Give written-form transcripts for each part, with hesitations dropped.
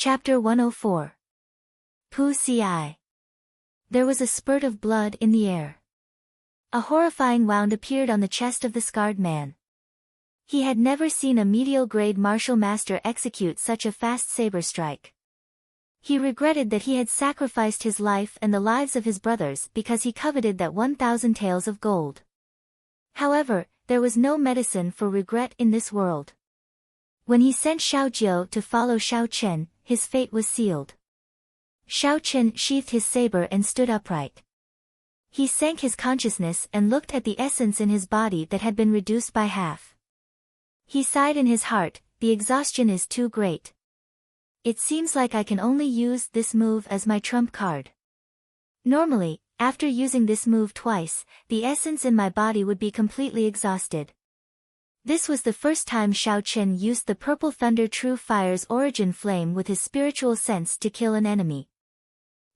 Chapter 104. Pu Ci. There was a spurt of blood in the air. A horrifying wound appeared on the chest of the scarred man. He had never seen a medial-grade martial master execute such a fast saber strike. He regretted that he had sacrificed his life and the lives of his brothers because he coveted that 1,000 taels of gold. However, there was no medicine for regret in this world. When he sent Xiao Jiu to follow Xiao Chen, his fate was sealed. Xiao Chen sheathed his saber and stood upright. He sank his consciousness and looked at the essence in his body that had been reduced by half. He sighed in his heart, the exhaustion is too great. It seems like I can only use this move as my trump card. Normally, after using this move twice, the essence in my body would be completely exhausted. This was the first time Xiao Chen used the Purple Thunder True Fire's origin flame with his spiritual sense to kill an enemy.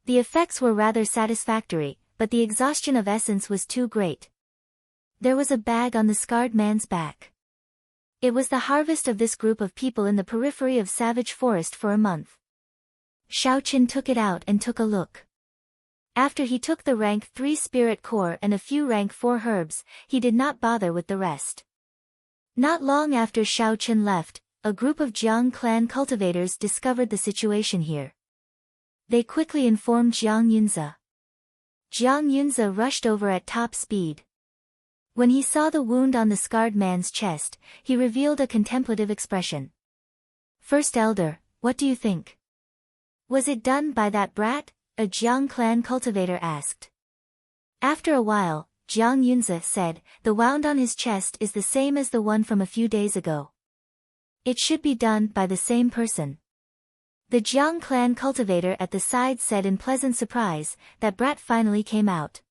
The effects were rather satisfactory, but the exhaustion of essence was too great. There was a bag on the scarred man's back. It was the harvest of this group of people in the periphery of Savage Forest for a month. Xiao Chen took it out and took a look. After he took the rank 3 spirit core and a few rank 4 herbs, he did not bother with the rest. Not long after Xiao Chen left, a group of Jiang clan cultivators discovered the situation here. They quickly informed Jiang Yunze. Jiang Yunze rushed over at top speed. When he saw the wound on the scarred man's chest, he revealed a contemplative expression. "First Elder, what do you think?" "Was it done by that brat?" a Jiang clan cultivator asked. After a while, Jiang Yunze said, "The wound on his chest is the same as the one from a few days ago. It should be done by the same person." The Jiang clan cultivator at the side said in pleasant surprise, "That brat finally came out.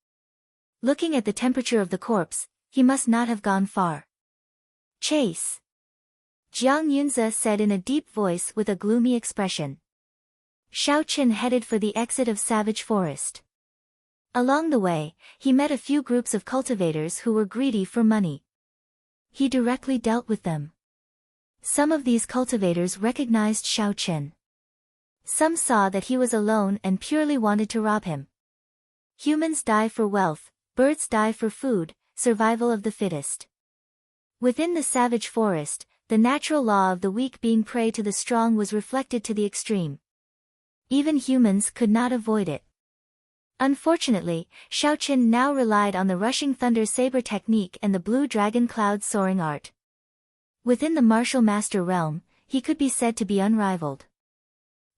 Looking at the temperature of the corpse, he must not have gone far." "Chase!" Jiang Yunze said in a deep voice with a gloomy expression. Xiao Chen headed for the exit of Savage Forest. Along the way, he met a few groups of cultivators who were greedy for money. He directly dealt with them. Some of these cultivators recognized Xiao Chen. Some saw that he was alone and purely wanted to rob him. Humans die for wealth, birds die for food, survival of the fittest. Within the Savage Forest, the natural law of the weak being prey to the strong was reflected to the extreme. Even humans could not avoid it. Unfortunately, Xiao Chen now relied on the Rushing Thunder Saber technique and the Blue Dragon Cloud soaring art. Within the martial master realm, he could be said to be unrivaled.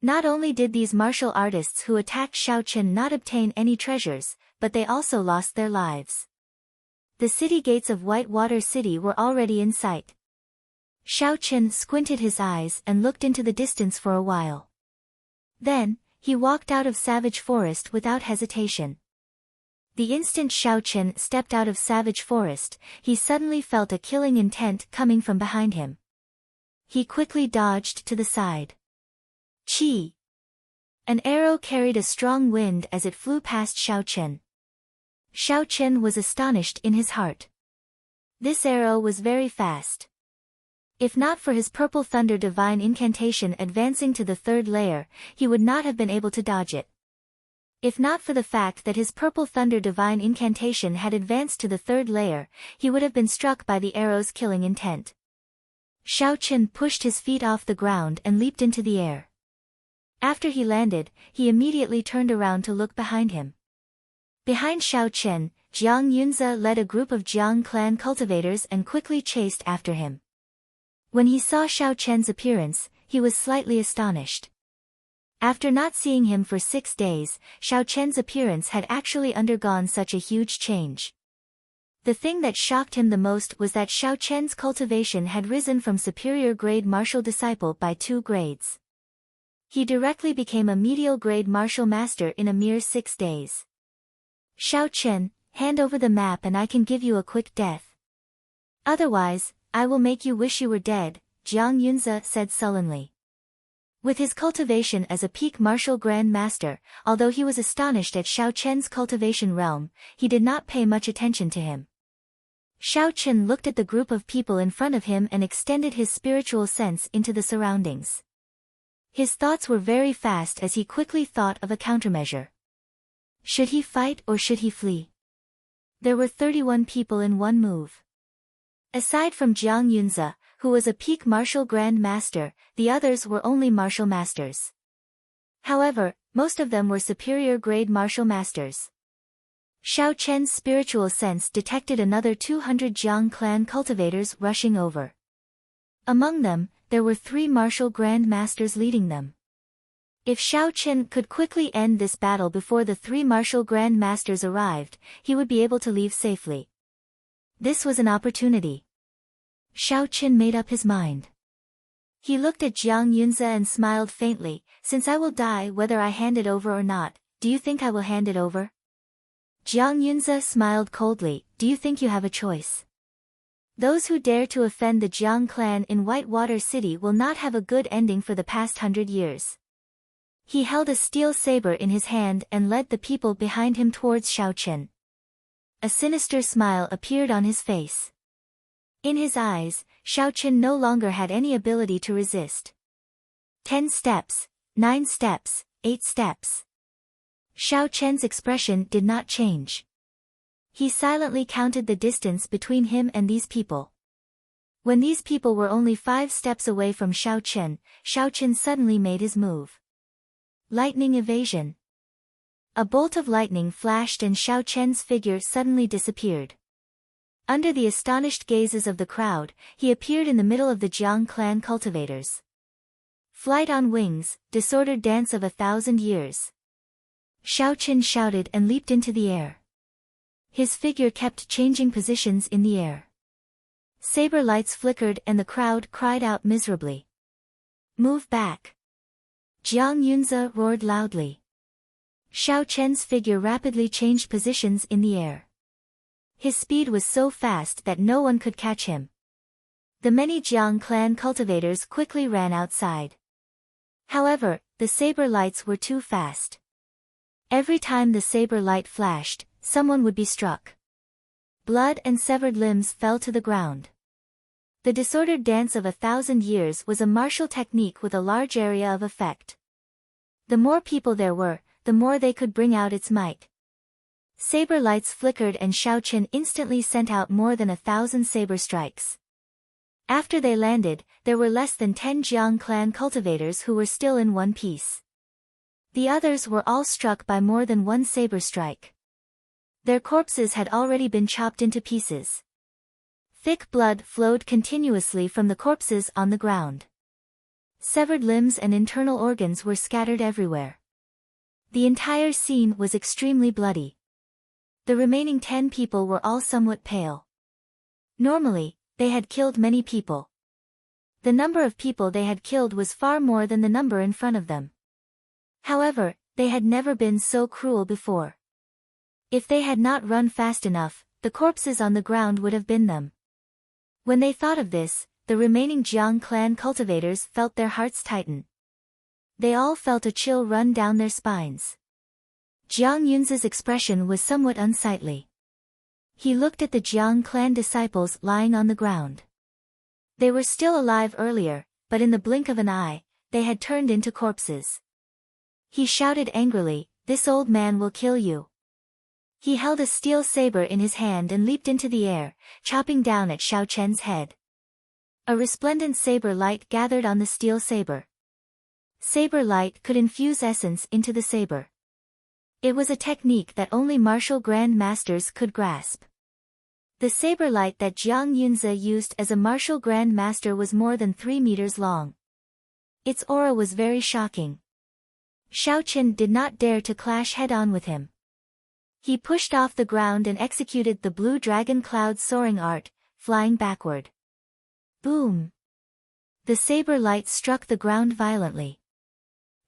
Not only did these martial artists who attacked Xiao Chen not obtain any treasures, but they also lost their lives. The city gates of Whitewater City were already in sight. Xiao Chen squinted his eyes and looked into the distance for a while. Then, he walked out of Savage Forest without hesitation. The instant Xiao Chen stepped out of Savage Forest, he suddenly felt a killing intent coming from behind him. He quickly dodged to the side. Chi! An arrow carried a strong wind as it flew past Xiao Chen. Xiao Chen was astonished in his heart. This arrow was very fast. If not for his Purple Thunder Divine Incantation advancing to the 3rd layer, he would not have been able to dodge it. If not for the fact that his Purple Thunder Divine Incantation had advanced to the 3rd layer, he would have been struck by the arrow's killing intent. Xiao Chen pushed his feet off the ground and leaped into the air. After he landed, he immediately turned around to look behind him. Behind Xiao Chen, Jiang Yunze led a group of Jiang clan cultivators and quickly chased after him. When he saw Xiao Chen's appearance, he was slightly astonished. After not seeing him for 6 days, Xiao Chen's appearance had actually undergone such a huge change. The thing that shocked him the most was that Xiao Chen's cultivation had risen from superior grade martial disciple by 2 grades. He directly became a medial grade martial master in a mere 6 days. "Xiao Chen, hand over the map and I can give you a quick death. Otherwise, I will make you wish you were dead," Jiang Yunze said sullenly. With his cultivation as a peak martial grand master, although he was astonished at Xiao Chen's cultivation realm, he did not pay much attention to him. Xiao Chen looked at the group of people in front of him and extended his spiritual sense into the surroundings. His thoughts were very fast as he quickly thought of a countermeasure. Should he fight or should he flee? There were 31 people in one move. Aside from Jiang Yunze, who was a peak martial grand master, the others were only martial masters. However, most of them were superior grade martial masters. Xiao Chen's spiritual sense detected another 200 Jiang clan cultivators rushing over. Among them, there were 3 martial grand masters leading them. If Xiao Chen could quickly end this battle before the 3 martial grand masters arrived, he would be able to leave safely. This was an opportunity. Xiao Chen made up his mind. He looked at Jiang Yunze and smiled faintly. Since I will die whether I hand it over or not, do you think I will hand it over? Jiang Yunze smiled coldly. Do you think you have a choice? Those who dare to offend the Jiang clan in Whitewater City will not have a good ending for the past 100 years. He held a steel saber in his hand and led the people behind him towards Xiao Chen. A sinister smile appeared on his face. In his eyes, Xiao Chen no longer had any ability to resist. 10 steps, 9 steps, 8 steps. Xiao Chen's expression did not change. He silently counted the distance between him and these people. When these people were only 5 steps away from Xiao Chen suddenly made his move. Lightning evasion. A bolt of lightning flashed and Xiao Chen's figure suddenly disappeared. Under the astonished gazes of the crowd, he appeared in the middle of the Jiang clan cultivators. Flight on wings, disordered dance of 1,000 years. Xiao Chen shouted and leaped into the air. His figure kept changing positions in the air. Saber lights flickered and the crowd cried out miserably. Move back! Jiang Yunze roared loudly. Xiao Chen's figure rapidly changed positions in the air. His speed was so fast that no one could catch him. The many Jiang clan cultivators quickly ran outside. However, the saber lights were too fast. Every time the saber light flashed, someone would be struck. Blood and severed limbs fell to the ground. The disordered dance of 1,000 years was a martial technique with a large area of effect. The more people there were, the more they could bring out its might. Saber lights flickered and Xiao Chen instantly sent out more than 1,000 saber strikes. After they landed, there were less than 10 Jiang clan cultivators who were still in one piece. The others were all struck by more than one saber strike. Their corpses had already been chopped into pieces. Thick blood flowed continuously from the corpses on the ground. Severed limbs and internal organs were scattered everywhere. The entire scene was extremely bloody. The remaining 10 people were all somewhat pale. Normally, they had killed many people. The number of people they had killed was far more than the number in front of them. However, they had never been so cruel before. If they had not run fast enough, the corpses on the ground would have been them. When they thought of this, the remaining Jiang clan cultivators felt their hearts tighten. They all felt a chill run down their spines. Jiang Yunze's expression was somewhat unsightly. He looked at the Jiang clan disciples lying on the ground. They were still alive earlier, but in the blink of an eye, they had turned into corpses. He shouted angrily, "This old man will kill you." He held a steel saber in his hand and leaped into the air, chopping down at Xiao Chen's head. A resplendent saber light gathered on the steel saber. Saber light could infuse essence into the saber. It was a technique that only martial grand masters could grasp. The saber light that Jiang Yunze used as a martial grand master was more than 3 meters long. Its aura was very shocking. Xiao Chen did not dare to clash head-on with him. He pushed off the ground and executed the blue dragon cloud soaring art, flying backward. Boom! The saber light struck the ground violently.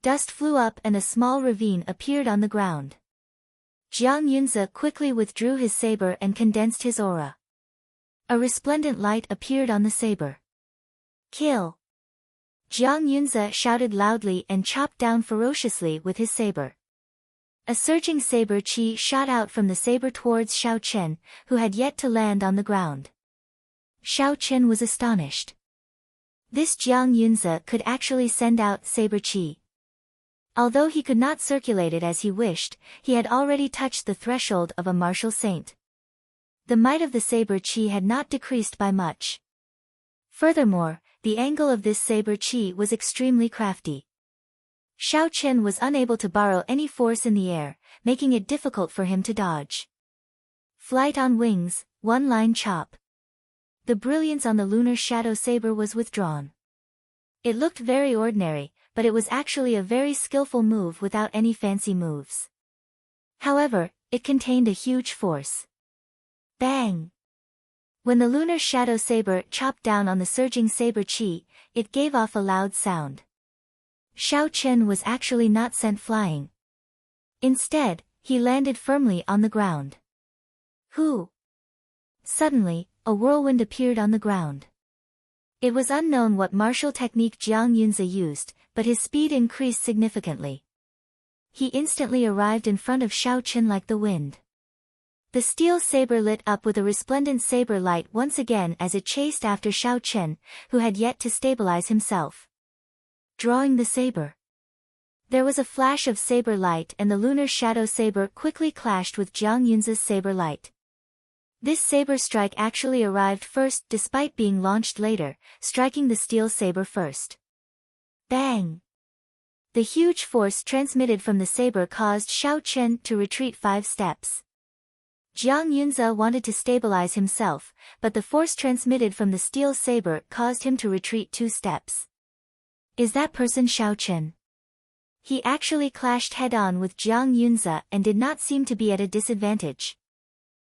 Dust flew up and a small ravine appeared on the ground. Jiang Yunze quickly withdrew his saber and condensed his aura. A resplendent light appeared on the saber. Kill! Jiang Yunze shouted loudly and chopped down ferociously with his saber. A surging saber chi shot out from the saber towards Xiao Chen, who had yet to land on the ground. Xiao Chen was astonished. This Jiang Yunze could actually send out saber qi. Although he could not circulate it as he wished, he had already touched the threshold of a martial saint. The might of the saber qi had not decreased by much. Furthermore, the angle of this saber qi was extremely crafty. Xiao Chen was unable to borrow any force in the air, making it difficult for him to dodge. Flight on wings, one-line chop. The brilliance on the lunar shadow saber was withdrawn. It looked very ordinary, but it was actually a very skillful move without any fancy moves. However, it contained a huge force. Bang! When the lunar shadow saber chopped down on the surging saber qi, it gave off a loud sound. Xiao Chen was actually not sent flying. Instead, he landed firmly on the ground. Whoo! Suddenly, a whirlwind appeared on the ground. It was unknown what martial technique Jiang Yunze used, but his speed increased significantly. He instantly arrived in front of Xiao Chen like the wind. The steel saber lit up with a resplendent saber light once again as it chased after Xiao Chen, who had yet to stabilize himself. Drawing the saber. There was a flash of saber light and the lunar shadow saber quickly clashed with Jiang Yunze's saber light. This saber strike actually arrived first despite being launched later, striking the steel saber first. Bang! The huge force transmitted from the saber caused Xiao Chen to retreat 5 steps. Jiang Yunze wanted to stabilize himself, but the force transmitted from the steel saber caused him to retreat 2 steps. Is that person Xiao Chen? He actually clashed head-on with Jiang Yunze and did not seem to be at a disadvantage.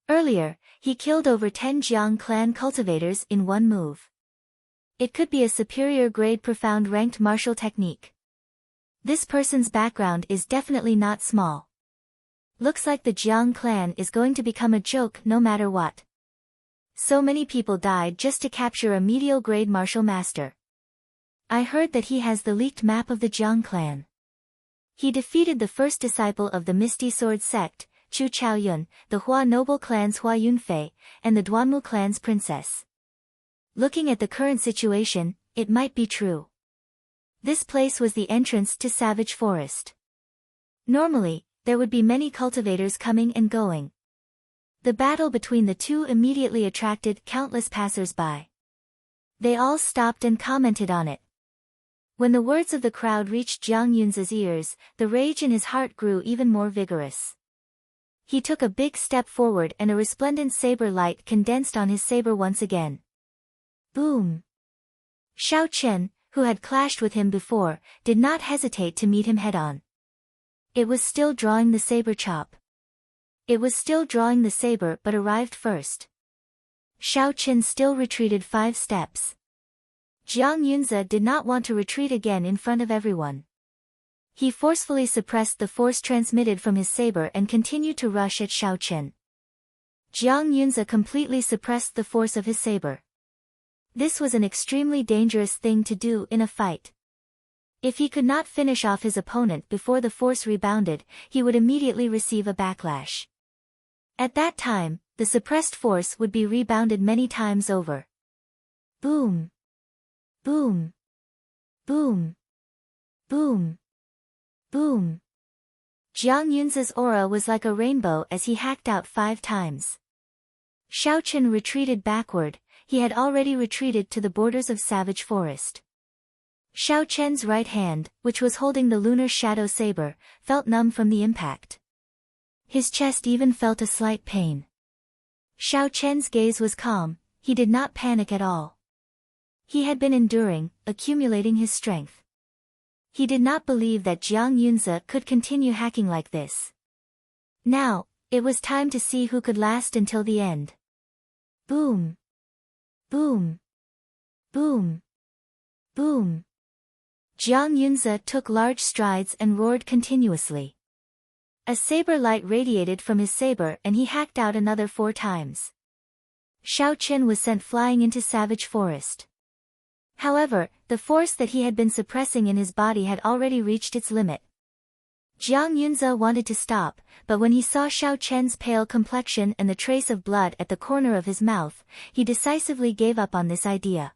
Earlier, he killed over 10 Jiang clan cultivators in one move. It could be a superior grade profound ranked martial technique. This person's background is definitely not small. Looks like the Jiang clan is going to become a joke no matter what. So many people died just to capture a medial grade martial master. I heard that he has the leaked map of the Jiang clan. He defeated the first disciple of the Misty Sword sect, Chu Chaoyun, the Hua noble clan's Hua Yunfei, and the Duanmu clan's princess. Looking at the current situation, it might be true. This place was the entrance to Savage Forest. Normally, there would be many cultivators coming and going. The battle between the two immediately attracted countless passers-by. They all stopped and commented on it. When the words of the crowd reached Jiang Yunze's ears, the rage in his heart grew even more vigorous. He took a big step forward and a resplendent saber light condensed on his saber once again. Boom! Xiao Chen, who had clashed with him before, did not hesitate to meet him head-on. It was still drawing the saber chop. It was still drawing the saber but arrived first. Xiao Chen still retreated 5 steps. Jiang Yunze did not want to retreat again in front of everyone. He forcefully suppressed the force transmitted from his saber and continued to rush at Xiao Chen. Jiang Yunze completely suppressed the force of his saber. This was an extremely dangerous thing to do in a fight. If he could not finish off his opponent before the force rebounded, he would immediately receive a backlash. At that time, the suppressed force would be rebounded many times over. Boom! Boom! Boom! Boom! Boom! Jiang Yunze's aura was like a rainbow as he hacked out 5 times. Xiao Chen retreated backward. He had already retreated to the borders of Savage Forest. Xiao Chen's right hand, which was holding the lunar shadow saber, felt numb from the impact. His chest even felt a slight pain. Xiao Chen's gaze was calm, he did not panic at all. He had been enduring, accumulating his strength. He did not believe that Jiang Yunze could continue hacking like this. Now, it was time to see who could last until the end. Boom! Boom! Boom! Boom! Jiang Yunze took large strides and roared continuously. A saber light radiated from his saber and he hacked out another 4 times. Xiao Chen was sent flying into Savage Forest. However, the force that he had been suppressing in his body had already reached its limit. Jiang Yunze wanted to stop, but when he saw Xiao Chen's pale complexion and the trace of blood at the corner of his mouth, he decisively gave up on this idea.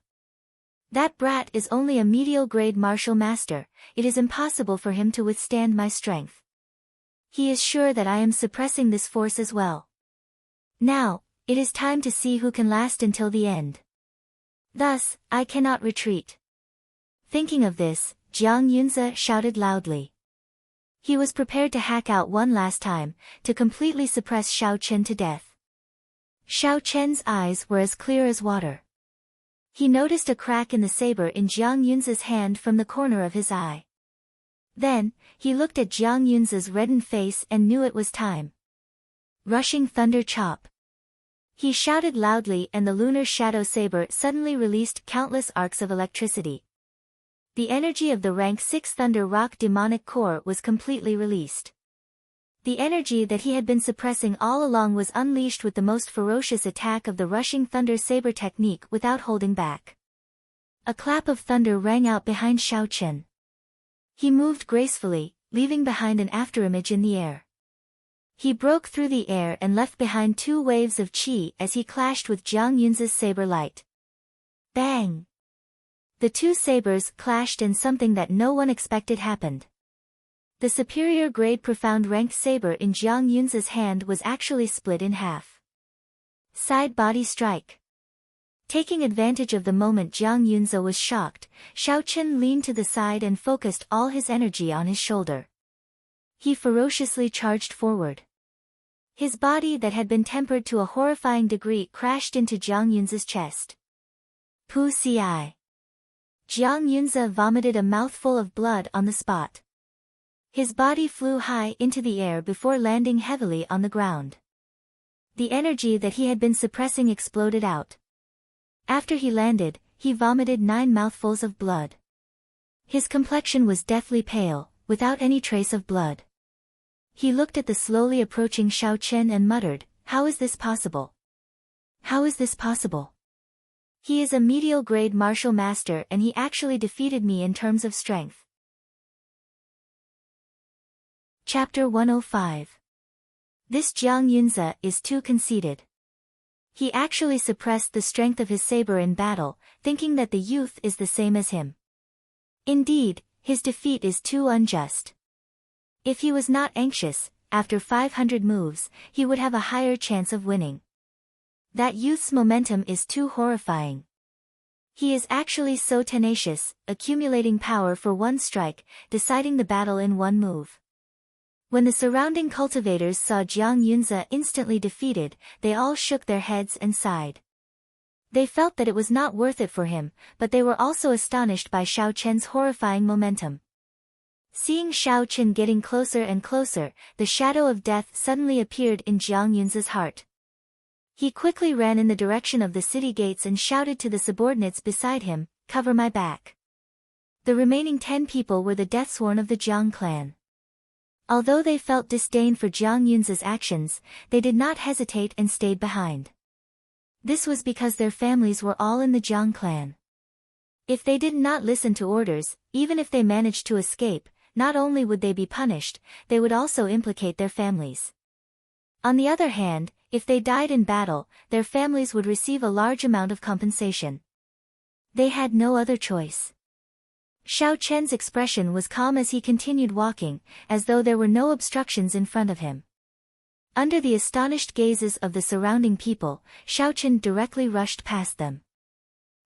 That brat is only a medial-grade martial master, it is impossible for him to withstand my strength. He is sure that I am suppressing this force as well. Now, it is time to see who can last until the end. Thus, I cannot retreat. Thinking of this, Jiang Yunze shouted loudly. He was prepared to hack out one last time, to completely suppress Xiao Chen to death. Xiao Chen's eyes were as clear as water. He noticed a crack in the saber in Jiang Yunze's hand from the corner of his eye. Then, he looked at Jiang Yunze's reddened face and knew it was time. Rushing thunder chop. He shouted loudly and the lunar shadow saber suddenly released countless arcs of electricity. The energy of the rank 6 Thunder Rock demonic core was completely released. The energy that he had been suppressing all along was unleashed with the most ferocious attack of the rushing thunder saber technique without holding back. A clap of thunder rang out behind Xiao Chen. He moved gracefully, leaving behind an afterimage in the air. He broke through the air and left behind 2 waves of qi as he clashed with Jiang Yunze's saber light. Bang! The 2 sabers clashed and something that no one expected happened. The superior grade profound ranked saber in Jiang Yunze's hand was actually split in half. Side body strike. Taking advantage of the moment Jiang Yunze was shocked, Xiao Chen leaned to the side and focused all his energy on his shoulder. He ferociously charged forward. His body that had been tempered to a horrifying degree crashed into Jiang Yunze's chest. Pu ci. Jiang Yunze vomited a mouthful of blood on the spot. His body flew high into the air before landing heavily on the ground. The energy that he had been suppressing exploded out. After he landed, he vomited 9 mouthfuls of blood. His complexion was deathly pale, without any trace of blood. He looked at the slowly approaching Xiao Chen and muttered, "How is this possible? How is this possible? He is a medial grade martial master and he actually defeated me in terms of strength." Chapter 105. This Jiang Yunze is too conceited. He actually suppressed the strength of his saber in battle, thinking that the youth is the same as him. Indeed, his defeat is too unjust. If he was not anxious, after 500 moves, he would have a higher chance of winning. That youth's momentum is too horrifying. He is actually so tenacious, accumulating power for one strike, deciding the battle in one move. When the surrounding cultivators saw Jiang Yunze instantly defeated, they all shook their heads and sighed. They felt that it was not worth it for him, but they were also astonished by Xiao Chen's horrifying momentum. Seeing Xiao Chen getting closer and closer, the shadow of death suddenly appeared in Jiang Yunze's heart. He quickly ran in the direction of the city gates and shouted to the subordinates beside him, "Cover my back." The remaining 10 people were the deathsworn of the Jiang clan. Although they felt disdain for Jiang Yunze's actions, they did not hesitate and stayed behind. This was because their families were all in the Jiang clan. If they did not listen to orders, even if they managed to escape, not only would they be punished, they would also implicate their families. On the other hand, if they died in battle, their families would receive a large amount of compensation. They had no other choice. Xiao Chen's expression was calm as he continued walking, as though there were no obstructions in front of him. Under the astonished gazes of the surrounding people, Xiao Chen directly rushed past them.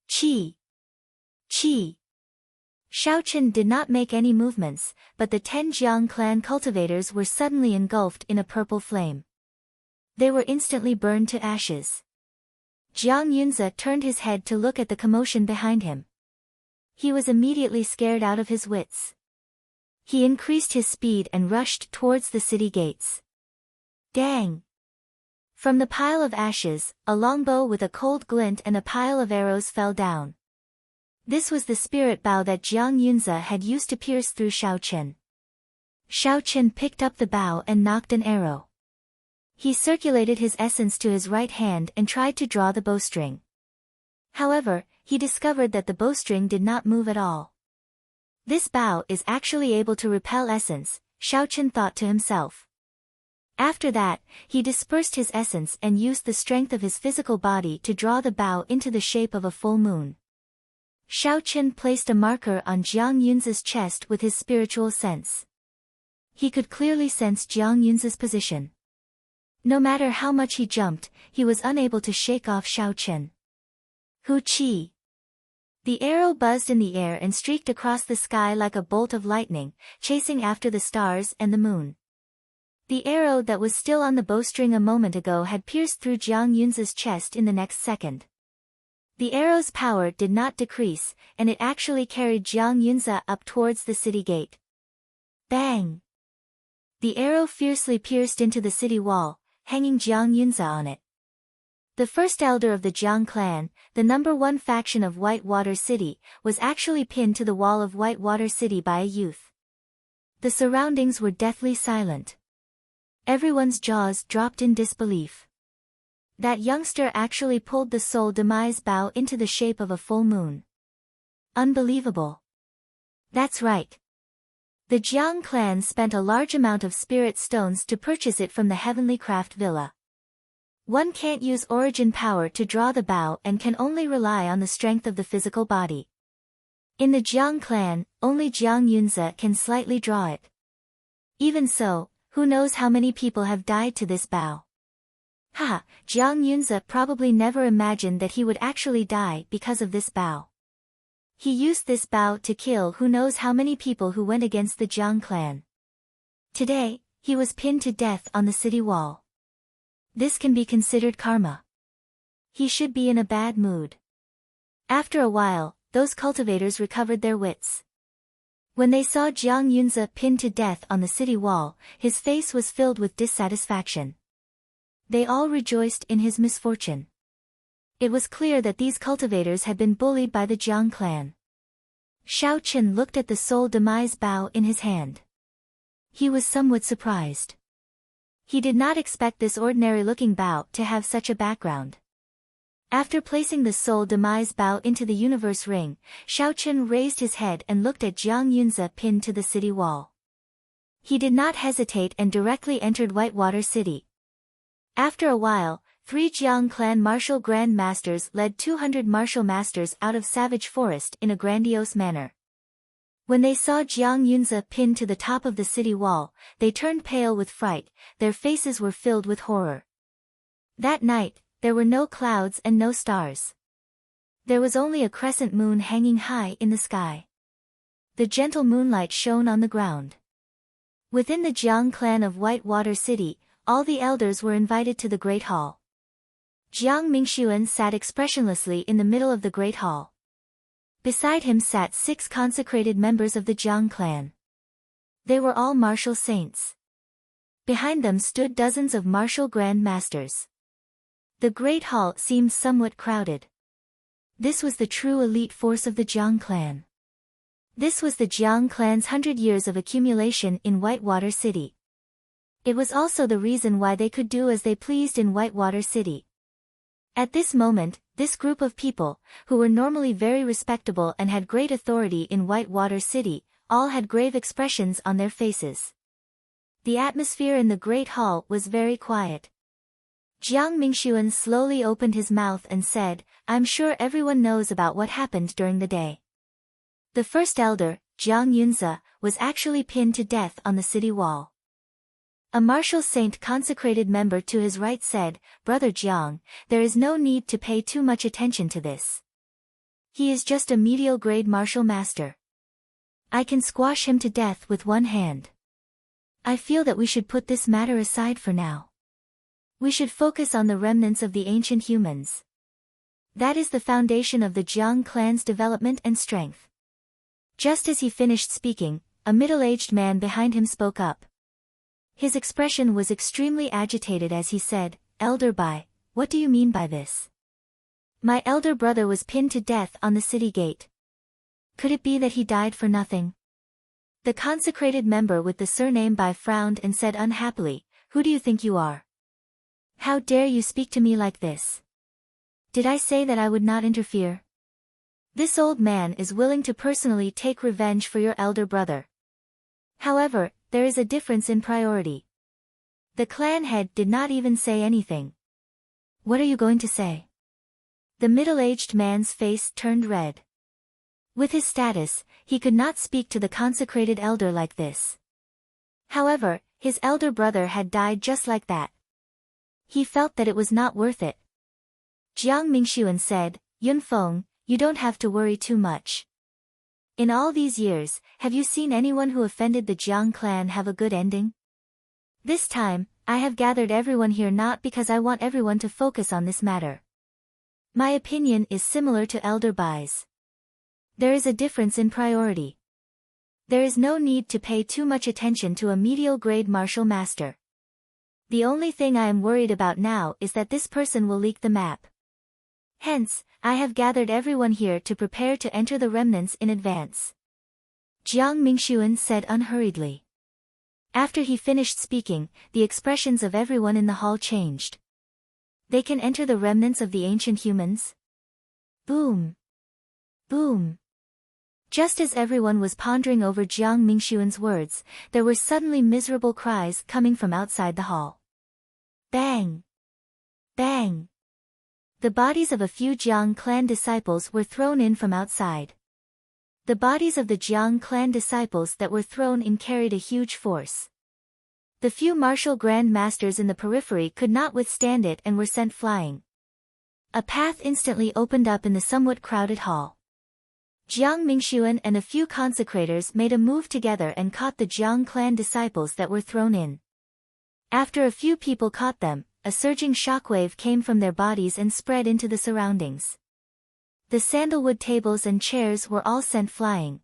Qi! Qi! Xiao Chen did not make any movements, but the 10 Jiang clan cultivators were suddenly engulfed in a purple flame. They were instantly burned to ashes. Jiang Yunze turned his head to look at the commotion behind him. He was immediately scared out of his wits. He increased his speed and rushed towards the city gates. Dang! From the pile of ashes, a longbow with a cold glint and a pile of arrows fell down. This was the spirit bow that Jiang Yunze had used to pierce through Xiao Chen. Xiao Chen picked up the bow and knocked an arrow. He circulated his essence to his right hand and tried to draw the bowstring. However, he discovered that the bowstring did not move at all. This bow is actually able to repel essence, Xiao Chen thought to himself. After that, he dispersed his essence and used the strength of his physical body to draw the bow into the shape of a full moon. Xiao Chen placed a marker on Jiang Yunzi's chest with his spiritual sense. He could clearly sense Jiang Yunzi's position. No matter how much he jumped, he was unable to shake off Xiao Chen. Hu Qi. The arrow buzzed in the air and streaked across the sky like a bolt of lightning, chasing after the stars and the moon. The arrow that was still on the bowstring a moment ago had pierced through Jiang Yunzi's chest in the next second. The arrow's power did not decrease, and it actually carried Jiang Yunzi up towards the city gate. Bang! The arrow fiercely pierced into the city wall, hanging Jiang Yunzi on it. The first elder of the Jiang clan, the #1 faction of Whitewater City, was actually pinned to the wall of Whitewater City by a youth. The surroundings were deathly silent. Everyone's jaws dropped in disbelief. That youngster actually pulled the soul demise bow into the shape of a full moon. Unbelievable. That's right. The Jiang clan spent a large amount of spirit stones to purchase it from the Heavenly Craft Villa. One can't use origin power to draw the bow and can only rely on the strength of the physical body. In the Jiang clan, only Jiang Yunzi can slightly draw it. Even so, who knows how many people have died to this bow. Jiang Yunzi probably never imagined that he would actually die because of this bow. He used this bow to kill who knows how many people who went against the Jiang clan. Today, he was pinned to death on the city wall. This can be considered karma. He should be in a bad mood. After a while, those cultivators recovered their wits. When they saw Jiang Yunzi pinned to death on the city wall, his face was filled with dissatisfaction. They all rejoiced in his misfortune. It was clear that these cultivators had been bullied by the Jiang clan. Xiao Chen looked at the soul demise bow in his hand. He was somewhat surprised. He did not expect this ordinary-looking bow to have such a background. After placing the soul demise bow into the universe ring, Xiao Chen raised his head and looked at Jiang Yunzi pinned to the city wall. He did not hesitate and directly entered Whitewater City. After a while, 3 Jiang clan martial grand masters led 200 martial masters out of Savage Forest in a grandiose manner. When they saw Jiang Yunzi pinned to the top of the city wall, they turned pale with fright, their faces were filled with horror. That night, there were no clouds and no stars. There was only a crescent moon hanging high in the sky. The gentle moonlight shone on the ground. Within the Jiang clan of Whitewater City, all the elders were invited to the Great Hall. Jiang Mingxuan sat expressionlessly in the middle of the Great Hall. Beside him sat 6 consecrated members of the Jiang clan. They were all martial saints. Behind them stood dozens of martial grand masters. The Great Hall seemed somewhat crowded. This was the true elite force of the Jiang clan. This was the Jiang clan's 100 years of accumulation in Whitewater City. It was also the reason why they could do as they pleased in Whitewater City. At this moment, this group of people, who were normally very respectable and had great authority in Whitewater City, all had grave expressions on their faces. The atmosphere in the Great Hall was very quiet. Jiang Mingxuan slowly opened his mouth and said, "I'm sure everyone knows about what happened during the day." The first elder, Jiang Yunzi, was actually pinned to death on the city wall. A martial saint consecrated member to his right said, "Brother Jiang, there is no need to pay too much attention to this. He is just a medial grade martial master. I can squash him to death with one hand. I feel that we should put this matter aside for now. We should focus on the remnants of the ancient humans. That is the foundation of the Jiang clan's development and strength." Just as he finished speaking, a middle-aged man behind him spoke up. His expression was extremely agitated as he said, "Elder Bai, what do you mean by this? My elder brother was pinned to death on the city gate. Could it be that he died for nothing?" The consecrated member with the surname Bai frowned and said unhappily, "Who do you think you are? How dare you speak to me like this? Did I say that I would not interfere? This old man is willing to personally take revenge for your elder brother. However, there is a difference in priority." The clan head did not even say anything. "What are you going to say?" The middle-aged man's face turned red. With his status, he could not speak to the consecrated elder like this. However, his elder brother had died just like that. He felt that it was not worth it. Jiang Mingxuan said, Yunfeng, you don't have to worry too much. In all these years, have you seen anyone who offended the Jiang clan have a good ending? This time, I have gathered everyone here not because I want everyone to focus on this matter. My opinion is similar to Elder Bai's. There is a difference in priority. There is no need to pay too much attention to a medial grade martial master. The only thing I am worried about now is that this person will leak the map. Hence, I have gathered everyone here to prepare to enter the remnants in advance. Jiang Mingxuan said unhurriedly. After he finished speaking, the expressions of everyone in the hall changed. They can enter the remnants of the ancient humans? Boom! Boom! Just as everyone was pondering over Jiang Mingxuan's words, there were suddenly miserable cries coming from outside the hall. Bang! Bang! The bodies of a few Jiang clan disciples were thrown in from outside. The bodies of the Jiang clan disciples that were thrown in carried a huge force. The few martial grand masters in the periphery could not withstand it and were sent flying. A path instantly opened up in the somewhat crowded hall. Jiang Mingxuan and a few consecrators made a move together and caught the Jiang clan disciples that were thrown in. After a few people caught them, a surging shockwave came from their bodies and spread into the surroundings. The sandalwood tables and chairs were all sent flying.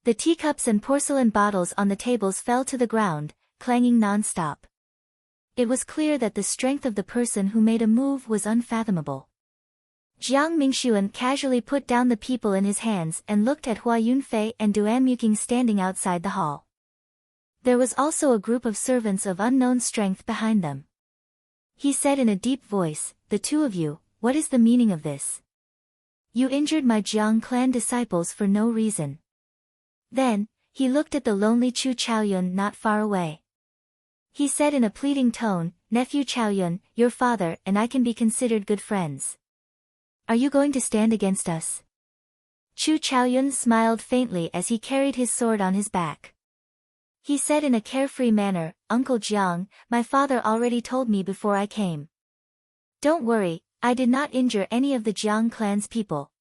The teacups and porcelain bottles on the tables fell to the ground, clanging non-stop. It was clear that the strength of the person who made a move was unfathomable. Jiang Mingxuan casually put down the people in his hands and looked at Hua Yunfei and Duan Muqing standing outside the hall. There was also a group of servants of unknown strength behind them. He said in a deep voice, "The two of you, what is the meaning of this? You injured my Jiang clan disciples for no reason." Then, he looked at the lonely Chu Chaoyun not far away. He said in a pleading tone, "Nephew Chaoyun, your father and I can be considered good friends. Are you going to stand against us?" Chu Chaoyun smiled faintly as he carried his sword on his back. He said in a carefree manner, "Uncle Jiang, my father already told me before I came. Don't worry, I did not injure any of the Jiang clan's people."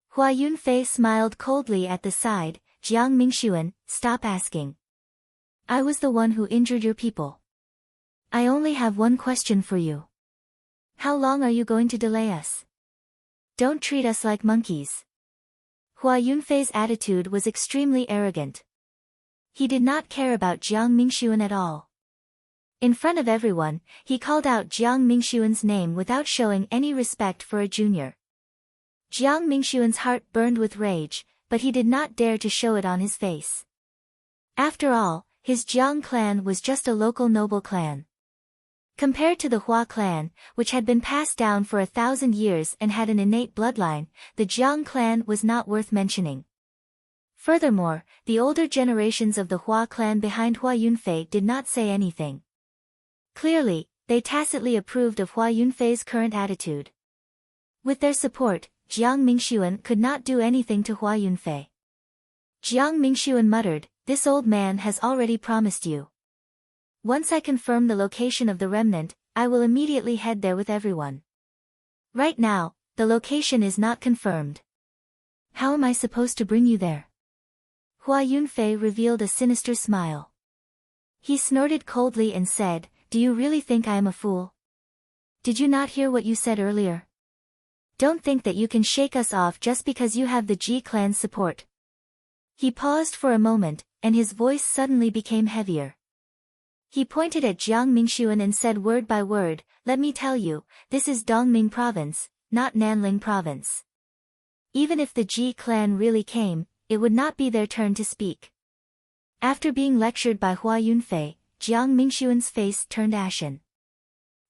Hua Yunfei smiled coldly at the side. "Jiang Mingxuan, stop asking. I was the one who injured your people. I only have one question for you. How long are you going to delay us? Don't treat us like monkeys." Hua Yunfei's attitude was extremely arrogant. He did not care about Jiang Mingxuan at all. In front of everyone, he called out Jiang Mingxuan's name without showing any respect for a junior. Jiang Mingxuan's heart burned with rage, but he did not dare to show it on his face. After all, his Jiang clan was just a local noble clan. Compared to the Hua clan, which had been passed down for 1,000 years and had an innate bloodline, the Jiang clan was not worth mentioning. Furthermore, the older generations of the Hua clan behind Hua Yunfei did not say anything. Clearly, they tacitly approved of Hua Yunfei's current attitude. With their support, Jiang Mingxuan could not do anything to Hua Yunfei. Jiang Mingxuan muttered, "This old man has already promised you. Once I confirm the location of the remnant, I will immediately head there with everyone. Right now, the location is not confirmed. How am I supposed to bring you there?" Hua Yunfei revealed a sinister smile. He snorted coldly and said, "Do you really think I am a fool? Did you not hear what you said earlier? Don't think that you can shake us off just because you have the Ji clan's support." He paused for a moment, and his voice suddenly became heavier. He pointed at Jiang Mingxuan and said word by word, "Let me tell you, this is Dongming province, not Nanling province. Even if the Ji clan really came, it would not be their turn to speak." After being lectured by Hua Yunfei, Jiang Mingxuan's face turned ashen.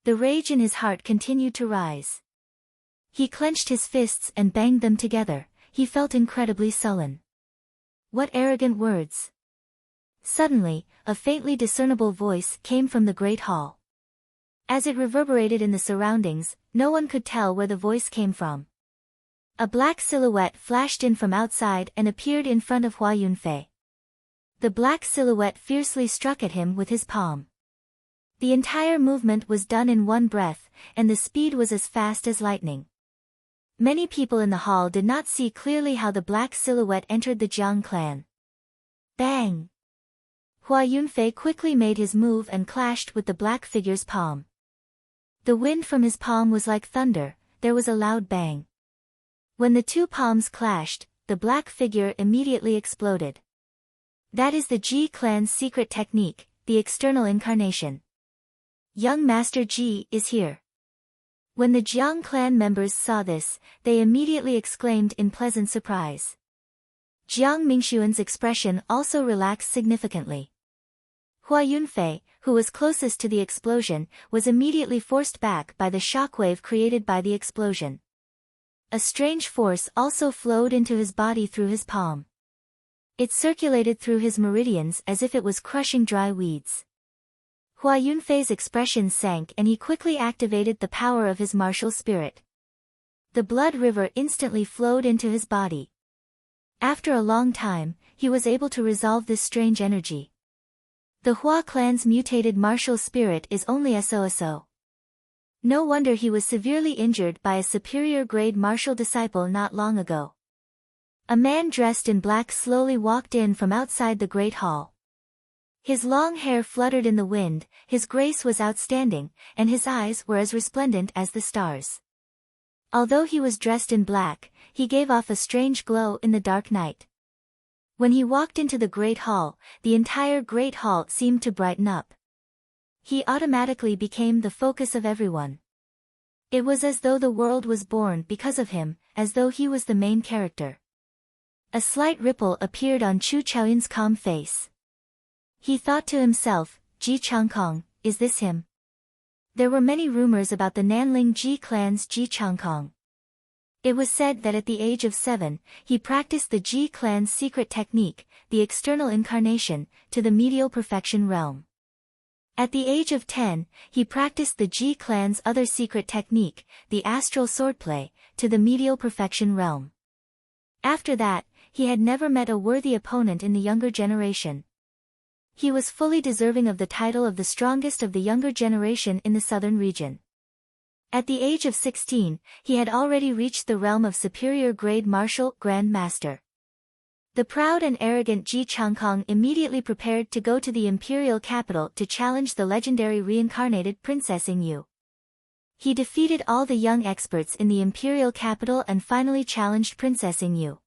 The rage in his heart continued to rise. He clenched his fists and banged them together. He felt incredibly sullen. What arrogant words! Suddenly, a faintly discernible voice came from the great hall. As it reverberated in the surroundings, no one could tell where the voice came from. A black silhouette flashed in from outside and appeared in front of Hua Yunfei. The black silhouette fiercely struck at him with his palm. The entire movement was done in one breath, and the speed was as fast as lightning. Many people in the hall did not see clearly how the black silhouette entered the Jiang clan. Bang! Hua Yunfei quickly made his move and clashed with the black figure's palm. The wind from his palm was like thunder, there was a loud bang. When the two palms clashed, the black figure immediately exploded. That is the Ji clan's secret technique, the external incarnation. Young Master Ji is here. When the Jiang clan members saw this, they immediately exclaimed in pleasant surprise. Jiang Mingxuan's expression also relaxed significantly. Hua Yunfei, who was closest to the explosion, was immediately forced back by the shockwave created by the explosion. A strange force also flowed into his body through his palm. It circulated through his meridians as if it was crushing dry weeds. Hua Yunfei's expression sank and he quickly activated the power of his martial spirit. The blood river instantly flowed into his body. After a long time, he was able to resolve this strange energy. The Hua clan's mutated martial spirit is only so. No wonder he was severely injured by a superior-grade martial disciple not long ago. A man dressed in black slowly walked in from outside the great hall. His long hair fluttered in the wind, his grace was outstanding, and his eyes were as resplendent as the stars. Although he was dressed in black, he gave off a strange glow in the dark night. When he walked into the great hall, the entire great hall seemed to brighten up. He automatically became the focus of everyone. It was as though the world was born because of him, as though he was the main character. A slight ripple appeared on Chu Chaoyun's calm face. He thought to himself, Ji Changkong, is this him? There were many rumors about the Nanling Ji clan's Ji Changkong. It was said that at the age of 7, he practiced the Ji clan's secret technique, the external incarnation, to the medial perfection realm. At the age of 10, he practiced the Ji clan's other secret technique, the astral swordplay, to the medial perfection realm. After that, he had never met a worthy opponent in the younger generation. He was fully deserving of the title of the strongest of the younger generation in the southern region. At the age of 16, he had already reached the realm of superior-grade martial Grand Master. The proud and arrogant Ji Changkong immediately prepared to go to the imperial capital to challenge the legendary reincarnated Princess Yingyu. He defeated all the young experts in the imperial capital and finally challenged Princess Yingyu.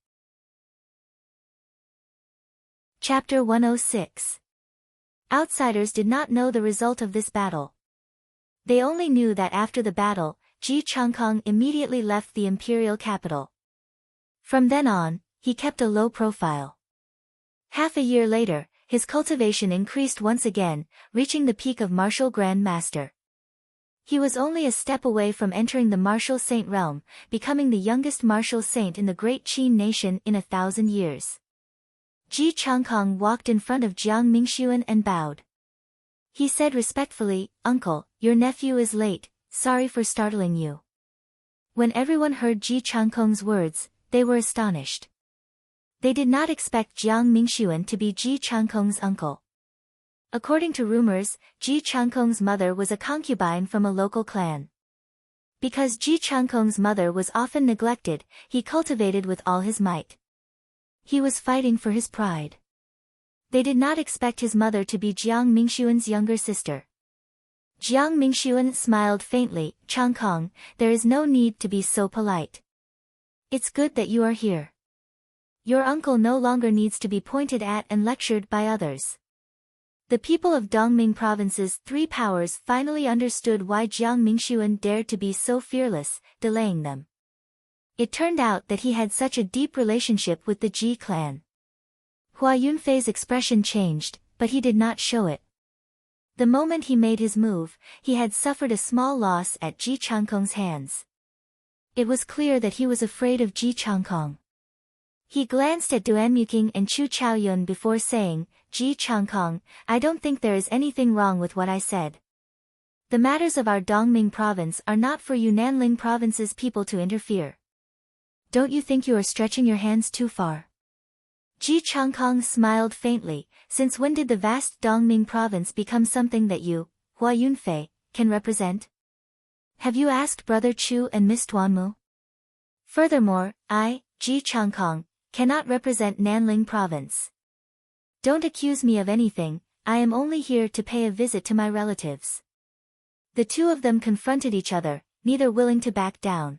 Chapter 106. Outsiders did not know the result of this battle. They only knew that after the battle, Ji Changkong immediately left the imperial capital. From then on, he kept a low profile. Half a year later, his cultivation increased once again, reaching the peak of martial Grand Master. He was only a step away from entering the martial saint realm, becoming the youngest martial saint in the great Qin nation in 1,000 years. Ji Changkong walked in front of Jiang Mingxuan and bowed. He said respectfully, "Uncle, your nephew is late, sorry for startling you." When everyone heard Ji Changkong's words, they were astonished. They did not expect Jiang Mingxuan to be Ji Changkong's uncle. According to rumors, Ji Changkong's mother was a concubine from a local clan. Because Ji Changkong's mother was often neglected, he cultivated with all his might. He was fighting for his pride. They did not expect his mother to be Jiang Mingxuan's younger sister. Jiang Mingxuan smiled faintly, "Changkong, there is no need to be so polite. It's good that you are here. Your uncle no longer needs to be pointed at and lectured by others." The people of Dongming Province's 3 powers finally understood why Jiang Mingxuan dared to be so fearless, delaying them. It turned out that he had such a deep relationship with the Ji clan. Hua Yunfei's expression changed, but he did not show it. The moment he made his move, he had suffered a small loss at Ji Changkong's hands. It was clear that he was afraid of Ji Changkong. He glanced at Duanmuking and Chu Chaoyun before saying, "Ji Changkong, I don't think there is anything wrong with what I said. The matters of our Dongming province are not for you Nanling province's people to interfere. Don't you think you are stretching your hands too far? Ji Changkong smiled faintly. Since when did the vast Dongming province become something that you, Hua Yunfei, can represent? Have you asked Brother Chu and Miss Tuanmu? Furthermore, I, Ji Changkong, cannot represent Nanling province. Don't accuse me of anything, I am only here to pay a visit to my relatives. The two of them confronted each other, neither willing to back down.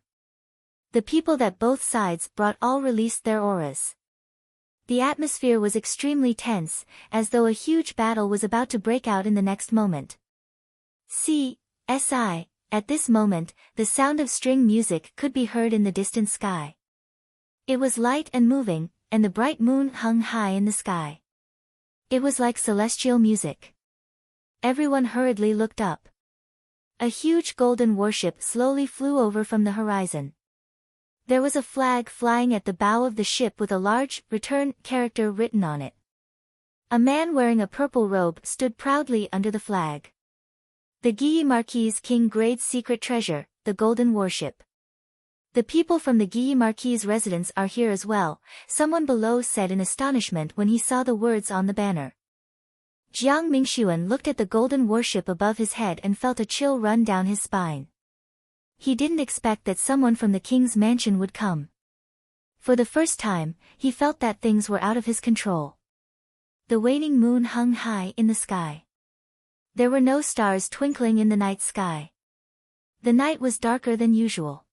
The people that both sides brought all released their auras. The atmosphere was extremely tense, as though a huge battle was about to break out in the next moment. At this moment, the sound of string music could be heard in the distant sky. It was light and moving, and the bright moon hung high in the sky. It was like celestial music. Everyone hurriedly looked up. A huge golden warship slowly flew over from the horizon. There was a flag flying at the bow of the ship with a large, return, character written on it. A man wearing a purple robe stood proudly under the flag. The Guyi Marquis King Grade's secret treasure, the golden warship. The people from the Guyi Marquis' residence are here as well, someone below said in astonishment when he saw the words on the banner. Jiang Mingxuan looked at the golden warship above his head and felt a chill run down his spine. He didn't expect that someone from the king's mansion would come. For the first time, he felt that things were out of his control. The waning moon hung high in the sky. There were no stars twinkling in the night sky. The night was darker than usual.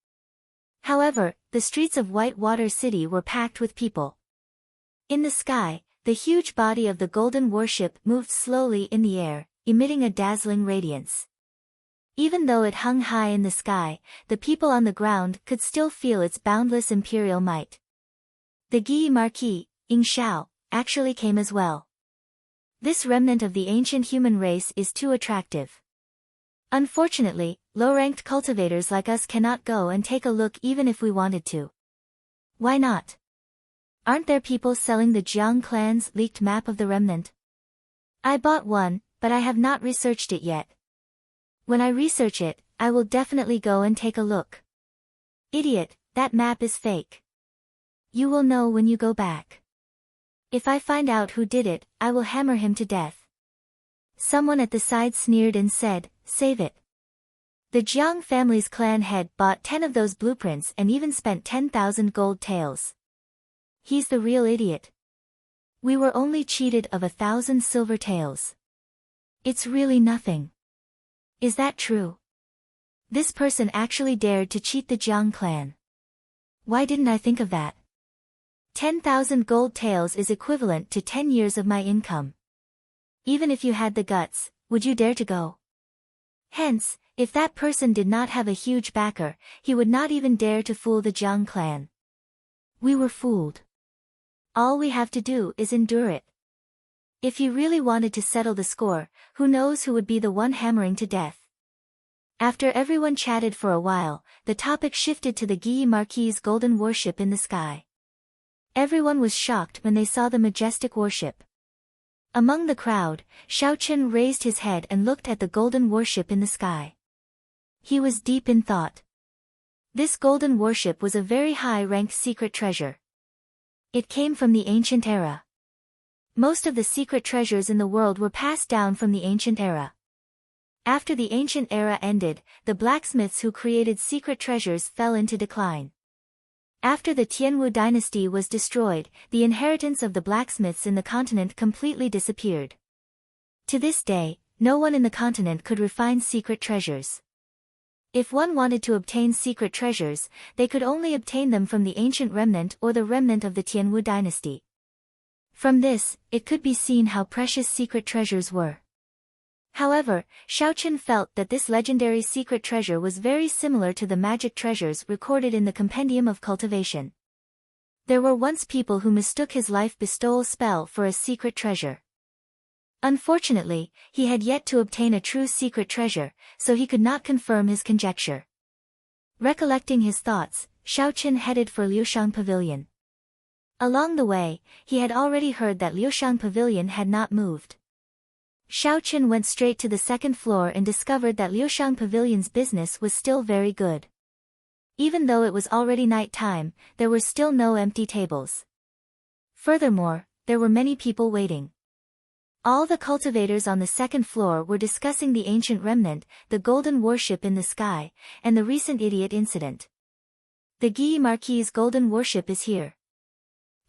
However, the streets of Whitewater City were packed with people. In the sky, the huge body of the golden warship moved slowly in the air, emitting a dazzling radiance. Even though it hung high in the sky, the people on the ground could still feel its boundless imperial might. The Guyi Marquis, Ying Shao, actually came as well. This remnant of the ancient human race is too attractive. Unfortunately, low-ranked cultivators like us cannot go and take a look even if we wanted to. Why not? Aren't there people selling the Jiang clan's leaked map of the remnant? I bought one, but I have not researched it yet. When I research it, I will definitely go and take a look. Idiot, that map is fake. You will know when you go back. If I find out who did it, I will hammer him to death. Someone at the side sneered and said, save it. The Jiang family's clan head bought 10 of those blueprints and even spent 10,000 gold taels. He's the real idiot. We were only cheated of 1,000 silver taels. It's really nothing. Is that true? This person actually dared to cheat the Jiang clan. Why didn't I think of that? 10,000 gold taels is equivalent to 10 years of my income. Even if you had the guts, would you dare to go? Hence, if that person did not have a huge backer, he would not even dare to fool the Jiang clan. We were fooled. All we have to do is endure it. If he really wanted to settle the score, who knows who would be the one hammering to death. After everyone chatted for a while, the topic shifted to the Guyi Marquis' golden warship in the sky. Everyone was shocked when they saw the majestic warship. Among the crowd, Shaochen raised his head and looked at the golden warship in the sky. He was deep in thought. This golden warship was a very high-ranked secret treasure. It came from the ancient era. Most of the secret treasures in the world were passed down from the ancient era. After the ancient era ended, the blacksmiths who created secret treasures fell into decline. After the Tianwu dynasty was destroyed, the inheritance of the blacksmiths in the continent completely disappeared. To this day, no one in the continent could refine secret treasures. If one wanted to obtain secret treasures, they could only obtain them from the ancient remnant or the remnant of the Tianwu dynasty. From this, it could be seen how precious secret treasures were. However, Shaochen felt that this legendary secret treasure was very similar to the magic treasures recorded in the Compendium of Cultivation. There were once people who mistook his life bestowal spell for a secret treasure. Unfortunately, he had yet to obtain a true secret treasure, so he could not confirm his conjecture. Recollecting his thoughts, Shaochen headed for Liushang Pavilion. Along the way, he had already heard that Liushang Pavilion had not moved. Shaochen went straight to the second floor and discovered that Liushang Pavilion's business was still very good. Even though it was already night time, there were still no empty tables. Furthermore, there were many people waiting. All the cultivators on the second floor were discussing the ancient remnant, the golden warship in the sky, and the recent idiot incident. The Gi Marquis' golden warship is here.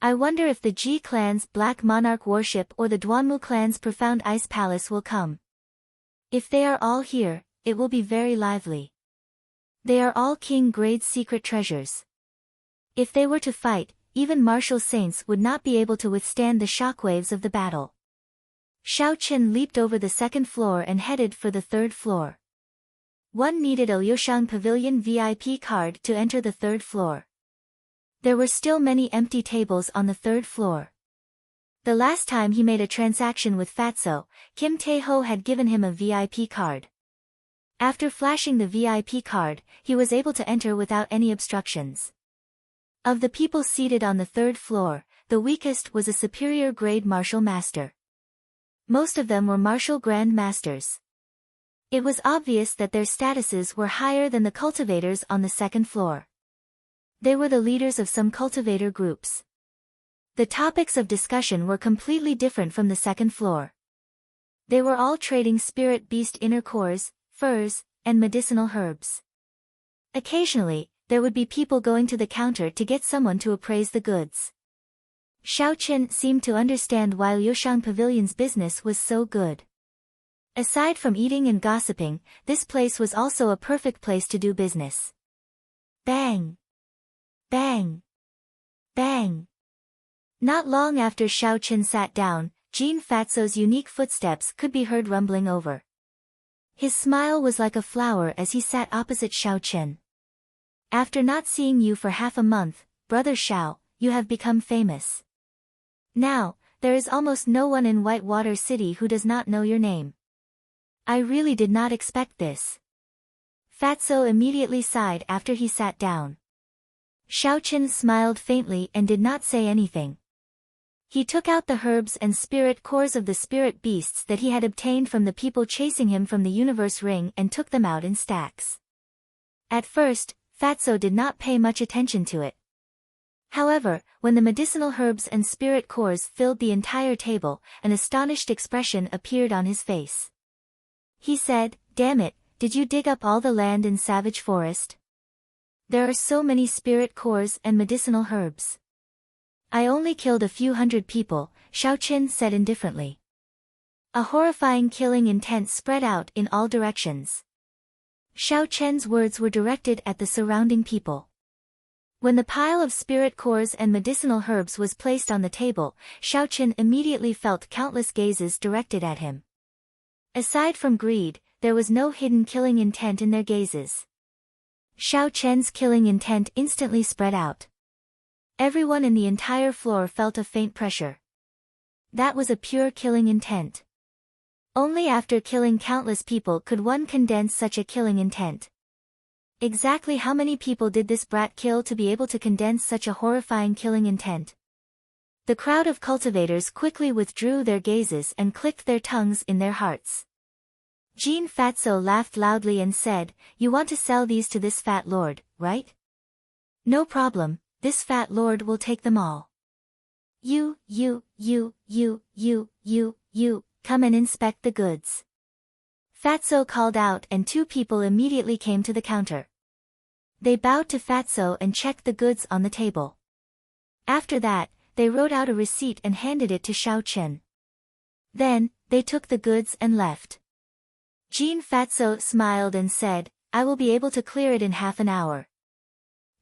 I wonder if the Ji clan's Black Monarch warship or the Duanmu clan's Profound Ice Palace will come. If they are all here, it will be very lively. They are all King Grade's secret treasures. If they were to fight, even martial saints would not be able to withstand the shockwaves of the battle. Xiao Qin leaped over the second floor and headed for the third floor. One needed a Liushang Pavilion VIP card to enter the third floor. There were still many empty tables on the third floor. The last time he made a transaction with Fatso, Kim Tae-ho had given him a VIP card. After flashing the VIP card, he was able to enter without any obstructions. Of the people seated on the third floor, the weakest was a superior grade martial master. Most of them were martial grand masters. It was obvious that their statuses were higher than the cultivators on the second floor. They were the leaders of some cultivator groups. The topics of discussion were completely different from the second floor. They were all trading spirit beast inner cores, furs, and medicinal herbs. Occasionally, there would be people going to the counter to get someone to appraise the goods. Xiao Qin seemed to understand why Liushang Pavilion's business was so good. Aside from eating and gossiping, this place was also a perfect place to do business. Bang! Bang! Bang! Not long after Xiao Qin sat down, Jean Fatso's unique footsteps could be heard rumbling over. His smile was like a flower as he sat opposite Xiao Qin. After not seeing you for half a month, Brother Xiao, you have become famous. Now, there is almost no one in Whitewater City who does not know your name. I really did not expect this. Fatso immediately sighed after he sat down. Xiao Qin smiled faintly and did not say anything. He took out the herbs and spirit cores of the spirit beasts that he had obtained from the people chasing him from the universe ring and took them out in stacks. At first, Fatso did not pay much attention to it. However, when the medicinal herbs and spirit cores filled the entire table, an astonished expression appeared on his face. He said, "Damn it, did you dig up all the land in Savage Forest? There are so many spirit cores and medicinal herbs." "I only killed a few hundred people," Xiao Qin said indifferently. A horrifying killing intent spread out in all directions. Xiao Qin's words were directed at the surrounding people. When the pile of spirit cores and medicinal herbs was placed on the table, Xiao Qin immediately felt countless gazes directed at him. Aside from greed, there was no hidden killing intent in their gazes. Xiao Qin's killing intent instantly spread out. Everyone in the entire floor felt a faint pressure. That was a pure killing intent. Only after killing countless people could one condense such a killing intent. Exactly how many people did this brat kill to be able to condense such a horrifying killing intent? The crowd of cultivators quickly withdrew their gazes and clicked their tongues in their hearts. Jean Fatso laughed loudly and said, "You want to sell these to this fat lord, right? No problem, this fat lord will take them all. You, come and inspect the goods." Fatso called out and two people immediately came to the counter. They bowed to Fatso and checked the goods on the table. After that, they wrote out a receipt and handed it to Xiao Qin. Then, they took the goods and left. Jean Fatso smiled and said, "I will be able to clear it in half an hour.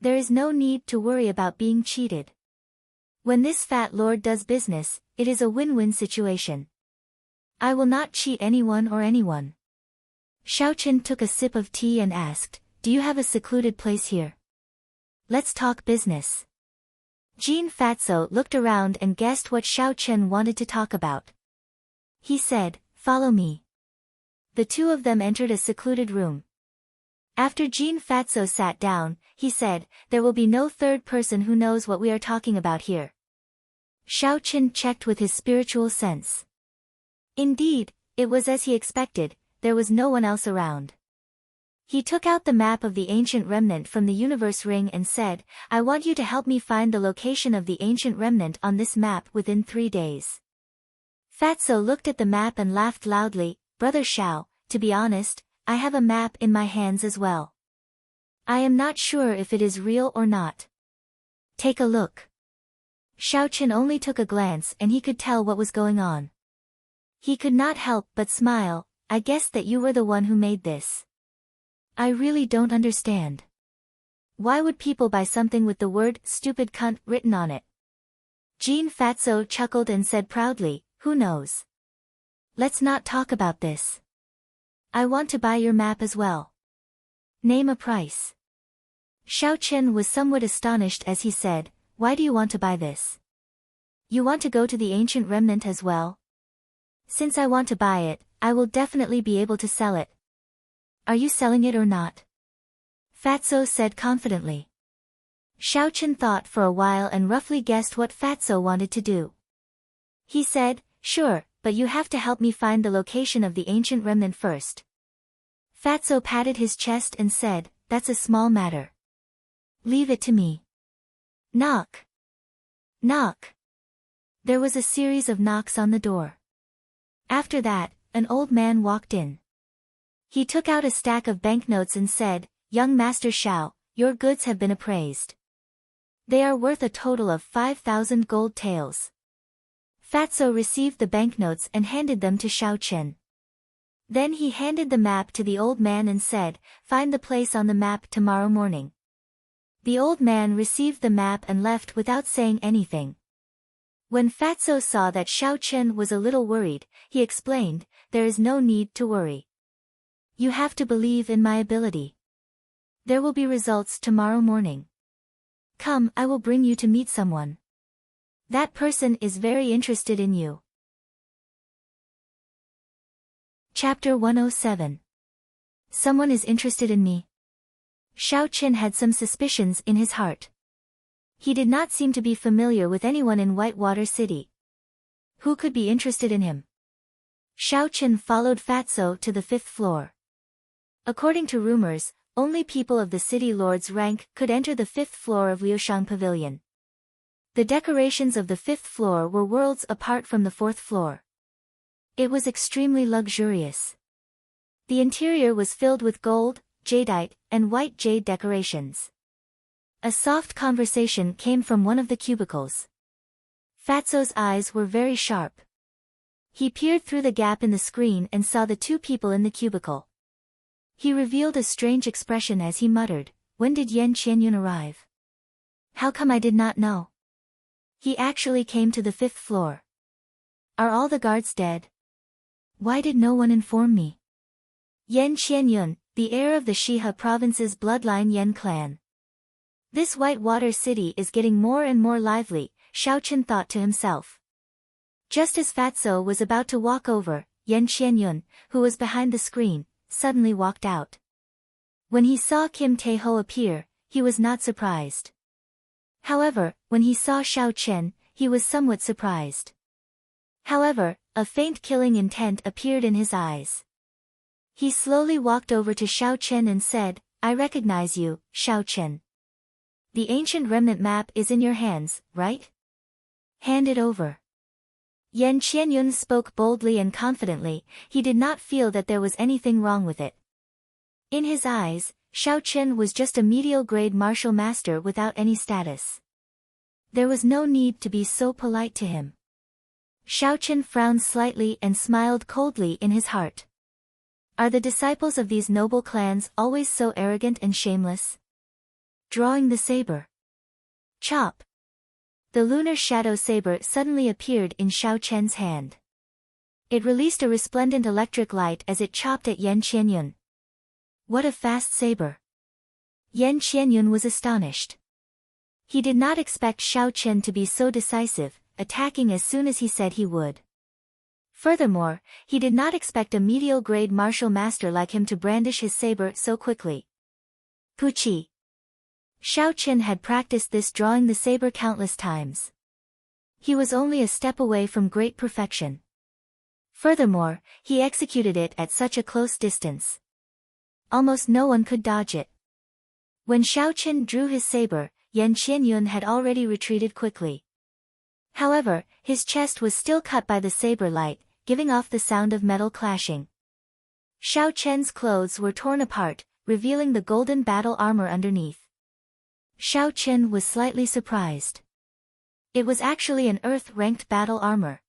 There is no need to worry about being cheated. When this fat lord does business, it is a win-win situation. I will not cheat anyone or anyone." Xiao Qin took a sip of tea and asked, "Do you have a secluded place here? Let's talk business." Jean Fatso looked around and guessed what Xiao Qin wanted to talk about. He said, "Follow me." The two of them entered a secluded room. After Jean Fatso sat down, he said, "There will be no third person who knows what we are talking about here." Xiao Qin checked with his spiritual sense. Indeed, it was as he expected, there was no one else around. He took out the map of the ancient remnant from the universe ring and said, I want you to help me find the location of the ancient remnant on this map within 3 days. Fatso looked at the map and laughed loudly. Brother Xiao, to be honest, I have a map in my hands as well. I am not sure if it is real or not. Take a look. Xiaochen only took a glance and he could tell what was going on. He could not help but smile. I guess that you were the one who made this. I really don't understand. Why would people buy something with the word stupid cunt written on it? Jean Fatso chuckled and said proudly, who knows? Let's not talk about this. I want to buy your map as well. Name a price. Xiaochen was somewhat astonished as he said, why do you want to buy this? You want to go to the ancient remnant as well? Since I want to buy it, I will definitely be able to sell it. Are you selling it or not? Fatso said confidently. Xiaochen thought for a while and roughly guessed what Fatso wanted to do. He said, sure, but you have to help me find the location of the ancient remnant first. Fatso patted his chest and said, that's a small matter. Leave it to me. Knock. Knock. There was a series of knocks on the door. After that, an old man walked in. He took out a stack of banknotes and said, young Master Xiao, your goods have been appraised. They are worth a total of 5,000 gold taels. Fatso received the banknotes and handed them to Xiaochen. Then he handed the map to the old man and said, find the place on the map tomorrow morning. The old man received the map and left without saying anything. When Fatso saw that Xiaochen was a little worried, he explained, there is no need to worry. You have to believe in my ability. There will be results tomorrow morning. Come, I will bring you to meet someone. That person is very interested in you. Chapter 107. Someone is interested in me. Xiaochen had some suspicions in his heart. He did not seem to be familiar with anyone in Whitewater City. Who could be interested in him? Xiaochen followed Fatso to the 5th floor. According to rumors, only people of the city lord's rank could enter the 5th floor of Liushang Pavilion. The decorations of the 5th floor were worlds apart from the 4th floor. It was extremely luxurious. The interior was filled with gold, jadeite, and white jade decorations. A soft conversation came from one of the cubicles. Fatso's eyes were very sharp. He peered through the gap in the screen and saw the two people in the cubicle. He revealed a strange expression as he muttered, when did Yan Qianyun arrive? How come I did not know? He actually came to the 5th floor. Are all the guards dead? Why did no one inform me? Yan Qianyun, the heir of the Shihe province's bloodline Yan clan. This Whitewater City is getting more and more lively, Xiaochen thought to himself. Just as Fatso was about to walk over, Yan Qianyun, who was behind the screen, suddenly walked out. When he saw Kim Tae-ho appear, he was not surprised. However, when he saw Xiaochen, he was somewhat surprised. However, a faint killing intent appeared in his eyes. He slowly walked over to Xiaochen and said, I recognize you, Xiaochen. The ancient remnant map is in your hands, right? Hand it over. Yan Qianyun spoke boldly and confidently. He did not feel that there was anything wrong with it. In his eyes, Xiaochen was just a medial grade martial master without any status. There was no need to be so polite to him. Xiaochen frowned slightly and smiled coldly in his heart. Are the disciples of these noble clans always so arrogant and shameless? Drawing the saber. Chop. The lunar shadow saber suddenly appeared in Xiaochen's hand. It released a resplendent electric light as it chopped at Yan Qianyun. What a fast saber! Yan Qianyun was astonished. He did not expect Xiaochen to be so decisive, attacking as soon as he said he would. Furthermore, he did not expect a medial grade martial master like him to brandish his saber so quickly. Puchi. Xiaochen had practiced this drawing the saber countless times. He was only a step away from great perfection. Furthermore, he executed it at such a close distance. Almost no one could dodge it. When Xiao Qin drew his saber, Yan Qianyun had already retreated quickly. However, his chest was still cut by the saber light, giving off the sound of metal clashing. Xiao Chen's clothes were torn apart, revealing the golden battle armor underneath. Xiao Chen was slightly surprised. It was actually an Earth-ranked battle armor.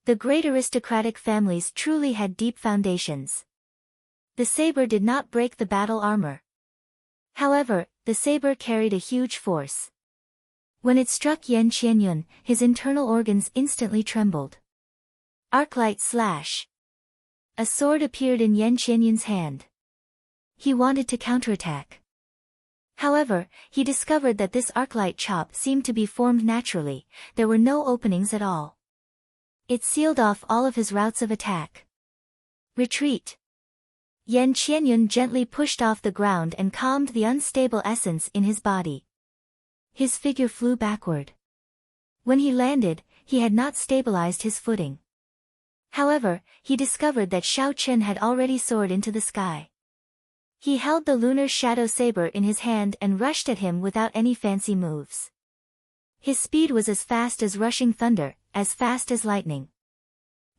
The great aristocratic families truly had deep foundations. The saber did not break the battle armor. However, the saber carried a huge force. When it struck Yan Qianyun, his internal organs instantly trembled. Arclight slash. A sword appeared in Yan Qianyun's hand. He wanted to counterattack. However, he discovered that this arclight chop seemed to be formed naturally, there were no openings at all. It sealed off all of his routes of attack. Retreat. Yan Qianyun gently pushed off the ground and calmed the unstable essence in his body. His figure flew backward. When he landed, he had not stabilized his footing. However, he discovered that Xiao Chen had already soared into the sky. He held the lunar shadow saber in his hand and rushed at him without any fancy moves. His speed was as fast as rushing thunder, as fast as lightning.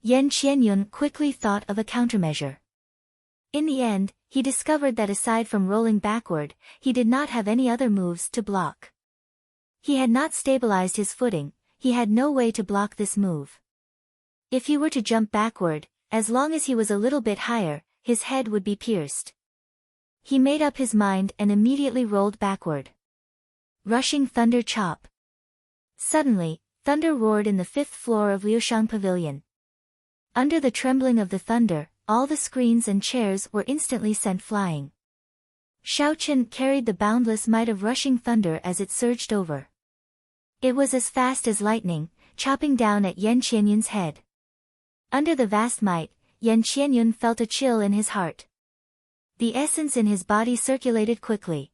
Yan Qianyun quickly thought of a countermeasure. In the end, he discovered that aside from rolling backward, he did not have any other moves to block. He had not stabilized his footing, he had no way to block this move. If he were to jump backward, as long as he was a little bit higher, his head would be pierced. He made up his mind and immediately rolled backward. Rushing thunder chop. Suddenly, thunder roared in the 5th floor of Liushang Pavilion. Under the trembling of the thunder, all the screens and chairs were instantly sent flying. Xiao Chen carried the boundless might of rushing thunder as it surged over. It was as fast as lightning, chopping down at Yan Qianyun's head. Under the vast might, Yan Qianyun felt a chill in his heart. The essence in his body circulated quickly.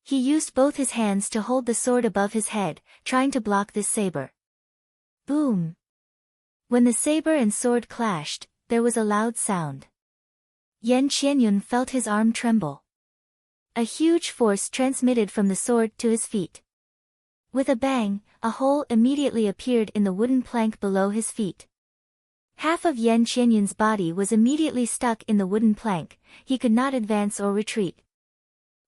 He used both his hands to hold the sword above his head, trying to block this saber. Boom! When the saber and sword clashed, there was a loud sound. Yan Qianyun felt his arm tremble. A huge force transmitted from the sword to his feet. With a bang, a hole immediately appeared in the wooden plank below his feet. Half of Yan Qianyun's body was immediately stuck in the wooden plank, he could not advance or retreat.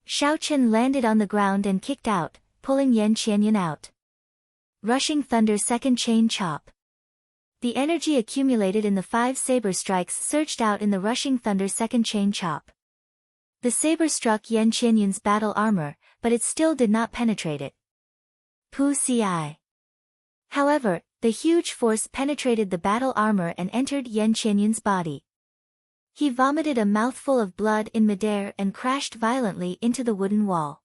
Xiao Chen landed on the ground and kicked out, pulling Yan Qianyun out. Rushing thunder second chain chop. The energy accumulated in the 5 saber strikes surged out in the rushing thunder second chain chop. The saber struck Yan Qianyun's battle armor, but it still did not penetrate it. Pu Ci. However, the huge force penetrated the battle armor and entered Yan Qianyun's body. He vomited a mouthful of blood in midair and crashed violently into the wooden wall.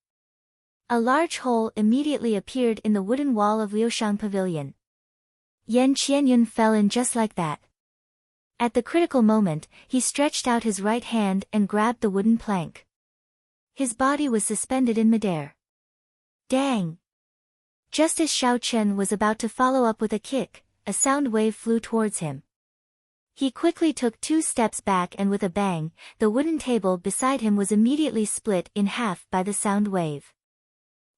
A large hole immediately appeared in the wooden wall of Liushang Pavilion. Yan Qianyun fell in just like that. At the critical moment, he stretched out his right hand and grabbed the wooden plank. His body was suspended in midair. Dang! Just as Xiao Chen was about to follow up with a kick, a sound wave flew towards him. He quickly took 2 steps back and with a bang, the wooden table beside him was immediately split in half by the sound wave.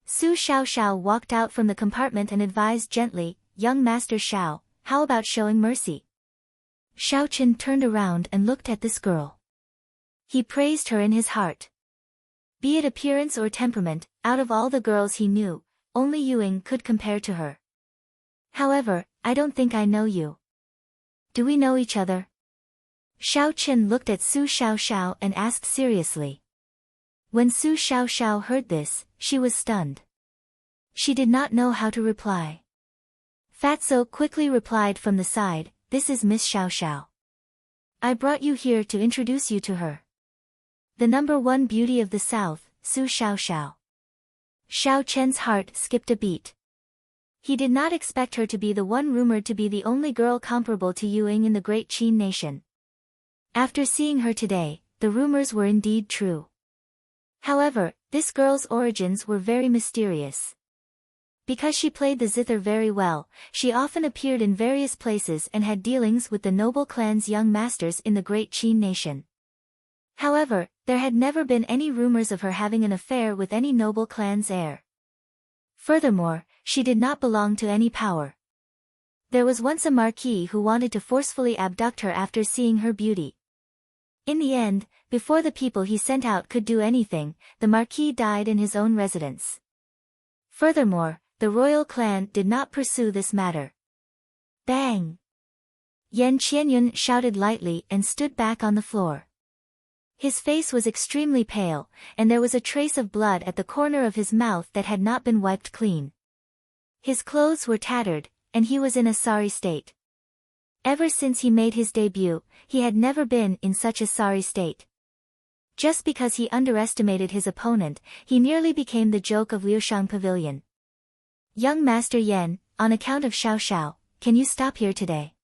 Su Xiaoxiao walked out from the compartment and advised gently, "Young Master Xiao, how about showing mercy?" Xiao Chen turned around and looked at this girl. He praised her in his heart. Be it appearance or temperament, out of all the girls he knew, only Yuing could compare to her. However, I don't think I know you. Do we know each other? Xiao Chen looked at Su Xiaoxiao and asked seriously. When Su Xiaoxiao heard this, she was stunned. She did not know how to reply. Fatso quickly replied from the side, "This is Miss Xiaoxiao. I brought you here to introduce you to her. The #1 beauty of the South, Su Xiaoxiao." Xiao Chen's heart skipped a beat. He did not expect her to be the one rumored to be the only girl comparable to Yuing in the great Qin nation. After seeing her today, the rumors were indeed true. However, this girl's origins were very mysterious. Because she played the zither very well, she often appeared in various places and had dealings with the noble clan's young masters in the great Qin nation. However, there had never been any rumors of her having an affair with any noble clan's heir. Furthermore, she did not belong to any power. There was once a marquis who wanted to forcefully abduct her after seeing her beauty. In the end, before the people he sent out could do anything, the marquis died in his own residence. Furthermore, the royal clan did not pursue this matter. Bang! Yan Qianyun shouted lightly and stood back on the floor. His face was extremely pale, and there was a trace of blood at the corner of his mouth that had not been wiped clean. His clothes were tattered, and he was in a sorry state. Ever since he made his debut, he had never been in such a sorry state. Just because he underestimated his opponent, he nearly became the joke of Liushang Pavilion. Young Master Yan, on account of Xiao Xiao, can you stop here today?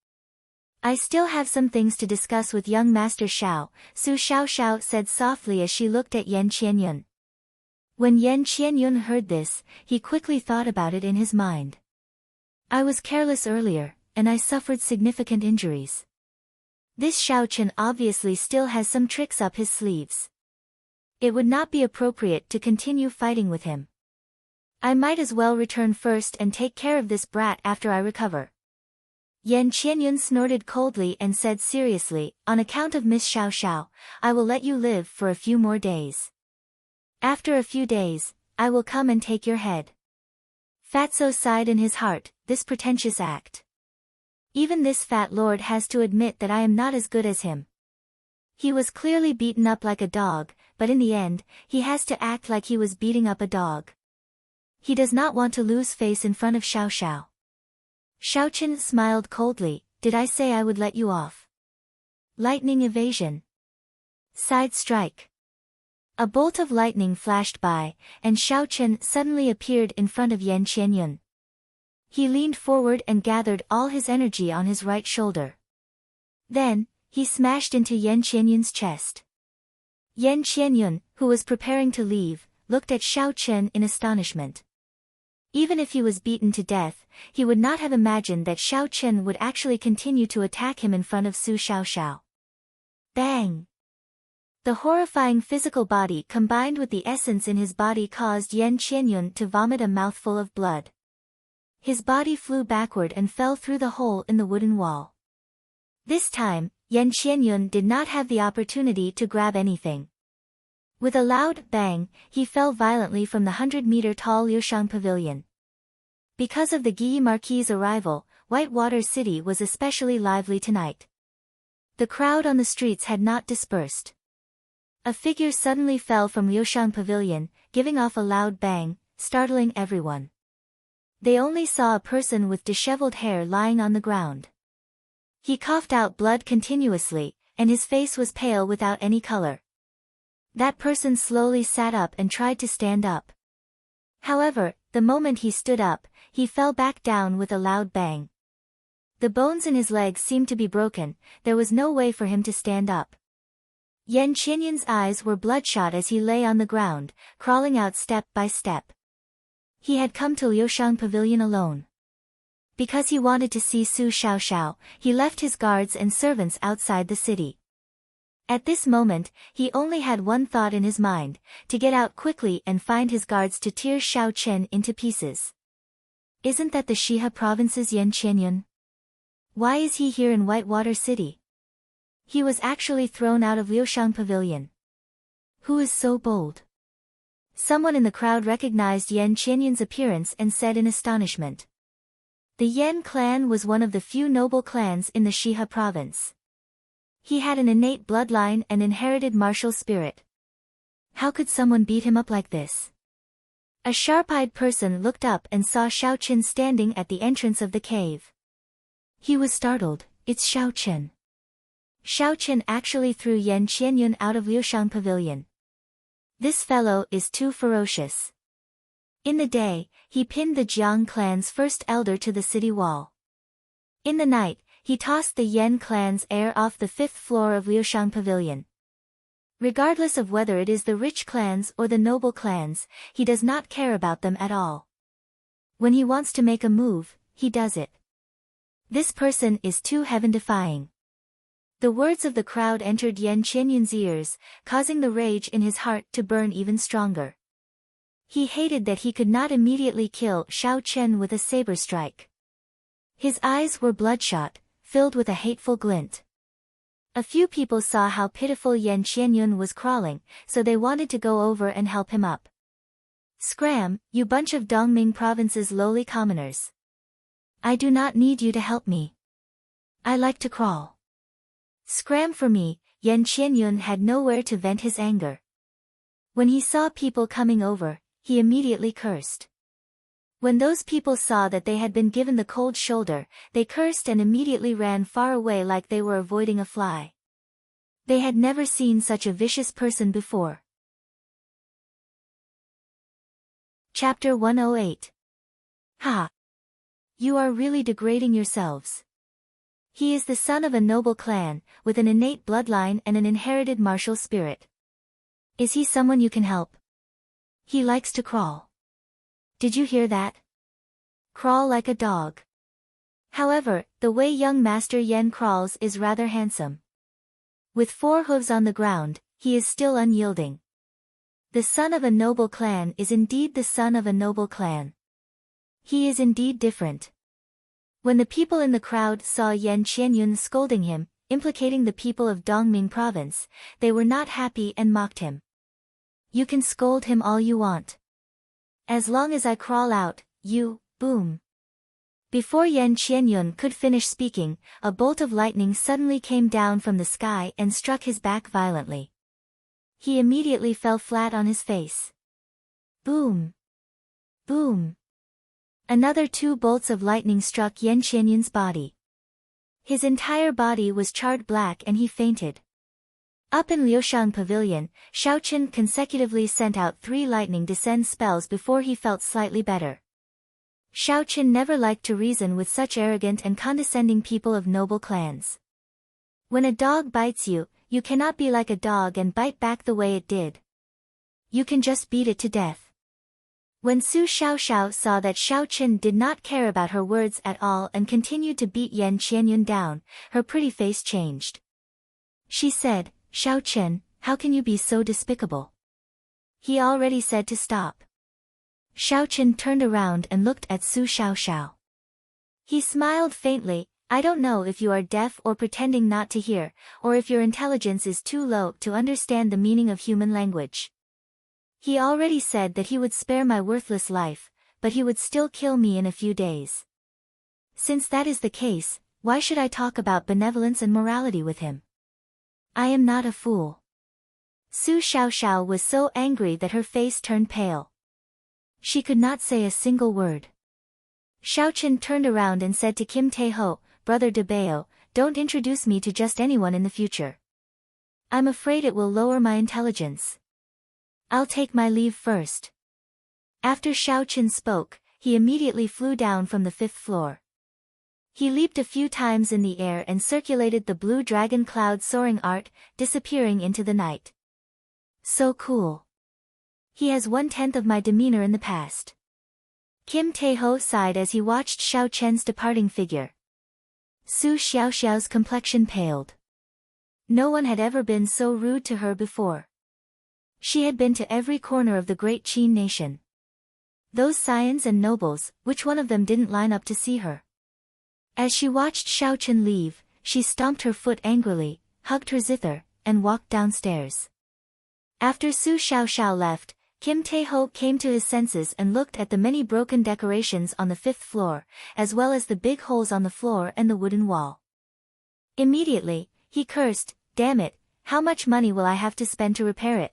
I still have some things to discuss with young Master Xiao, Su Xiaoxiao said softly as she looked at Yan Qianyun. When Yan Qianyun heard this, he quickly thought about it in his mind. I was careless earlier, and I suffered significant injuries. This Xiao Chen obviously still has some tricks up his sleeves. It would not be appropriate to continue fighting with him. I might as well return first and take care of this brat after I recover. Yan Qianyun snorted coldly and said seriously, on account of Miss Xiao Xiao, I will let you live for a few more days. After a few days, I will come and take your head. Fatso sighed in his heart, this pretentious act. Even this fat lord has to admit that I am not as good as him. He was clearly beaten up like a dog, but in the end, he has to act like he was beating up a dog. He does not want to lose face in front of Xiao Xiao. Xiao Chen smiled coldly, did I say I would let you off? Lightning evasion. Side strike. A bolt of lightning flashed by, and Xiao Chen suddenly appeared in front of Yan Qianyun. He leaned forward and gathered all his energy on his right shoulder. Then, he smashed into Yan Qianyun's chest. Yan Qianyun, who was preparing to leave, looked at Xiao Chen in astonishment. Even if he was beaten to death, he would not have imagined that Xiao Chen would actually continue to attack him in front of Su Xiaoxiao. Bang! The horrifying physical body combined with the essence in his body caused Yan Qianyun to vomit a mouthful of blood. His body flew backward and fell through the hole in the wooden wall. This time, Yan Qianyun did not have the opportunity to grab anything. With a loud bang, he fell violently from the 100-meter-tall Liushang Pavilion. Because of the Guyi Marquis' arrival, Whitewater City was especially lively tonight. The crowd on the streets had not dispersed. A figure suddenly fell from Liushang Pavilion, giving off a loud bang, startling everyone. They only saw a person with disheveled hair lying on the ground. He coughed out blood continuously, and his face was pale without any color. That person slowly sat up and tried to stand up. However, the moment he stood up, he fell back down with a loud bang. The bones in his legs seemed to be broken, there was no way for him to stand up. Yan Qianyun's eyes were bloodshot as he lay on the ground, crawling out step by step. He had come to Liushang Pavilion alone. Because he wanted to see Su Xiaoxiao, he left his guards and servants outside the city. At this moment, he only had one thought in his mind, to get out quickly and find his guards to tear Xiao Chen into pieces. Isn't that the Shiha province's Yan Qianyun? Why is he here in Whitewater City? He was actually thrown out of Liushang Pavilion. Who is so bold? Someone in the crowd recognized Yan Qianyun's appearance and said in astonishment. The Yan clan was one of the few noble clans in the Shiha province. He had an innate bloodline and inherited martial spirit. How could someone beat him up like this? A sharp-eyed person looked up and saw Xiao Chen standing at the entrance of the cave. He was startled, it's Xiao Chen. Xiao Chen actually threw Yan Qianyun out of Liushang Pavilion. This fellow is too ferocious. In the day, he pinned the Jiang clan's first elder to the city wall. In the night, he tossed the Yan clan's heir off the 5th floor of Liushang Pavilion. Regardless of whether it is the rich clans or the noble clans, he does not care about them at all. When he wants to make a move, he does it. This person is too heaven-defying. The words of the crowd entered Yan Qianyun's ears, causing the rage in his heart to burn even stronger. He hated that he could not immediately kill Xiao Chen with a saber strike. His eyes were bloodshot, filled with a hateful glint. A few people saw how pitiful Yan Qianyun was crawling, so they wanted to go over and help him up. "Scram, you bunch of Dongming province's lowly commoners. I do not need you to help me. I like to crawl. Scram for me." Yan Qianyun had nowhere to vent his anger. When he saw people coming over, he immediately cursed. When those people saw that they had been given the cold shoulder, they cursed and immediately ran far away like they were avoiding a fly. They had never seen such a vicious person before. Chapter 108. Ha! You are really degrading yourselves. He is the son of a noble clan, with an innate bloodline and an inherited martial spirit. Is he someone you can help? He likes to crawl. Did you hear that? Crawl like a dog. However, the way young Master Yan crawls is rather handsome. With 4 hooves on the ground, he is still unyielding. The son of a noble clan is indeed the son of a noble clan. He is indeed different. When the people in the crowd saw Yan Qianyun scolding him, implicating the people of Dongming province, they were not happy and mocked him. You can scold him all you want. As long as I crawl out, you, boom. Before Yan Qianyun could finish speaking, a bolt of lightning suddenly came down from the sky and struck his back violently. He immediately fell flat on his face. Boom. Boom. Another 2 bolts of lightning struck Yan Qianyun's body. His entire body was charred black and he fainted. Up in Liushang Pavilion, Xiao Chen consecutively sent out 3 lightning descend spells before he felt slightly better. Xiao Chen never liked to reason with such arrogant and condescending people of noble clans. When a dog bites you, you cannot be like a dog and bite back the way it did. You can just beat it to death. When Su Xiaoxiao saw that Xiao Chen did not care about her words at all and continued to beat Yan Qianyun down, her pretty face changed. She said, "Xiao Chen, how can you be so despicable? He already said to stop." Xiao Chen turned around and looked at Su Xiaoxiao. He smiled faintly. "I don't know if you are deaf or pretending not to hear, or if your intelligence is too low to understand the meaning of human language. He already said that he would spare my worthless life, but he would still kill me in a few days. Since that is the case, why should I talk about benevolence and morality with him? I am not a fool." Su Xiaoxiao was so angry that her face turned pale. She could not say a single word. Xiao Chen turned around and said to Kim Tae-ho, "Brother De Bao, don't introduce me to just anyone in the future. I'm afraid it will lower my intelligence. I'll take my leave first." After Xiao Chen spoke, he immediately flew down from the 5th floor. He leaped a few times in the air and circulated the blue dragon cloud soaring art, disappearing into the night. So cool. He has 1/10 of my demeanor in the past. Kim Tae-ho sighed as he watched Xiao Chen's departing figure. Su Xiaoxiao's complexion paled. No one had ever been so rude to her before. She had been to every corner of the great Qin nation. Those scions and nobles, which one of them didn't line up to see her? As she watched Xiao Chen leave, she stomped her foot angrily, hugged her zither, and walked downstairs. After Su Xiaoxiao left, Kim Tae-ho came to his senses and looked at the many broken decorations on the 5th floor, as well as the big holes on the floor and the wooden wall. Immediately, he cursed, "Damn it, how much money will I have to spend to repair it?"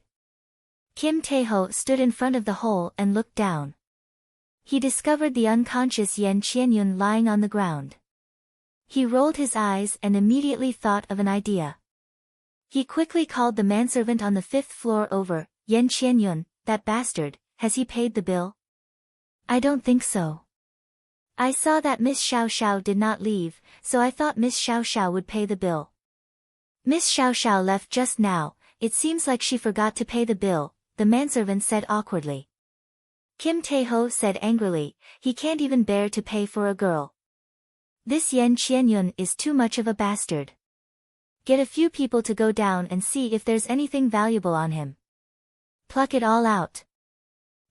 Kim Tae-ho stood in front of the hole and looked down. He discovered the unconscious Yan Qianyun lying on the ground. He rolled his eyes and immediately thought of an idea. He quickly called the manservant on the 5th floor over. "Yan Qianyun, that bastard, has he paid the bill?" "I don't think so. I saw that Miss Xiaoxiao did not leave, so I thought Miss Xiaoxiao would pay the bill." "Miss Xiaoxiao left just now, it seems like she forgot to pay the bill," the manservant said awkwardly. Kim Tae-ho said angrily, "He can't even bear to pay for a girl. This Yan Qianyun is too much of a bastard." Get a few people to go down and see if there's anything valuable on him. Pluck it all out.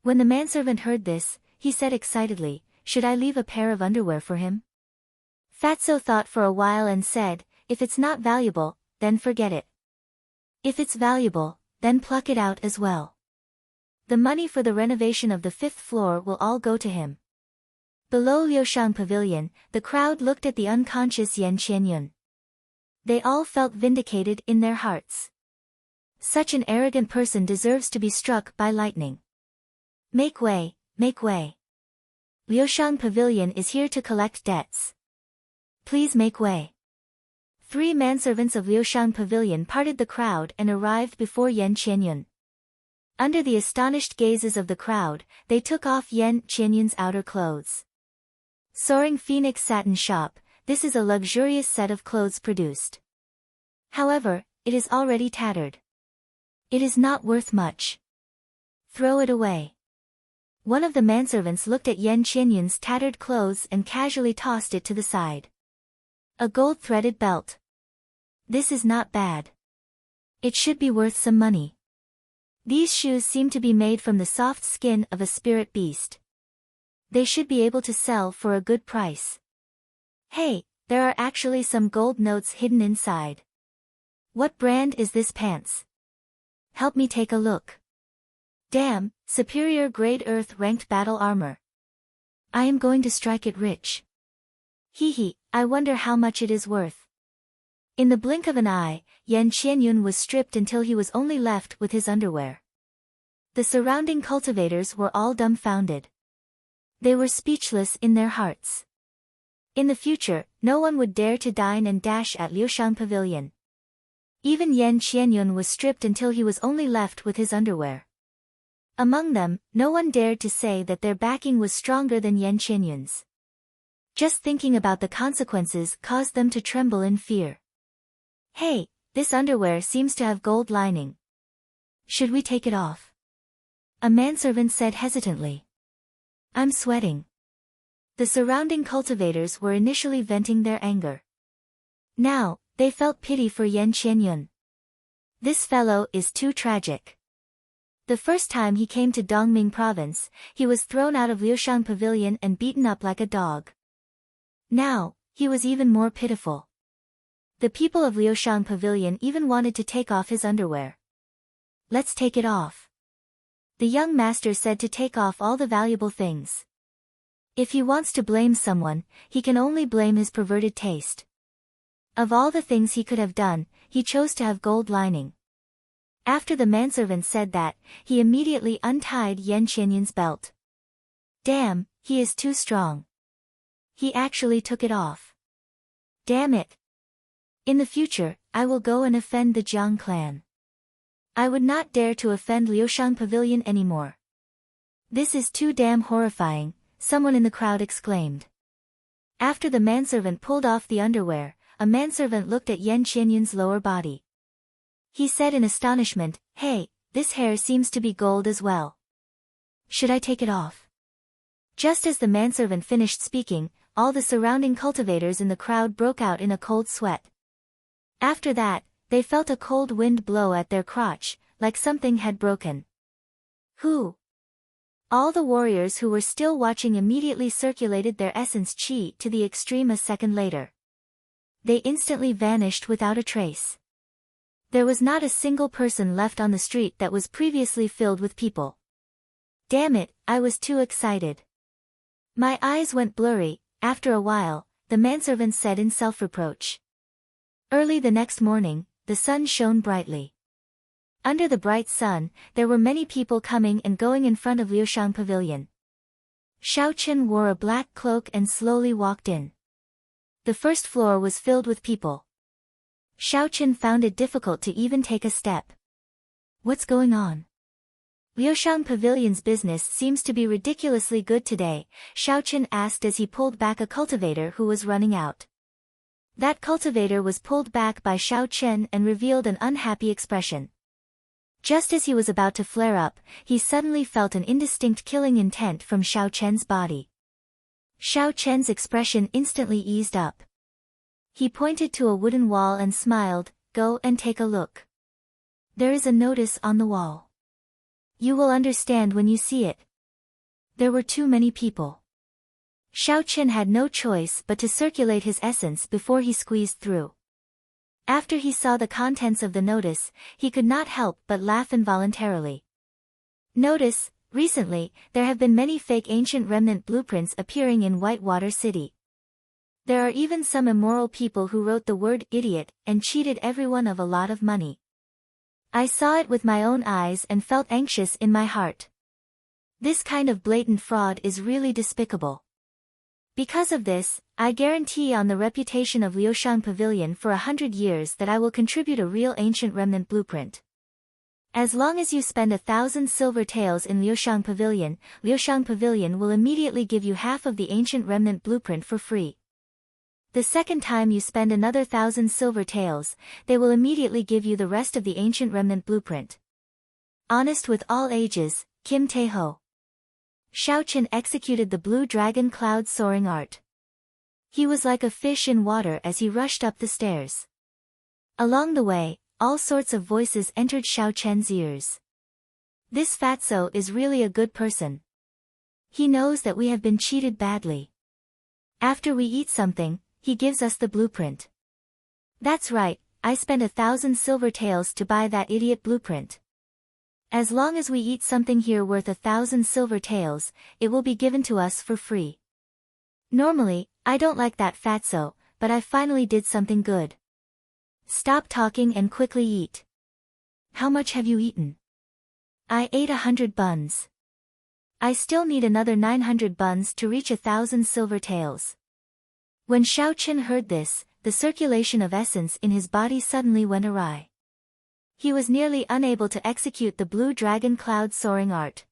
When the manservant heard this, he said excitedly, should I leave a pair of underwear for him? Fatso thought for a while and said, if it's not valuable, then forget it. If it's valuable, then pluck it out as well. The money for the renovation of the 5th floor will all go to him. Below Liushang Pavilion, the crowd looked at the unconscious Yan Qianyun. They all felt vindicated in their hearts. Such an arrogant person deserves to be struck by lightning. Make way, make way. Liushang Pavilion is here to collect debts. Please make way. 3 manservants of Liushang Pavilion parted the crowd and arrived before Yan Qianyun. Under the astonished gazes of the crowd, they took off Yan Qianyun's outer clothes. Soaring Phoenix Satin Shop, this is a luxurious set of clothes produced. However, it is already tattered. It is not worth much. Throw it away. One of the manservants looked at Yan Qianyun's tattered clothes and casually tossed it to the side. A gold-threaded belt. This is not bad. It should be worth some money. These shoes seem to be made from the soft skin of a spirit beast. They should be able to sell for a good price. Hey, there are actually some gold notes hidden inside. What brand is this pants? Help me take a look. Damn, superior grade earth-ranked battle armor. I am going to strike it rich. Hee, I wonder how much it is worth. In the blink of an eye, Yan Qianyun was stripped until he was only left with his underwear. The surrounding cultivators were all dumbfounded. They were speechless in their hearts. In the future, no one would dare to dine and dash at Liushang Pavilion. Even Yan Qianyun was stripped until he was only left with his underwear. Among them, no one dared to say that their backing was stronger than Yan Qianyun's. Just thinking about the consequences caused them to tremble in fear. Hey, this underwear seems to have gold lining. Should we take it off? A manservant said hesitantly. I'm sweating. The surrounding cultivators were initially venting their anger. Now, they felt pity for Yan Qianyun. This fellow is too tragic. The first time he came to Dongming province, he was thrown out of Liushang Pavilion and beaten up like a dog. Now, he was even more pitiful. The people of Liushang Pavilion even wanted to take off his underwear. Let's take it off. The young master said to take off all the valuable things. If he wants to blame someone, he can only blame his perverted taste. Of all the things he could have done, he chose to have gold lining. After the manservant said that, he immediately untied Yan Qianyun's belt. Damn, he is too strong. He actually took it off. Damn it. In the future, I will go and offend the Jiang clan. I would not dare to offend Liushang Pavilion anymore. This is too damn horrifying, someone in the crowd exclaimed. After the manservant pulled off the underwear, a manservant looked at Yan Qianyun's lower body. He said in astonishment, hey, this hair seems to be gold as well. Should I take it off? Just as the manservant finished speaking, all the surrounding cultivators in the crowd broke out in a cold sweat. After that, they felt a cold wind blow at their crotch, like something had broken. Who? All the warriors who were still watching immediately circulated their essence chi to the extreme a second later. They instantly vanished without a trace. There was not a single person left on the street that was previously filled with people. Damn it, I was too excited. My eyes went blurry. After a while, the manservant said in self-reproach. Early the next morning, the sun shone brightly. Under the bright sun, there were many people coming and going in front of Liushang Pavilion. Xiaochen wore a black cloak and slowly walked in. The first floor was filled with people. Xiaochen found it difficult to even take a step. What's going on? Liushang Pavilion's business seems to be ridiculously good today, Xiaochen asked as he pulled back a cultivator who was running out. That cultivator was pulled back by Xiaochen and revealed an unhappy expression. Just as he was about to flare up, he suddenly felt an indistinct killing intent from Xiaochen's body. Xiaochen's expression instantly eased up. He pointed to a wooden wall and smiled, go and take a look. There is a notice on the wall. You will understand when you see it. There were too many people. Xiaochen had no choice but to circulate his essence before he squeezed through. After he saw the contents of the notice, he could not help but laugh involuntarily. Notice, recently, there have been many fake ancient remnant blueprints appearing in Whitewater City. There are even some immoral people who wrote the word idiot and cheated everyone of a lot of money. I saw it with my own eyes and felt anxious in my heart. This kind of blatant fraud is really despicable. Because of this, I guarantee on the reputation of Liushang Pavilion for 100 years that I will contribute a real ancient remnant blueprint. As long as you spend 1,000 silver taels in Liushang Pavilion will immediately give you half of the ancient remnant blueprint for free. The second time you spend another 1,000 silver taels, they will immediately give you the rest of the ancient remnant blueprint. Honest with all ages, Kim Tae-ho. Xiaochen executed the blue dragon cloud soaring art. He was like a fish in water as he rushed up the stairs. Along the way, all sorts of voices entered Xiaochen's ears. This fatso is really a good person. He knows that we have been cheated badly. After we eat something, he gives us the blueprint. That's right, I spent 1,000 silver taels to buy that idiot blueprint. As long as we eat something here worth 1,000 silver taels, it will be given to us for free. Normally, I don't like that fatso, but I finally did something good. Stop talking and quickly eat. How much have you eaten? I ate 100 buns. I still need another 900 buns to reach 1,000 silver taels. When Xiaochen heard this, the circulation of essence in his body suddenly went awry. He was nearly unable to execute the blue dragon cloud soaring art.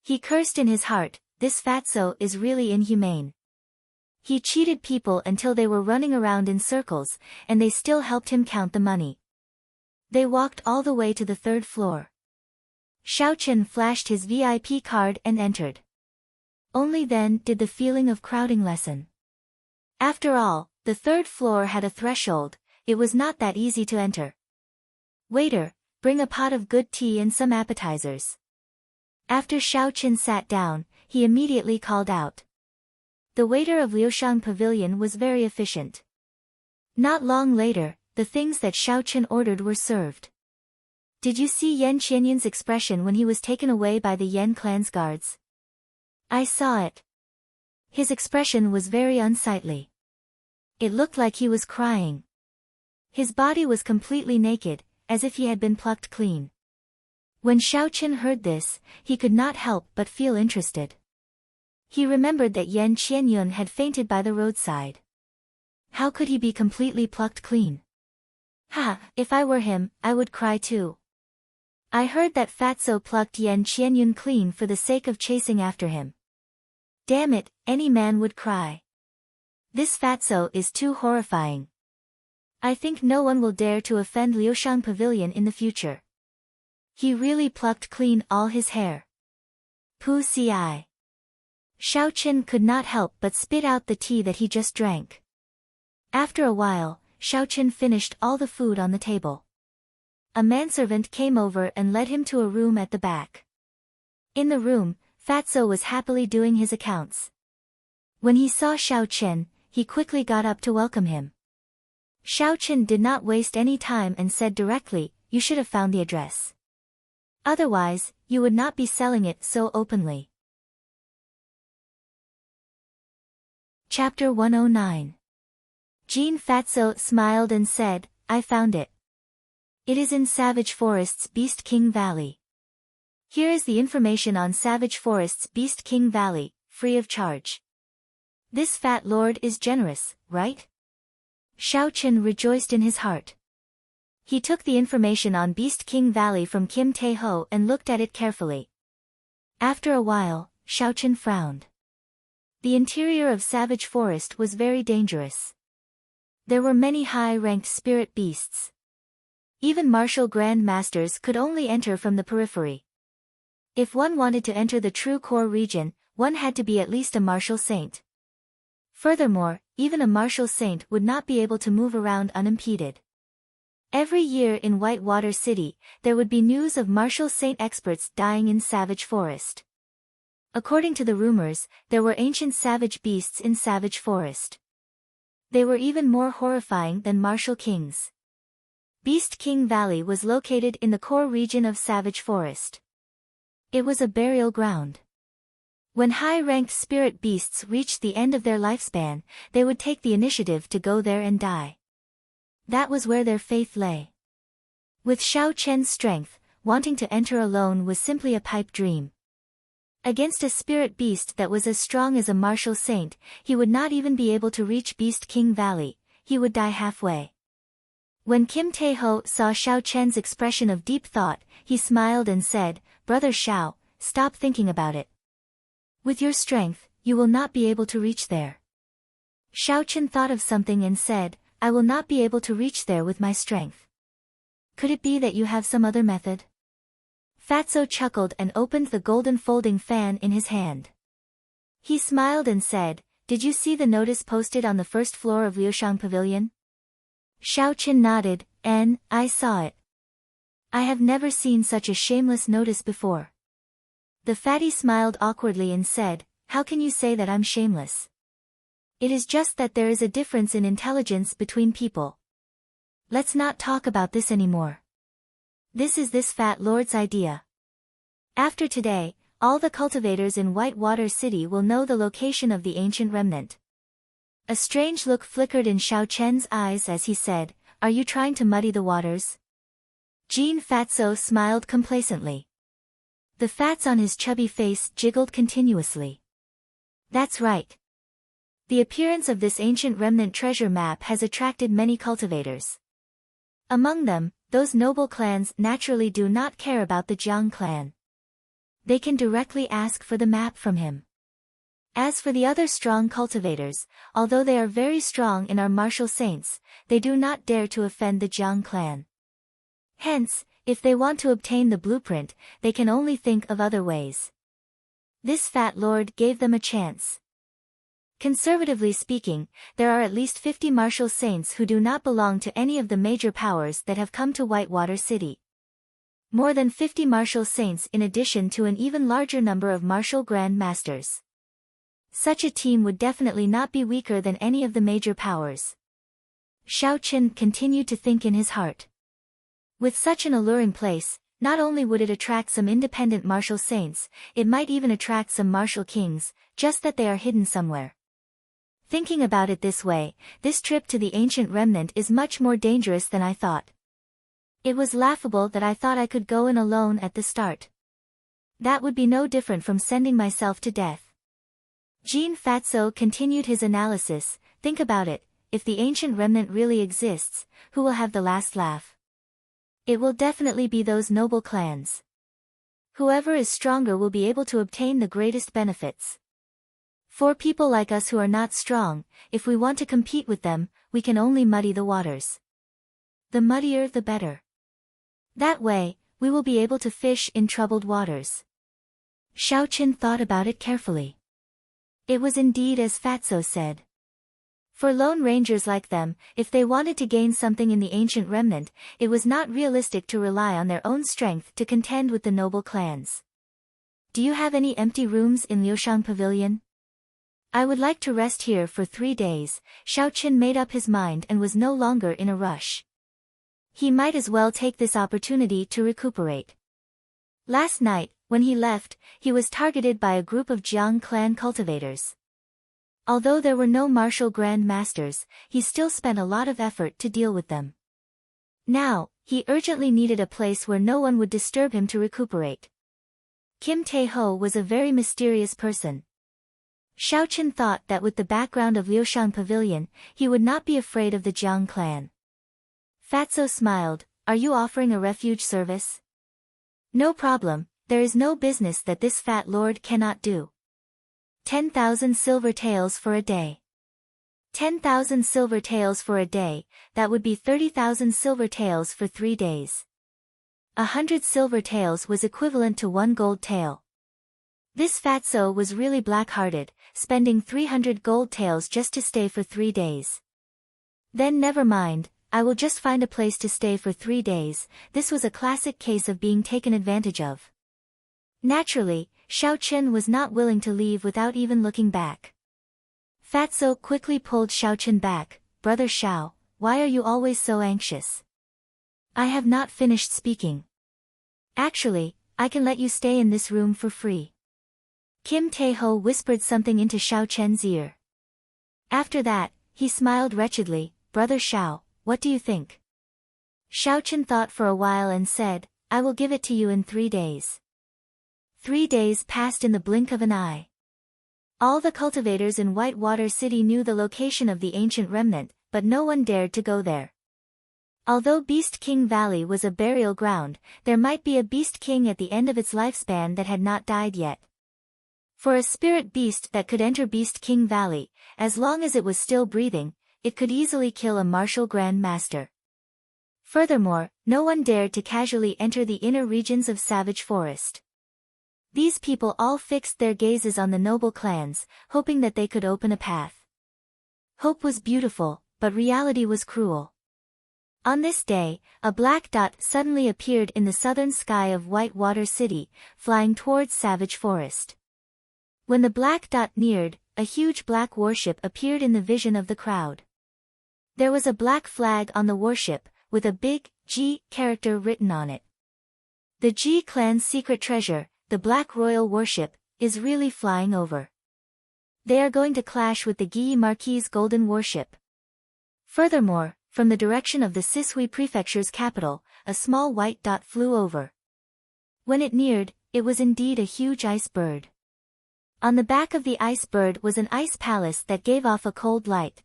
He cursed in his heart, this fatso is really inhumane. He cheated people until they were running around in circles, and they still helped him count the money. They walked all the way to the 3rd floor. Xiaochen flashed his VIP card and entered. Only then did the feeling of crowding lessen. After all, the 3rd floor had a threshold, it was not that easy to enter. Waiter, bring a pot of good tea and some appetizers. After Xiaochen sat down, he immediately called out. The waiter of Liushang Pavilion was very efficient. Not long later, the things that Xiaochen ordered were served. Did you see Yan Qianyun's expression when he was taken away by the Yan clan's guards? I saw it. His expression was very unsightly. It looked like he was crying. His body was completely naked, as if he had been plucked clean. When Xiaochen heard this, he could not help but feel interested. He remembered that Yan Qianyun had fainted by the roadside. How could he be completely plucked clean? If I were him, I would cry too. I heard that Fatso plucked Yan Qianyun clean for the sake of chasing after him. Damn it, any man would cry. This Fatso is too horrifying. I think no one will dare to offend Liushang Pavilion in the future. He really plucked clean all his hair. Pu ci. Xiaochen could not help but spit out the tea that he just drank. After a while, Xiaochen finished all the food on the table. A manservant came over and led him to a room at the back. In the room, Fatso was happily doing his accounts. When he saw Xiaochen, he quickly got up to welcome him. Xiaochen did not waste any time and said directly, you should have found the address. Otherwise, you would not be selling it so openly. Chapter 109. Jean Fatso smiled and said, I found it. It is in Savage Forest's Beast King Valley. Here is the information on Savage Forest's Beast King Valley, free of charge. This fat lord is generous, right? Xiaochen rejoiced in his heart. He took the information on Beast King Valley from Kim Tae-ho and looked at it carefully. After a while, Xiaochen frowned. The interior of Savage Forest was very dangerous. There were many high-ranked spirit beasts. Even martial grand masters could only enter from the periphery. If one wanted to enter the true core region, one had to be at least a martial saint. Furthermore, even a martial saint would not be able to move around unimpeded. Every year in Whitewater City, there would be news of martial saint experts dying in Savage Forest. According to the rumors, there were ancient savage beasts in Savage Forest. They were even more horrifying than martial kings. Beast King Valley was located in the core region of Savage Forest. It was a burial ground. When high-ranked spirit beasts reached the end of their lifespan, they would take the initiative to go there and die. That was where their faith lay. With Xiao Chen's strength, wanting to enter alone was simply a pipe dream. Against a spirit beast that was as strong as a martial saint, he would not even be able to reach Beast King Valley, he would die halfway. When Kim Tae-ho saw Xiao Chen's expression of deep thought, he smiled and said, "Brother Xiao, stop thinking about it. With your strength, you will not be able to reach there." Xiao Chen thought of something and said, "I will not be able to reach there with my strength. Could it be that you have some other method?" Fatso chuckled and opened the golden folding fan in his hand. He smiled and said, "Did you see the notice posted on the first floor of Liushang Pavilion?" Xiao Chen nodded, "I saw it. I have never seen such a shameless notice before." The fatty smiled awkwardly and said, "How can you say that I'm shameless? It is just that there is a difference in intelligence between people. Let's not talk about this anymore. This is this fat lord's idea. After today, all the cultivators in Whitewater City will know the location of the ancient remnant." A strange look flickered in Xiao Chen's eyes as he said, "Are you trying to muddy the waters?" Jean Fatso smiled complacently. The fats on his chubby face jiggled continuously. "That's right. The appearance of this ancient remnant treasure map has attracted many cultivators. Among them, those noble clans naturally do not care about the Jiang clan. They can directly ask for the map from him. As for the other strong cultivators, although they are very strong in our martial saints, they do not dare to offend the Jiang clan. Hence, if they want to obtain the blueprint, they can only think of other ways. This fat lord gave them a chance. Conservatively speaking, there are at least 50 martial saints who do not belong to any of the major powers that have come to Whitewater City. More than 50 martial saints in addition to an even larger number of martial grand masters. Such a team would definitely not be weaker than any of the major powers." Xiao Chen continued to think in his heart. With such an alluring place, not only would it attract some independent martial saints, it might even attract some martial kings, just that they are hidden somewhere. Thinking about it this way, this trip to the ancient remnant is much more dangerous than I thought. It was laughable that I thought I could go in alone at the start. That would be no different from sending myself to death. Jean Fatso continued his analysis. "Think about it, if the ancient remnant really exists, who will have the last laugh? It will definitely be those noble clans. Whoever is stronger will be able to obtain the greatest benefits. For people like us who are not strong, if we want to compete with them, we can only muddy the waters. The muddier the better. That way, we will be able to fish in troubled waters." Xiao Chen thought about it carefully. It was indeed as Fatso said. For lone rangers like them, if they wanted to gain something in the ancient remnant, it was not realistic to rely on their own strength to contend with the noble clans. "Do you have any empty rooms in Liushang Pavilion? I would like to rest here for 3 days." Xiao Chen made up his mind and was no longer in a rush. He might as well take this opportunity to recuperate. Last night, when he left, he was targeted by a group of Jiang clan cultivators. Although there were no martial grand masters, he still spent a lot of effort to deal with them. Now, he urgently needed a place where no one would disturb him to recuperate. Kim Tae-ho was a very mysterious person. Xiao Chen thought that with the background of Liushang Pavilion, he would not be afraid of the Jiang clan. Fatso smiled, "Are you offering a refuge service?" "No problem, there is no business that this fat lord cannot do. 10,000 silver taels for a day. 10,000 silver taels for a day, that would be 30,000 silver taels for 3 days. 100 silver taels was equivalent to 1 gold tael. This fatso was really black-hearted, spending 300 gold taels just to stay for 3 days. Then never mind, I will just find a place to stay for 3 days. This was a classic case of being taken advantage of. Naturally, Xiao Chen was not willing to leave without even looking back. Fatso quickly pulled Xiao Chen back. Brother Xiao, why are you always so anxious? I have not finished speaking. Actually, I can let you stay in this room for free. Kim Tae-ho whispered something into Xiao Chen's ear. After that, he smiled wretchedly. Brother Xiao, what do you think? Xiao Chen thought for a while and said, I will give it to you in 3 days. 3 days passed in the blink of an eye. All the cultivators in Whitewater City knew the location of the ancient remnant, but no one dared to go there. Although Beast King Valley was a burial ground, there might be a Beast King at the end of its lifespan that had not died yet. For a spirit beast that could enter Beast King Valley, as long as it was still breathing, it could easily kill a martial Grand Master. Furthermore, no one dared to casually enter the inner regions of Savage Forest. These people all fixed their gazes on the noble clans, hoping that they could open a path. Hope was beautiful, but reality was cruel. On this day, a black dot suddenly appeared in the southern sky of Whitewater City, flying towards Savage Forest. When the black dot neared, a huge black warship appeared in the vision of the crowd. There was a black flag on the warship, with a big G character written on it. The G clan's secret treasure, the Black Royal warship, is really flying over. They are going to clash with the Guy Marquis Golden warship. Furthermore, from the direction of the Sisui Prefecture's capital, a small white dot flew over. When it neared, it was indeed a huge ice bird. On the back of the ice bird was an ice palace that gave off a cold light.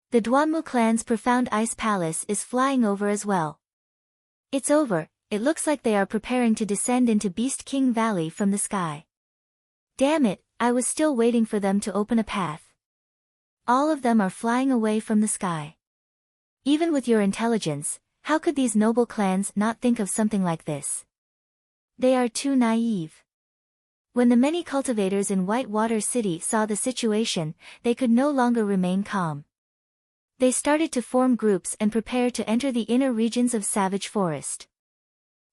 The Duanmu clan's profound ice palace is flying over as well. It's over, it looks like they are preparing to descend into Beast King Valley from the sky. Damn it, I was still waiting for them to open a path. All of them are flying away from the sky. Even with your intelligence, how could these noble clans not think of something like this? They are too naive. When the many cultivators in Whitewater City saw the situation, they could no longer remain calm. They started to form groups and prepare to enter the inner regions of Savage Forest.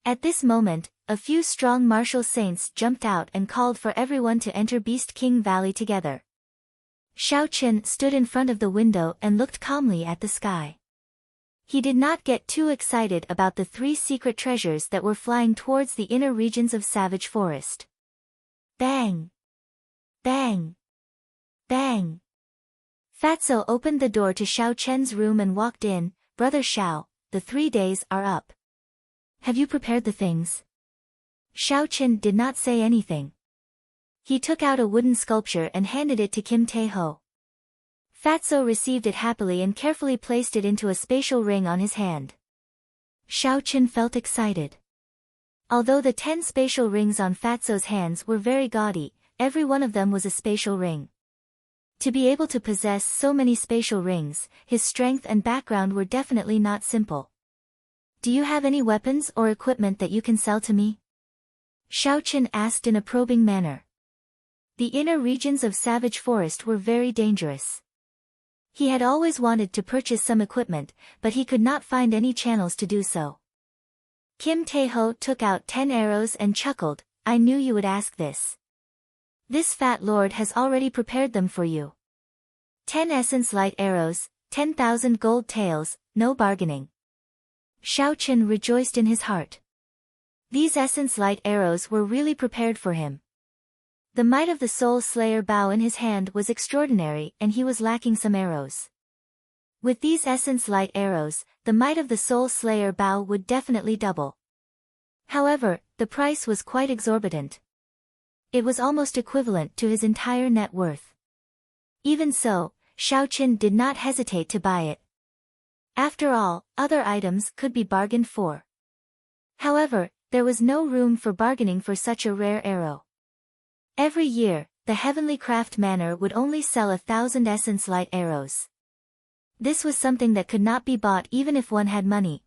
At this moment, a few strong martial saints jumped out and called for everyone to enter Beast King Valley together. Xiao Chen stood in front of the window and looked calmly at the sky. He did not get too excited about the 3 secret treasures that were flying towards the inner regions of Savage Forest. Bang! Bang! Bang! Fatso opened the door to Xiao Chen's room and walked in. Brother Xiao, the 3 days are up. Have you prepared the things? Xiao Chen did not say anything. He took out a wooden sculpture and handed it to Kim Tae-ho. Fatso received it happily and carefully placed it into a spatial ring on his hand. Xiao Chen felt excited. Although the 10 spatial rings on Fatso's hands were very gaudy, every one of them was a spatial ring. To be able to possess so many spatial rings, his strength and background were definitely not simple. Do you have any weapons or equipment that you can sell to me? Xiao Chen asked in a probing manner. The inner regions of Savage Forest were very dangerous. He had always wanted to purchase some equipment, but he could not find any channels to do so. Kim Tae-ho took out 10 arrows and chuckled. I knew you would ask this. This fat lord has already prepared them for you. 10 essence light arrows, 10,000 gold taels, no bargaining. Xiao Chen rejoiced in his heart. These essence light arrows were really prepared for him. The might of the Soul Slayer bow in his hand was extraordinary and he was lacking some arrows. With these essence light arrows, the might of the Soul Slayer bow would definitely double. However, the price was quite exorbitant. It was almost equivalent to his entire net worth. Even so, Xiao Chen did not hesitate to buy it. After all, other items could be bargained for. However, there was no room for bargaining for such a rare arrow. Every year, the Heavenly Craft Manor would only sell 1,000 essence light arrows. This was something that could not be bought even if one had money.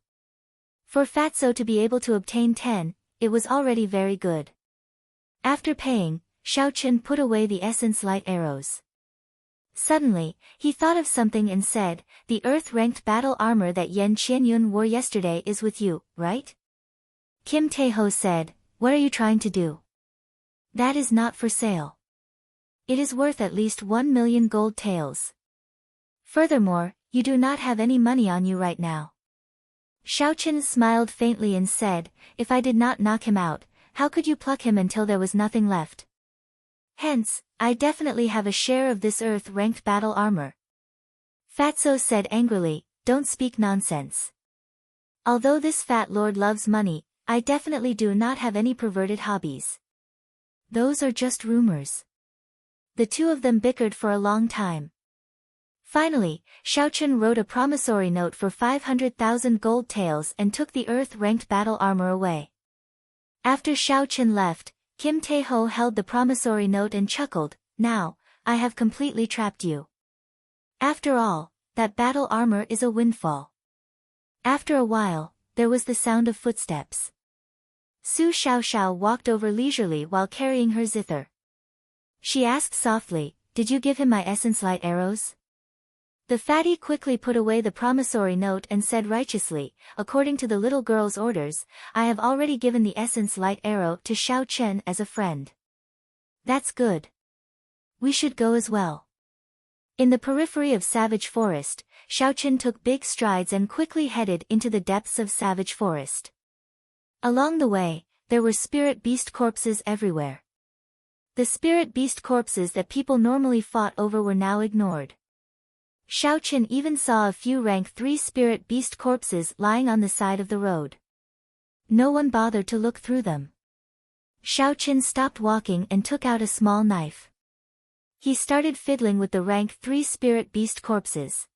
For Fatso to be able to obtain 10, it was already very good. After paying, Xiao Chen put away the essence light arrows. Suddenly, he thought of something and said, "The Earth-ranked battle armor that Yan Qianyun wore yesterday is with you, right?" Kim Tae-ho said, "What are you trying to do?" "That is not for sale. It is worth at least 1 million gold taels. Furthermore, you do not have any money on you right now." Xiaochen smiled faintly and said, "If I did not knock him out, how could you pluck him until there was nothing left? Hence, I definitely have a share of this Earth-ranked battle armor." Fatso said angrily, "Don't speak nonsense. Although this fat lord loves money, I definitely do not have any perverted hobbies. Those are just rumors." The two of them bickered for a long time. Finally, Xiaochen wrote a promissory note for 500,000 gold taels and took the Earth-ranked battle armor away. After Xiaochen left, Kim Tae-ho held the promissory note and chuckled, "Now, I have completely trapped you. After all, that battle armor is a windfall." After a while, there was the sound of footsteps. Su Xiaoxiao walked over leisurely while carrying her zither. She asked softly, "Did you give him my essence light arrows?" The fatty quickly put away the promissory note and said righteously, "According to the little girl's orders, I have already given the essence light arrow to Xiao Chen as a friend." "That's good. We should go as well." In the periphery of Savage Forest, Xiao Chen took big strides and quickly headed into the depths of Savage Forest. Along the way, there were spirit beast corpses everywhere. The spirit beast corpses that people normally fought over were now ignored. Xiao Chen even saw a few rank 3 spirit beast corpses lying on the side of the road. No one bothered to look through them. Xiao Chen stopped walking and took out a small knife. He started fiddling with the rank 3 spirit beast corpses.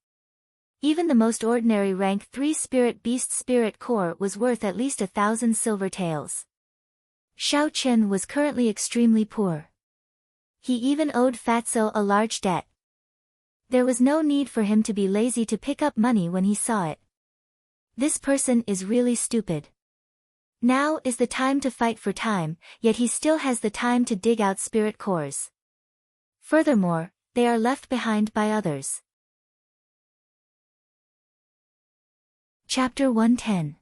Even the most ordinary rank 3 spirit beast spirit core was worth at least 1,000 silver taels. Xiao Chen was currently extremely poor. He even owed Fatso a large debt. There was no need for him to be lazy to pick up money when he saw it. This person is really stupid. Now is the time to fight for time, yet he still has the time to dig out spirit cores. Furthermore, they are left behind by others. Chapter 110.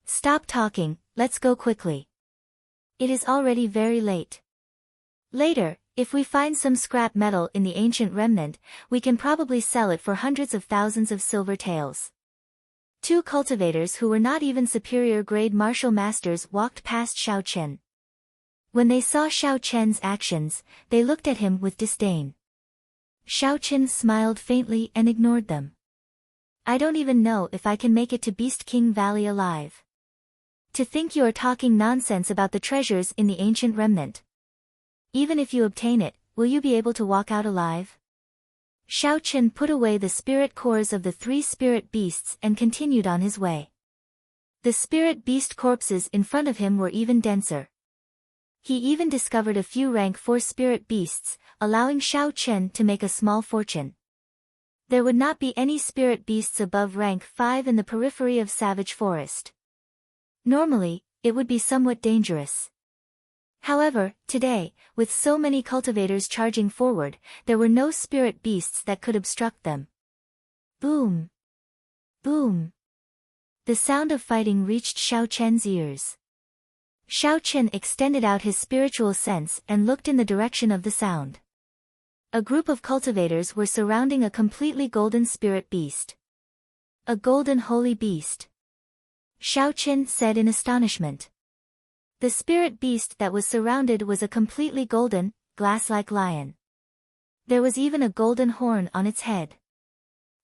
Stop talking, let's go quickly. It is already very late. Later, if we find some scrap metal in the ancient remnant, we can probably sell it for hundreds of thousands of silver taels. Two cultivators who were not even superior grade martial masters walked past Xiao Chen. When they saw Xiao Chen's actions, they looked at him with disdain. Xiao Chen smiled faintly and ignored them. "I don't even know if I can make it to Beast King Valley alive. To think you are talking nonsense about the treasures in the ancient remnant. Even if you obtain it, will you be able to walk out alive?" Xiao Chen put away the spirit cores of the 3 spirit beasts and continued on his way. The spirit beast corpses in front of him were even denser. He even discovered a few rank 4 spirit beasts, allowing Xiao Chen to make a small fortune. There would not be any spirit beasts above rank 5 in the periphery of Savage Forest. Normally, it would be somewhat dangerous. However, today, with so many cultivators charging forward, there were no spirit beasts that could obstruct them. Boom! Boom! The sound of fighting reached Xiao Chen's ears. Xiao Chen extended out his spiritual sense and looked in the direction of the sound. A group of cultivators were surrounding a completely golden spirit beast. "A golden holy beast," Xiao Chen said in astonishment. The spirit beast that was surrounded was a completely golden, glass-like lion. There was even a golden horn on its head.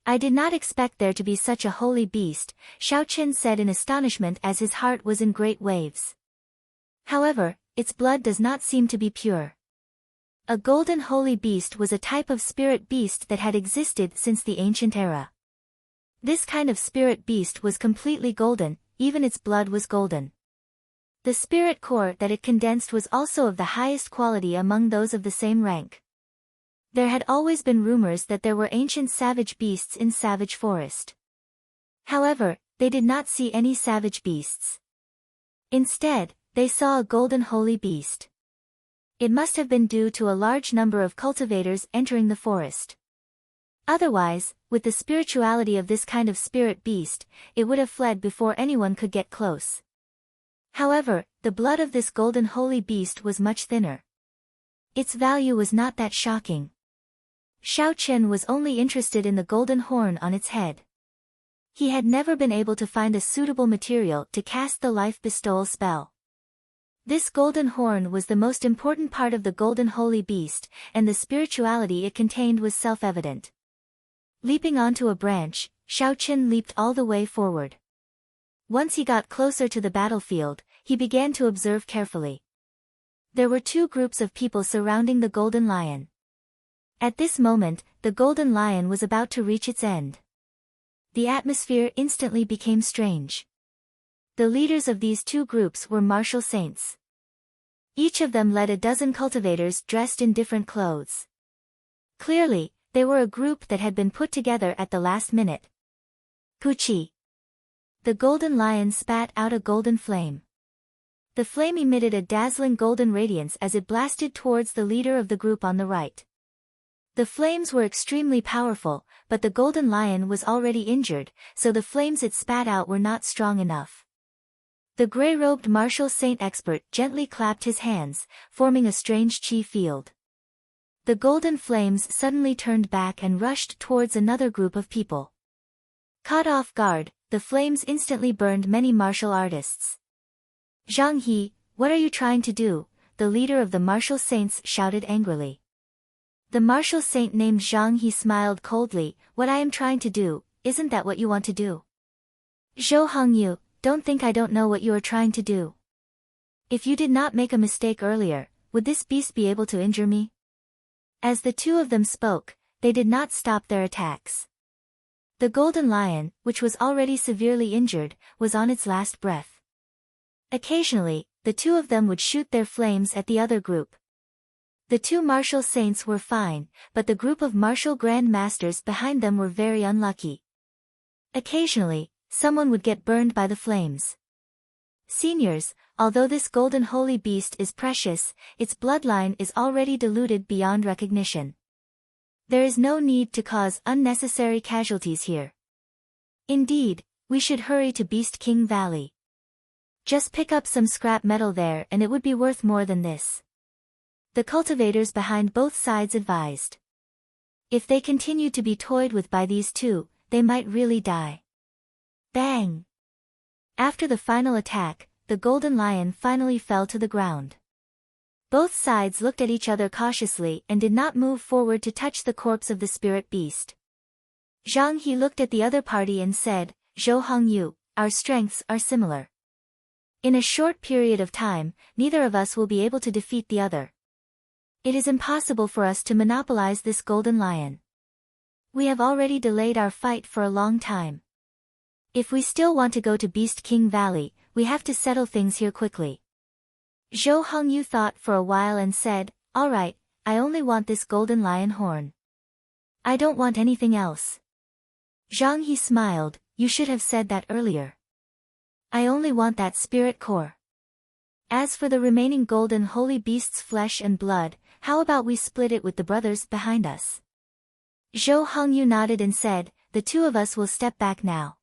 "I did not expect there to be such a holy beast," Xiao Chen said in astonishment as his heart was in great waves. However, its blood does not seem to be pure. A golden holy beast was a type of spirit beast that had existed since the ancient era. This kind of spirit beast was completely golden, even its blood was golden. The spirit core that it condensed was also of the highest quality among those of the same rank. There had always been rumors that there were ancient savage beasts in Savage Forest. However, they did not see any savage beasts. Instead, they saw a golden holy beast. It must have been due to a large number of cultivators entering the forest. Otherwise, with the spirituality of this kind of spirit beast, it would have fled before anyone could get close. However, the blood of this golden holy beast was much thinner. Its value was not that shocking. Xiao Chen was only interested in the golden horn on its head. He had never been able to find a suitable material to cast the life bestowal spell. This golden horn was the most important part of the golden holy beast, and the spirituality it contained was self-evident. Leaping onto a branch, Xiao Chen leaped all the way forward. Once he got closer to the battlefield, he began to observe carefully. There were two groups of people surrounding the golden lion. At this moment, the golden lion was about to reach its end. The atmosphere instantly became strange. The leaders of these two groups were martial saints. Each of them led a dozen cultivators dressed in different clothes. Clearly, they were a group that had been put together at the last minute. Puchi. The golden lion spat out a golden flame. The flame emitted a dazzling golden radiance as it blasted towards the leader of the group on the right. The flames were extremely powerful, but the golden lion was already injured, so the flames it spat out were not strong enough. The gray-robed martial saint expert gently clapped his hands, forming a strange chi field. The golden flames suddenly turned back and rushed towards another group of people. Caught off guard, the flames instantly burned many martial artists. Zhang He, what are you trying to do? The leader of the martial saints shouted angrily. The martial saint named Zhang He smiled coldly. What I am trying to do, isn't that what you want to do? Zhou Hongyu, don't think I don't know what you are trying to do. If you did not make a mistake earlier, would this beast be able to injure me? As the two of them spoke, they did not stop their attacks. The golden lion, which was already severely injured, was on its last breath. Occasionally, the two of them would shoot their flames at the other group. The two martial saints were fine, but the group of martial grand masters behind them were very unlucky. Occasionally, someone would get burned by the flames. Seniors, although this golden holy beast is precious, its bloodline is already diluted beyond recognition. There is no need to cause unnecessary casualties here. Indeed, we should hurry to Beast King Valley. Just pick up some scrap metal there and it would be worth more than this. The cultivators behind both sides advised. If they continue to be toyed with by these two, they might really die. Bang! After the final attack, the golden lion finally fell to the ground. Both sides looked at each other cautiously and did not move forward to touch the corpse of the spirit beast. Zhang He looked at the other party and said, Zhou Hongyu, our strengths are similar. In a short period of time, neither of us will be able to defeat the other. It is impossible for us to monopolize this golden lion. We have already delayed our fight for a long time. If we still want to go to Beast King Valley, we have to settle things here quickly. Zhou Hongyu thought for a while and said, all right, I only want this golden lion horn. I don't want anything else. Zhang He smiled, you should have said that earlier. I only want that spirit core. As for the remaining golden holy beast's flesh and blood, how about we split it with the brothers behind us? Zhou Hongyu nodded and said, the two of us will step back now.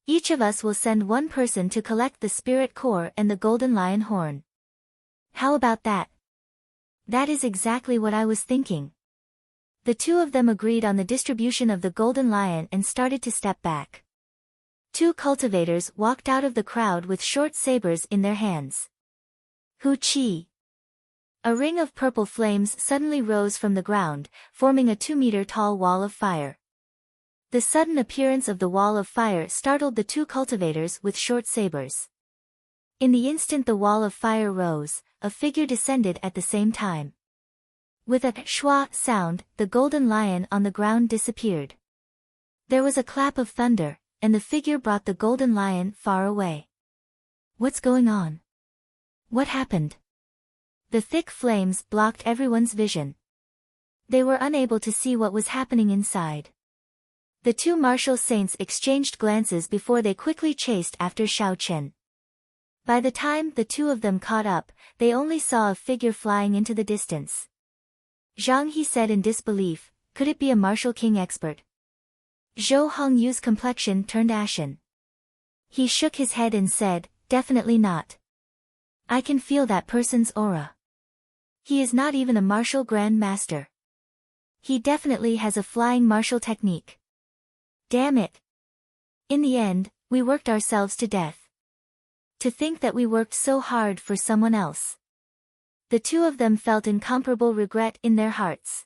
Each of us will send one person to collect the spirit core and the golden lion horn. How about that? That is exactly what I was thinking. The two of them agreed on the distribution of the golden lion and started to step back. Two cultivators walked out of the crowd with short sabers in their hands. Hu Qi. A ring of purple flames suddenly rose from the ground, forming a 2-meter-tall wall of fire. The sudden appearance of the wall of fire startled the two cultivators with short sabers. In the instant the wall of fire rose, a figure descended at the same time. With a shwa sound, the golden lion on the ground disappeared. There was a clap of thunder, and the figure brought the golden lion far away. What's going on? What happened? The thick flames blocked everyone's vision. They were unable to see what was happening inside. The two martial saints exchanged glances before they quickly chased after Xiao Chen. By the time the two of them caught up, they only saw a figure flying into the distance. Zhang He said in disbelief, could it be a martial king expert? Zhou Hongyu's complexion turned ashen. He shook his head and said, definitely not. I can feel that person's aura. He is not even a martial grand master. He definitely has a flying martial technique. Damn it. In the end, we worked ourselves to death. To think that we worked so hard for someone else. The two of them felt incomparable regret in their hearts.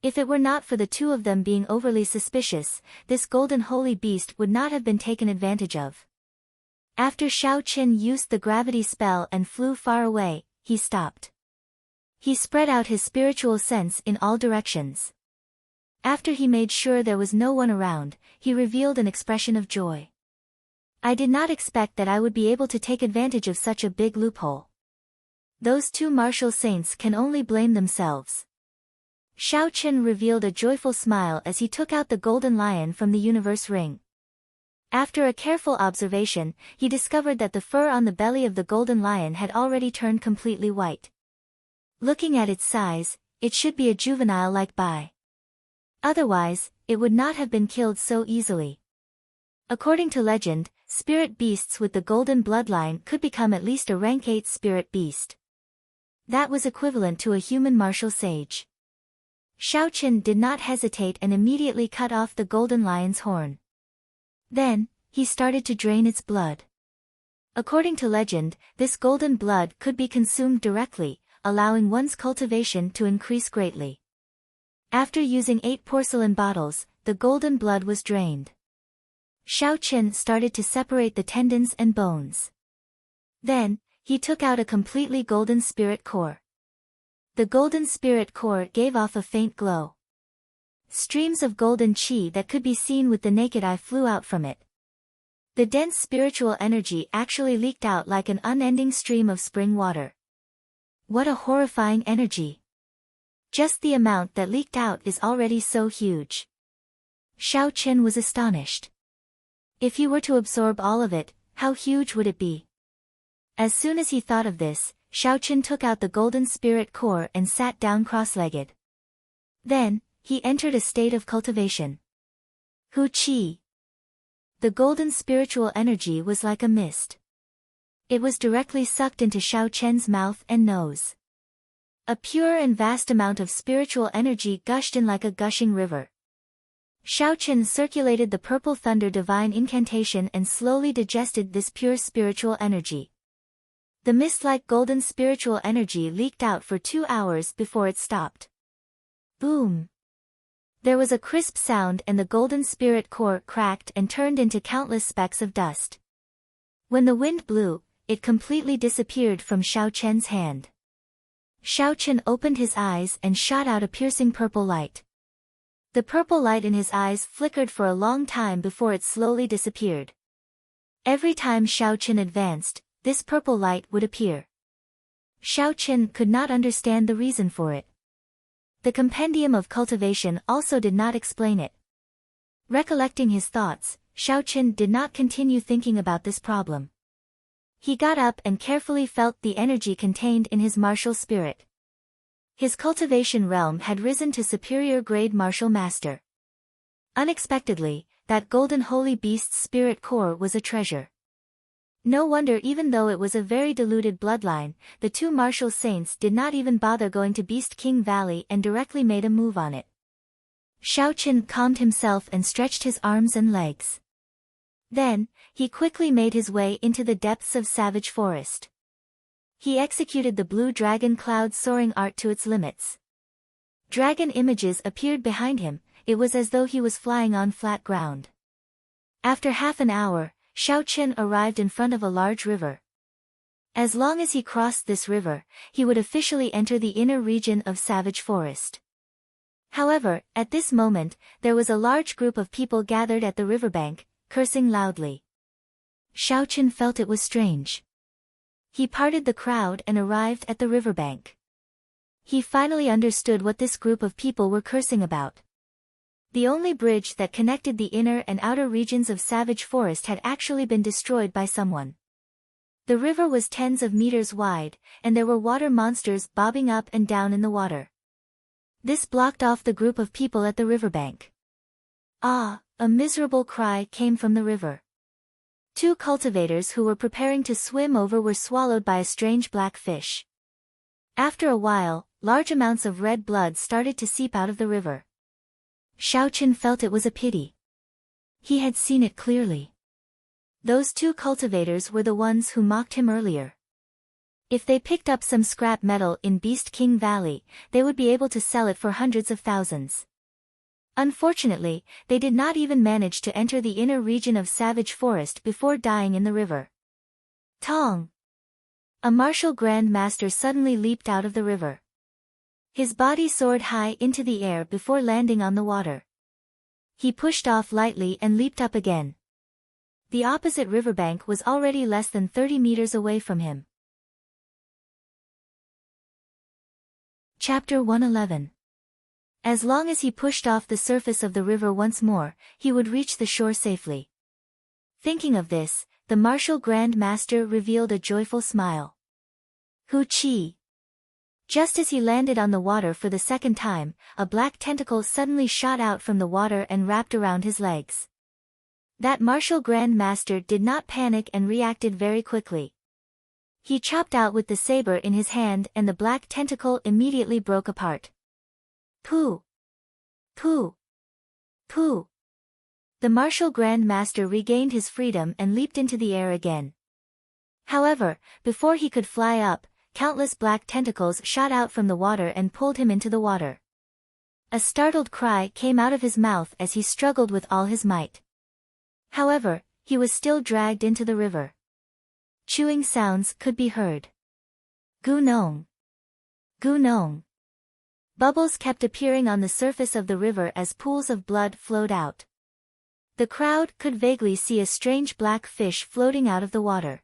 If it were not for the two of them being overly suspicious, this golden holy beast would not have been taken advantage of. After Xiao Qin used the gravity spell and flew far away, he stopped. He spread out his spiritual sense in all directions. After he made sure there was no one around, he revealed an expression of joy. I did not expect that I would be able to take advantage of such a big loophole. Those two martial saints can only blame themselves. Xiao Qin revealed a joyful smile as he took out the golden lion from the universe ring. After a careful observation, he discovered that the fur on the belly of the golden lion had already turned completely white. Looking at its size, it should be a juvenile-like bai. Otherwise, it would not have been killed so easily. According to legend, spirit beasts with the golden bloodline could become at least a rank 8 spirit beast. That was equivalent to a human martial sage. Xiao Qin did not hesitate and immediately cut off the golden lion's horn. Then, he started to drain its blood. According to legend, this golden blood could be consumed directly, allowing one's cultivation to increase greatly. After using 8 porcelain bottles, the golden blood was drained. Xiao Qin started to separate the tendons and bones. Then, he took out a completely golden spirit core. The golden spirit core gave off a faint glow. Streams of golden qi that could be seen with the naked eye flew out from it. The dense spiritual energy actually leaked out like an unending stream of spring water. What a horrifying energy! Just the amount that leaked out is already so huge. Xiao Qin was astonished. If he were to absorb all of it, how huge would it be? As soon as he thought of this, Xiao Qin took out the golden spirit core and sat down cross-legged. Then, he entered a state of cultivation. Hu Qi. The golden spiritual energy was like a mist. It was directly sucked into Xiao Qian's mouth and nose. A pure and vast amount of spiritual energy gushed in like a gushing river. Xiao Qin circulated the purple thunder divine incantation and slowly digested this pure spiritual energy. The mist-like golden spiritual energy leaked out for 2 hours before it stopped. Boom! There was a crisp sound and the golden spirit core cracked and turned into countless specks of dust. When the wind blew, it completely disappeared from Xiao Qian's hand. Xiao Qin opened his eyes and shot out a piercing purple light. The purple light in his eyes flickered for a long time before it slowly disappeared. Every time Xiao Qin advanced, this purple light would appear. Xiao Qin could not understand the reason for it. The compendium of cultivation also did not explain it. Recollecting his thoughts, Xiao Qin did not continue thinking about this problem. He got up and carefully felt the energy contained in his martial spirit. His cultivation realm had risen to superior grade martial master. Unexpectedly, that golden holy beast's spirit core was a treasure. No wonder even though it was a very diluted bloodline, the two martial saints did not even bother going to Beast King Valley and directly made a move on it. Xiao Qin calmed himself and stretched his arms and legs. Then, he quickly made his way into the depths of Savage Forest. He executed the blue dragon cloud soaring art to its limits. Dragon images appeared behind him, it was as though he was flying on flat ground. After half an hour, Xiao Qin arrived in front of a large river. As long as he crossed this river, he would officially enter the inner region of Savage Forest. However, at this moment, there was a large group of people gathered at the riverbank, cursing loudly. Xiao Qin felt it was strange. He parted the crowd and arrived at the riverbank. He finally understood what this group of people were cursing about. The only bridge that connected the inner and outer regions of Savage Forest had actually been destroyed by someone. The river was tens of meters wide, and there were water monsters bobbing up and down in the water. This blocked off the group of people at the riverbank. Ah! A miserable cry came from the river. Two cultivators who were preparing to swim over were swallowed by a strange black fish. After a while, large amounts of red blood started to seep out of the river. Xiaoqin felt it was a pity. He had seen it clearly. Those two cultivators were the ones who mocked him earlier. If they picked up some scrap metal in Beast King Valley, they would be able to sell it for hundreds of thousands. Unfortunately, they did not even manage to enter the inner region of Savage Forest before dying in the river. Tong! A martial Grand Master suddenly leaped out of the river. His body soared high into the air before landing on the water. He pushed off lightly and leaped up again. The opposite riverbank was already less than 30 meters away from him. Chapter 111. As long as he pushed off the surface of the river once more, he would reach the shore safely. Thinking of this, the martial Grand Master revealed a joyful smile. Hu Qi! Just as he landed on the water for the second time, a black tentacle suddenly shot out from the water and wrapped around his legs. That martial Grand Master did not panic and reacted very quickly. He chopped out with the saber in his hand and the black tentacle immediately broke apart. Pooh! Pooh! Pooh! The martial Grand Master regained his freedom and leaped into the air again. However, before he could fly up, countless black tentacles shot out from the water and pulled him into the water. A startled cry came out of his mouth as he struggled with all his might. However, he was still dragged into the river. Chewing sounds could be heard. Gunong! Gunong! Bubbles kept appearing on the surface of the river as pools of blood flowed out. The crowd could vaguely see a strange black fish floating out of the water.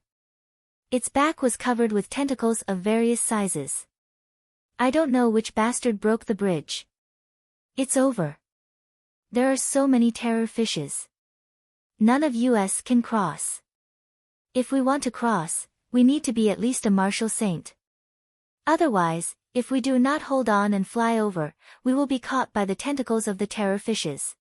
Its back was covered with tentacles of various sizes. I don't know which bastard broke the bridge. It's over. There are so many terror fishes. None of us can cross. If we want to cross, we need to be at least a martial saint. Otherwise, if we do not hold on and fly over, we will be caught by the tentacles of the terror fishes.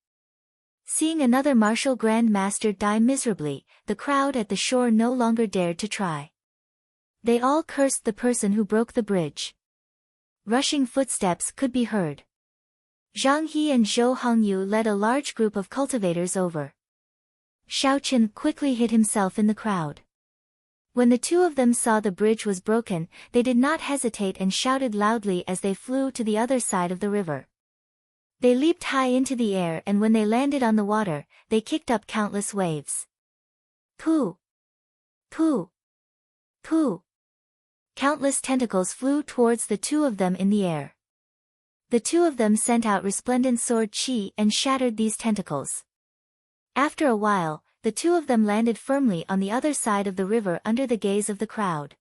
Seeing another martial Grand Master die miserably, the crowd at the shore no longer dared to try. They all cursed the person who broke the bridge. Rushing footsteps could be heard. Zhang He and Zhou Hongyu led a large group of cultivators over. Xiaoqin quickly hid himself in the crowd. When the two of them saw the bridge was broken, they did not hesitate and shouted loudly as they flew to the other side of the river. They leaped high into the air and when they landed on the water, they kicked up countless waves. Pooh! Pooh! Pooh! Countless tentacles flew towards the two of them in the air. The two of them sent out resplendent sword chi and shattered these tentacles. After a while, the two of them landed firmly on the other side of the river under the gaze of the crowd.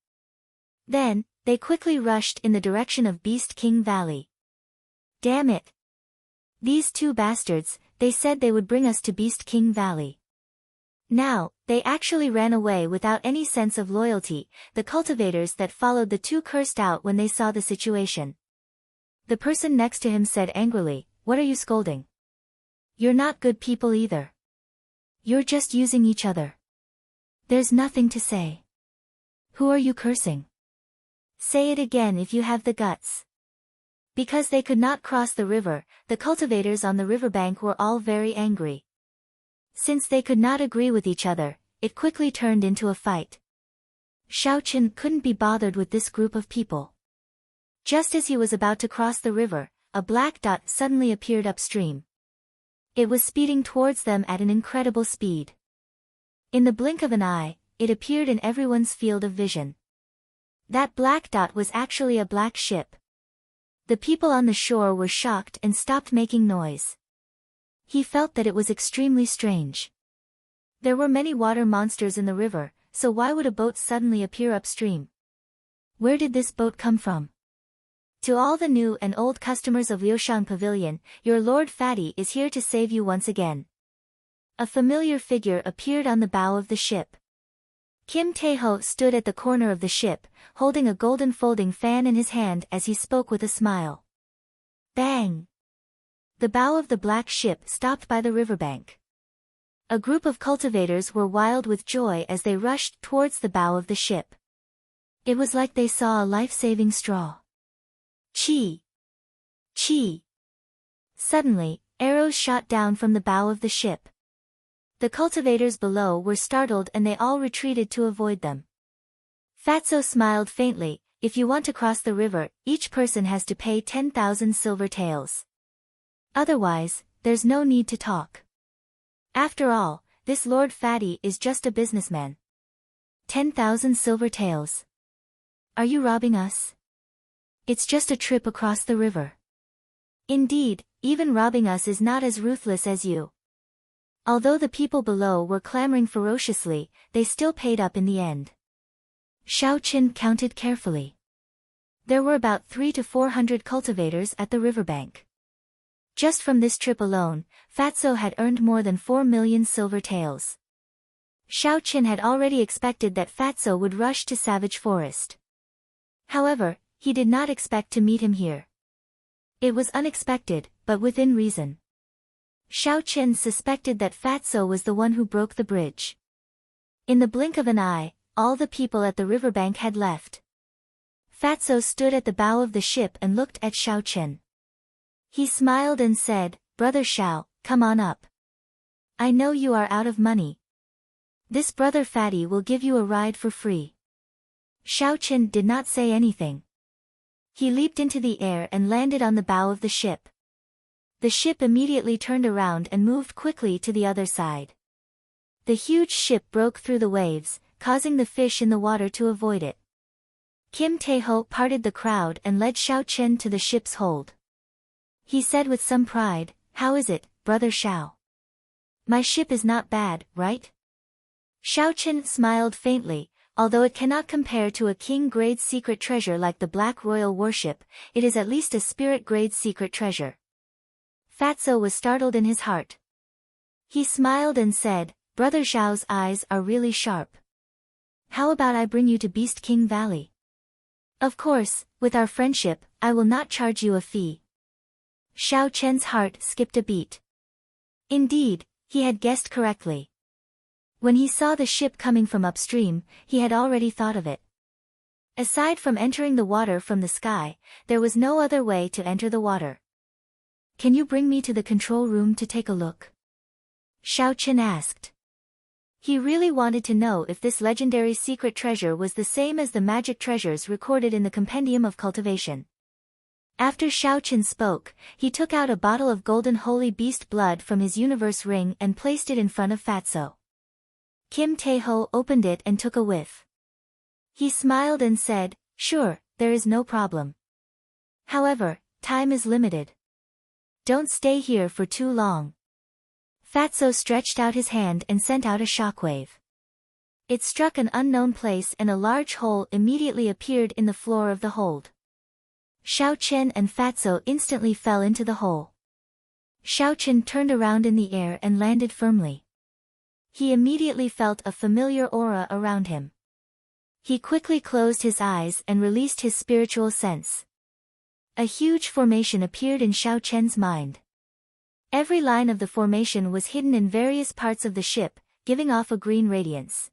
Then, they quickly rushed in the direction of Beast King Valley. Damn it! These two bastards, they said they would bring us to Beast King Valley. Now, they actually ran away without any sense of loyalty. The cultivators that followed the two cursed out when they saw the situation. The person next to him said angrily, "What are you scolding? You're not good people either. You're just using each other. There's nothing to say. Who are you cursing? Say it again if you have the guts." Because they could not cross the river, the cultivators on the riverbank were all very angry. Since they could not agree with each other, it quickly turned into a fight. Xiaoqin couldn't be bothered with this group of people. Just as he was about to cross the river, a black dot suddenly appeared upstream. It was speeding towards them at an incredible speed. In the blink of an eye, it appeared in everyone's field of vision. That black dot was actually a black ship. The people on the shore were shocked and stopped making noise. He felt that it was extremely strange. There were many water monsters in the river, so why would a boat suddenly appear upstream? Where did this boat come from? To all the new and old customers of Liushang Pavilion, your Lord Fatty is here to save you once again. A familiar figure appeared on the bow of the ship. Kim Taeho stood at the corner of the ship, holding a golden folding fan in his hand as he spoke with a smile. Bang! The bow of the black ship stopped by the riverbank. A group of cultivators were wild with joy as they rushed towards the bow of the ship. It was like they saw a life-saving straw. Chee! Chee! Suddenly, arrows shot down from the bow of the ship. The cultivators below were startled and they all retreated to avoid them. Fatso smiled faintly. If you want to cross the river, each person has to pay 10,000 silver taels. Otherwise, there's no need to talk. After all, this Lord Fatty is just a businessman. 10,000 silver taels. Are you robbing us? It's just a trip across the river. Indeed, even robbing us is not as ruthless as you. Although the people below were clamoring ferociously, they still paid up in the end. Xiao Qin counted carefully. There were about 300 to 400 cultivators at the riverbank. Just from this trip alone, Fatso had earned more than 4 million silver taels. Xiao Qin had already expected that Fatso would rush to Savage Forest. However, he did not expect to meet him here. It was unexpected, but within reason. Xiao Qin suspected that Fatso was the one who broke the bridge. In the blink of an eye, all the people at the riverbank had left. Fatso stood at the bow of the ship and looked at Xiao Qin. He smiled and said, "Brother Xiao, come on up. I know you are out of money. This Brother Fatty will give you a ride for free." Xiao Qin did not say anything. He leaped into the air and landed on the bow of the ship. The ship immediately turned around and moved quickly to the other side. The huge ship broke through the waves, causing the fish in the water to avoid it. Kim Tae-ho parted the crowd and led Xiao Qin to the ship's hold. He said with some pride, "How is it, Brother Xiao? My ship is not bad, right?" Xiao Qin smiled faintly. Although it cannot compare to a king-grade secret treasure like the Black Royal Warship, it is at least a spirit-grade secret treasure. Fatso was startled in his heart. He smiled and said, "Brother Xiao's eyes are really sharp. How about I bring you to Beast King Valley? Of course, with our friendship, I will not charge you a fee." Xiao Chen's heart skipped a beat. Indeed, he had guessed correctly. When he saw the ship coming from upstream, he had already thought of it. Aside from entering the water from the sky, there was no other way to enter the water. "Can you bring me to the control room to take a look?" Xiao Qin asked. He really wanted to know if this legendary secret treasure was the same as the magic treasures recorded in the Compendium of Cultivation. After Xiao Qin spoke, he took out a bottle of golden holy beast blood from his universe ring and placed it in front of Fatso. Kim Tae-ho opened it and took a whiff. He smiled and said, "Sure, there is no problem. However, time is limited. Don't stay here for too long." Fatso stretched out his hand and sent out a shockwave. It struck an unknown place and a large hole immediately appeared in the floor of the hold. Xiao Qin and Fatso instantly fell into the hole. Xiao Qin turned around in the air and landed firmly. He immediately felt a familiar aura around him. He quickly closed his eyes and released his spiritual sense. A huge formation appeared in Xiao Chen's mind. Every line of the formation was hidden in various parts of the ship, giving off a green radiance.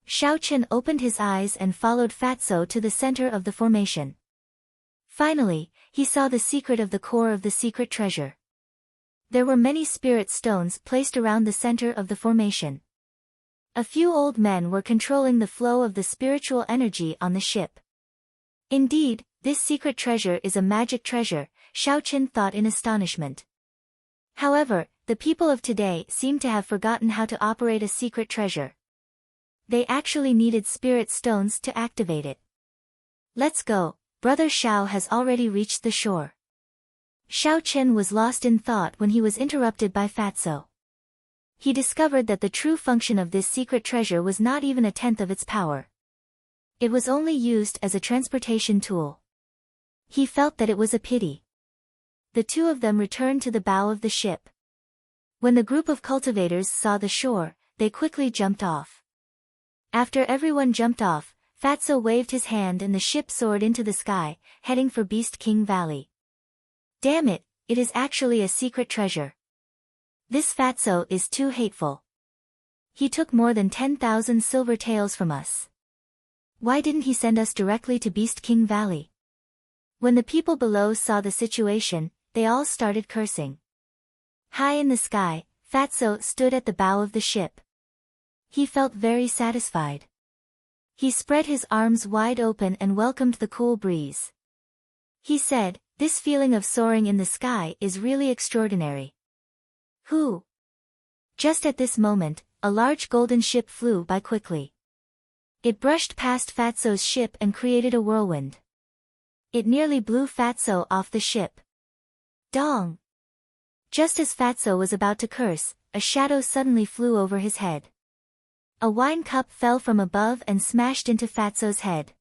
Xiao Chen opened his eyes and followed Fatso to the center of the formation. Finally, he saw the secret of the core of the secret treasure. There were many spirit stones placed around the center of the formation. A few old men were controlling the flow of the spiritual energy on the ship. Indeed, this secret treasure is a magic treasure, Xiao Qin thought in astonishment. However, the people of today seem to have forgotten how to operate a secret treasure. They actually needed spirit stones to activate it. "Let's go, Brother Xiao has already reached the shore." Xiao Qin was lost in thought when he was interrupted by Fatso. He discovered that the true function of this secret treasure was not even a tenth of its power. It was only used as a transportation tool. He felt that it was a pity. The two of them returned to the bow of the ship. When the group of cultivators saw the shore, they quickly jumped off. After everyone jumped off, Fatso waved his hand and the ship soared into the sky, heading for Beast King Valley. Damn it, it is actually a secret treasure. This fatso is too hateful. He took more than 10,000 silver taels from us. Why didn't he send us directly to Beast King Valley? When the people below saw the situation, they all started cursing. High in the sky, Fatso stood at the bow of the ship. He felt very satisfied. He spread his arms wide open and welcomed the cool breeze. He said, "This feeling of soaring in the sky is really extraordinary." Who? Just at this moment, a large golden ship flew by quickly. It brushed past Fatso's ship and created a whirlwind. It nearly blew Fatso off the ship. Dong! Just as Fatso was about to curse, a shadow suddenly flew over his head. A wine cup fell from above and smashed into Fatso's head.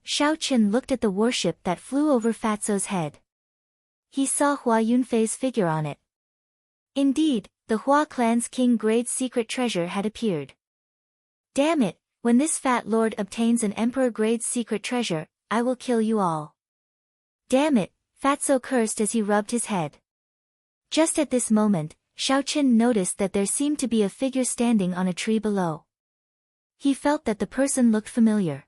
Xiao Chen looked at the warship that flew over Fatso's head. He saw Hua Yunfei's figure on it. Indeed, the Hua clan's king-grade secret treasure had appeared. Damn it, when this fat lord obtains an emperor-grade secret treasure, I will kill you all. Damn it, Fatso cursed as he rubbed his head. Just at this moment, Xiao Chen noticed that there seemed to be a figure standing on a tree below. He felt that the person looked familiar.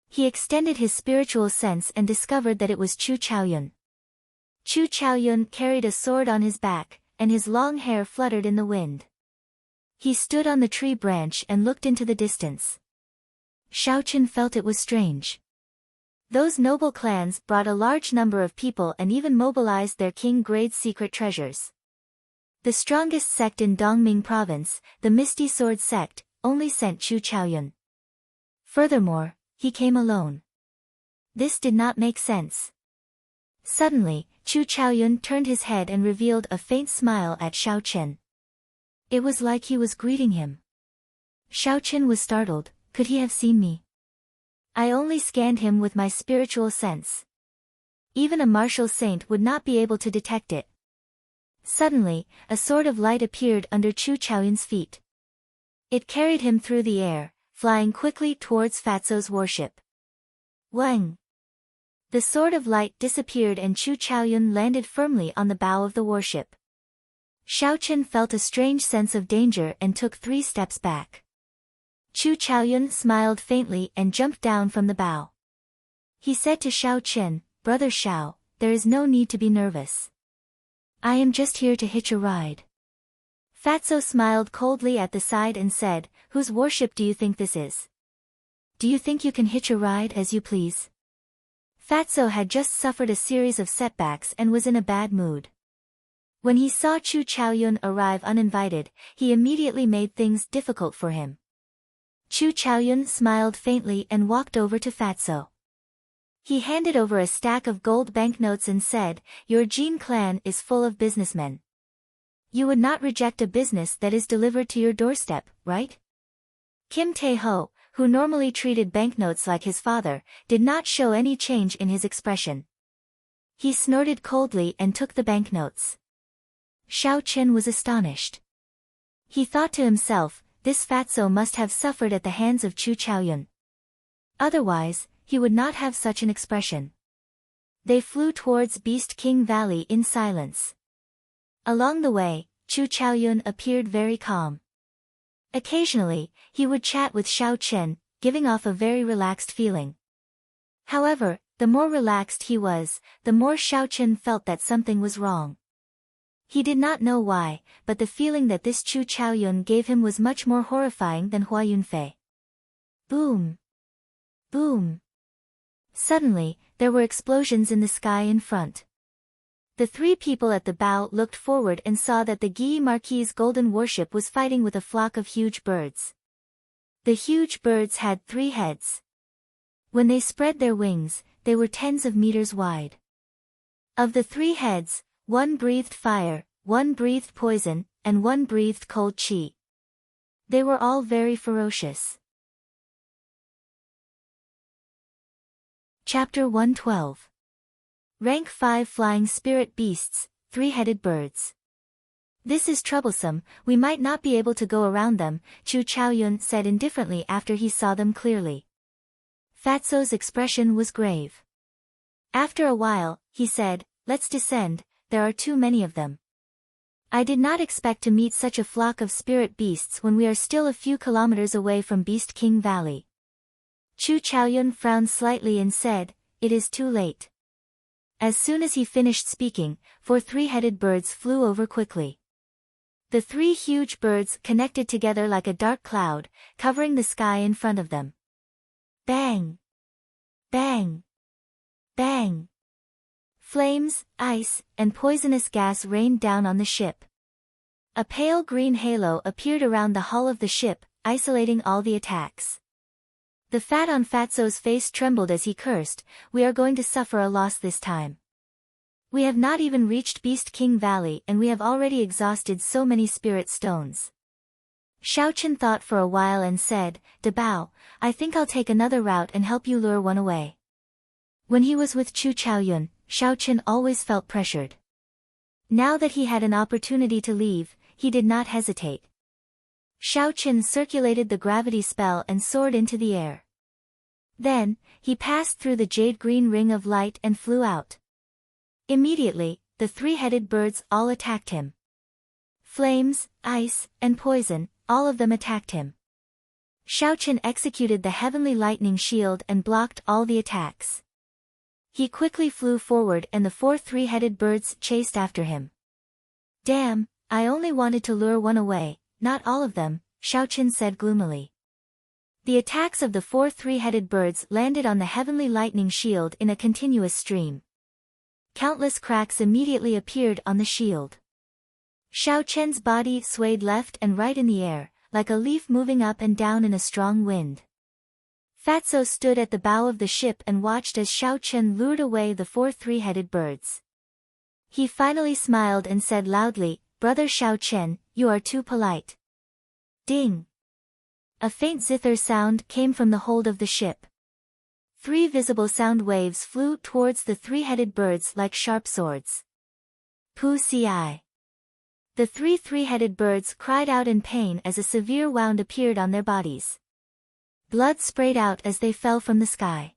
He extended his spiritual sense and discovered that it was Chu Chaoyun. Chu Chaoyun carried a sword on his back, and his long hair fluttered in the wind. He stood on the tree branch and looked into the distance. Xiao Chen felt it was strange. Those noble clans brought a large number of people and even mobilized their king-grade secret treasures. The strongest sect in Dongming province, the Misty Sword sect, only sent Chu Chaoyun. Furthermore, he came alone. This did not make sense. Suddenly, Chu Chaoyun turned his head and revealed a faint smile at Xiao Chen. It was like he was greeting him. Xiao Chen was startled. Could he have seen me? I only scanned him with my spiritual sense. Even a martial saint would not be able to detect it. Suddenly, a sword of light appeared under Chu Chaoyun's feet. It carried him through the air, flying quickly towards Fatso's warship. Wang! The sword of light disappeared and Chu Chaoyun landed firmly on the bow of the warship. Xiao Chen felt a strange sense of danger and took 3 steps back. Chu Chaoyun smiled faintly and jumped down from the bow. He said to Xiao Chen, "Brother Xiao, there is no need to be nervous. I am just here to hitch a ride." Fatso smiled coldly at the side and said, "Whose warship do you think this is? Do you think you can hitch a ride as you please?" Fatso had just suffered a series of setbacks and was in a bad mood. When he saw Chu Chaoyun arrive uninvited, he immediately made things difficult for him. Chu Chaoyun smiled faintly and walked over to Fatso. He handed over a stack of gold banknotes and said, "Your Jin clan is full of businessmen. You would not reject a business that is delivered to your doorstep, right?" Kim Tae-ho, who normally treated banknotes like his father, did not show any change in his expression. He snorted coldly and took the banknotes. Xiao Chen was astonished. He thought to himself, this Fatso must have suffered at the hands of Chu Chaoyun. Otherwise, he would not have such an expression. They flew towards Beast King Valley in silence. Along the way, Chu Chaoyun appeared very calm. Occasionally, he would chat with Xiao Chen, giving off a very relaxed feeling. However, the more relaxed he was, the more Xiao Chen felt that something was wrong. He did not know why, but the feeling that this Chu Chaoyun gave him was much more horrifying than Hua Yunfei. Boom! Boom! Suddenly, there were explosions in the sky in front. The 3 people at the bow looked forward and saw that the Guy Marquis' golden warship was fighting with a flock of huge birds. The huge birds had 3 heads. When they spread their wings, they were tens of meters wide. Of the 3 heads, 1 breathed fire, 1 breathed poison, and 1 breathed cold qi. They were all very ferocious. Chapter 112. Rank 5 Flying Spirit Beasts, 3-headed birds. This is troublesome, we might not be able to go around them, Chu Chaoyun said indifferently after he saw them clearly. Fatso's expression was grave. After a while, he said, let's descend, there are too many of them. I did not expect to meet such a flock of spirit beasts when we are still a few kilometers away from Beast King Valley. Chu Chaoyun frowned slightly and said, it is too late. As soon as he finished speaking, 4 three-headed birds flew over quickly. The 3 huge birds connected together like a dark cloud, covering the sky in front of them. Bang! Bang! Bang! Flames, ice, and poisonous gas rained down on the ship. A pale green halo appeared around the hull of the ship, isolating all the attacks. The fat on Fatso's face trembled as he cursed, we are going to suffer a loss this time. We have not even reached Beast King Valley and we have already exhausted so many spirit stones. Xiaochen thought for a while and said, Dabao, I think I'll take another route and help you lure one away. When he was with Chu Chaoyun, Xiaochen always felt pressured. Now that he had an opportunity to leave, he did not hesitate. Xiaochen circulated the gravity spell and soared into the air. Then, he passed through the jade-green ring of light and flew out. Immediately, the 3-headed birds all attacked him. Flames, ice, and poison, all of them attacked him. Xiaochen executed the heavenly lightning shield and blocked all the attacks. He quickly flew forward and the 4 three-headed birds chased after him. Damn, I only wanted to lure one away, not all of them, Xiaochen said gloomily. The attacks of the 4 three-headed birds landed on the heavenly lightning shield in a continuous stream. Countless cracks immediately appeared on the shield. Xiaochen's body swayed left and right in the air, like a leaf moving up and down in a strong wind. Fatso stood at the bow of the ship and watched as Xiaochen lured away the 4 three-headed birds. He finally smiled and said loudly, Brother Xiaochen, you are too polite. Ding! A faint zither sound came from the hold of the ship. 3 visible sound waves flew towards the 3-headed birds like sharp swords. Pu-ci. The 3 three-headed birds cried out in pain as a severe wound appeared on their bodies. Blood sprayed out as they fell from the sky.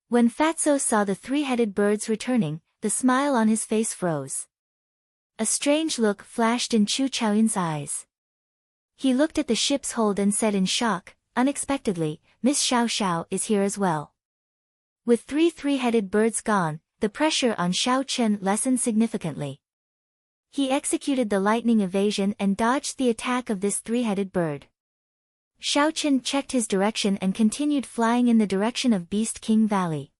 When Fatso saw the 3-headed birds returning, the smile on his face froze. A strange look flashed in Chu Chaoyun's eyes. He looked at the ship's hold and said in shock, unexpectedly, Miss Xiao Xiao is here as well. With 3 three-headed birds gone, the pressure on Xiaochen lessened significantly. He executed the lightning evasion and dodged the attack of this 3-headed bird. Xiaochen checked his direction and continued flying in the direction of Beast King Valley.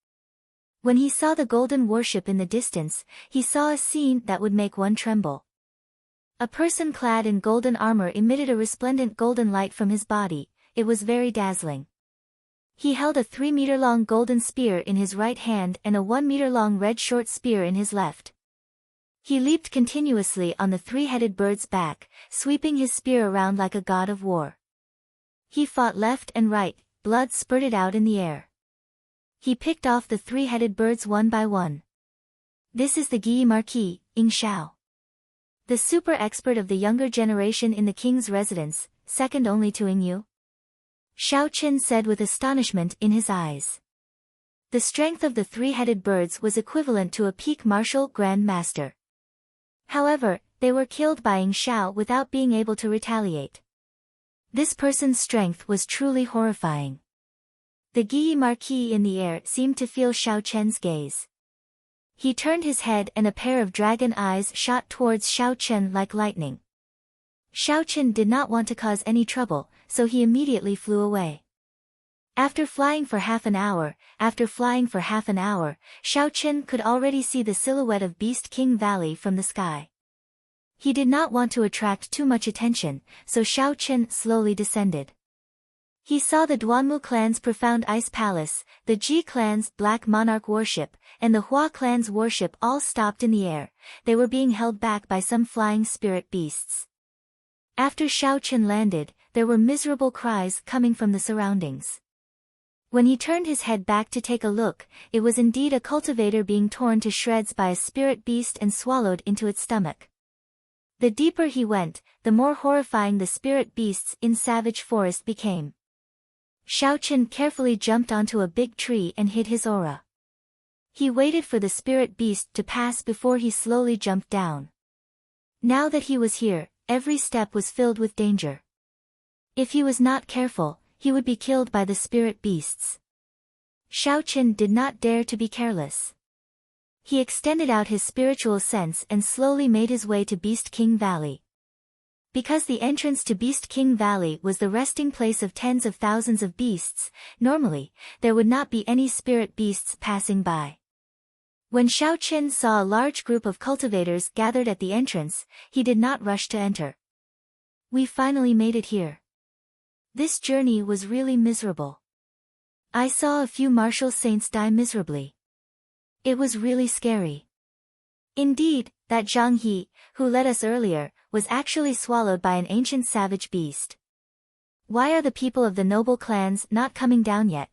When he saw the golden warship in the distance, he saw a scene that would make one tremble. A person clad in golden armor emitted a resplendent golden light from his body, it was very dazzling. He held a 3-meter-long golden spear in his right hand and a 1-meter-long red short spear in his left. He leaped continuously on the 3-headed bird's back, sweeping his spear around like a god of war. He fought left and right, blood spurted out in the air. He picked off the 3-headed birds one by one. This is the Guy Marquis, Ying Shao. The super expert of the younger generation in the king's residence, second only to Ying Yu. Xiaochen said with astonishment in his eyes. The strength of the 3-headed birds was equivalent to a peak martial grand master. However, they were killed by Ying Shao without being able to retaliate. This person's strength was truly horrifying. The Guy Marquis in the air seemed to feel Xiaochen's gaze. He turned his head and a pair of dragon eyes shot towards Xiaochen like lightning. Xiaochen did not want to cause any trouble, so he immediately flew away. After flying for half an hour, Xiaochen could already see the silhouette of Beast King Valley from the sky. He did not want to attract too much attention, so Xiaochen slowly descended. He saw the Duanmu clan's profound ice palace, the Ji clan's black monarch warship, and the Hua clan's warship all stopped in the air. They were being held back by some flying spirit beasts. After Xiaochen landed, there were miserable cries coming from the surroundings. When he turned his head back to take a look, it was indeed a cultivator being torn to shreds by a spirit beast and swallowed into its stomach. The deeper he went, the more horrifying the spirit beasts in Savage Forest became. Xiaochen carefully jumped onto a big tree and hid his aura. He waited for the spirit beast to pass before he slowly jumped down. Now that he was here, every step was filled with danger. If he was not careful, he would be killed by the spirit beasts. Xiaoqin did not dare to be careless. He extended out his spiritual sense and slowly made his way to Beast King Valley. Because the entrance to Beast King Valley was the resting place of tens of thousands of beasts, normally, there would not be any spirit beasts passing by. When Xiaoqin saw a large group of cultivators gathered at the entrance, he did not rush to enter. We finally made it here. This journey was really miserable. I saw a few martial saints die miserably. It was really scary. Indeed, that Zhang He, who led us earlier, was actually swallowed by an ancient savage beast. Why are the people of the noble clans not coming down yet?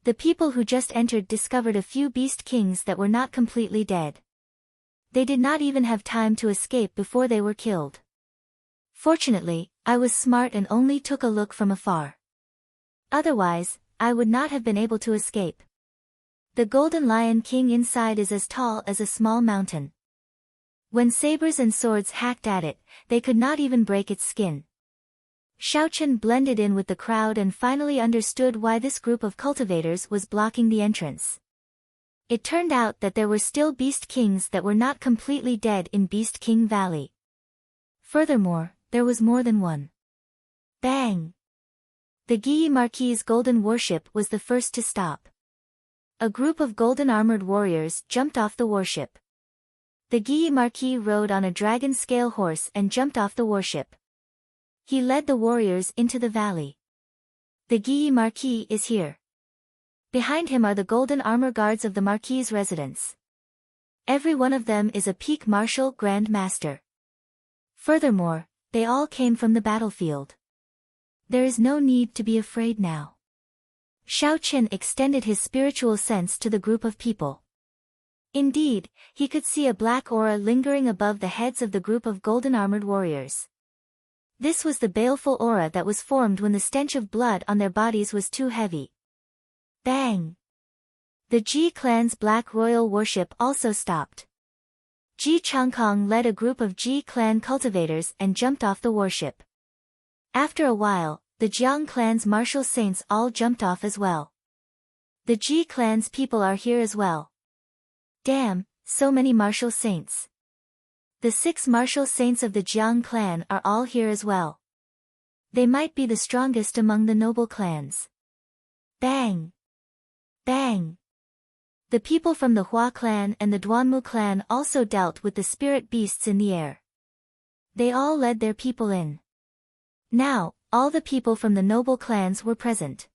The people who just entered discovered a few beast kings that were not completely dead. They did not even have time to escape before they were killed. Fortunately, I was smart and only took a look from afar. Otherwise, I would not have been able to escape. The Golden Lion King inside is as tall as a small mountain. When sabers and swords hacked at it, they could not even break its skin. Xiaoqin blended in with the crowd and finally understood why this group of cultivators was blocking the entrance. It turned out that there were still beast kings that were not completely dead in Beast King Valley. Furthermore, there was more than one. Bang! The Guyi Marquis' golden warship was the first to stop. A group of golden-armored warriors jumped off the warship. The Guyi Marquis rode on a dragon-scale horse and jumped off the warship. He led the warriors into the valley. The Guyi Marquis is here. Behind him are the golden armor guards of the Marquis' residence. Every one of them is a peak martial grand master. Furthermore, they all came from the battlefield. There is no need to be afraid now. Xiaoqin extended his spiritual sense to the group of people. Indeed, he could see a black aura lingering above the heads of the group of golden-armored warriors. This was the baleful aura that was formed when the stench of blood on their bodies was too heavy. Bang! The Ji clan's black royal warship also stopped. Ji Changkong led a group of Ji clan cultivators and jumped off the warship. After a while, the Jiang clan's martial saints all jumped off as well. The Ji clan's people are here as well. Damn, so many martial saints. The 6 martial saints of the Jiang clan are all here as well. They might be the strongest among the noble clans. Bang! Bang! The people from the Hua clan and the Duanmu clan also dealt with the spirit beasts in the air. They all led their people in. Now, all the people from the noble clans were present.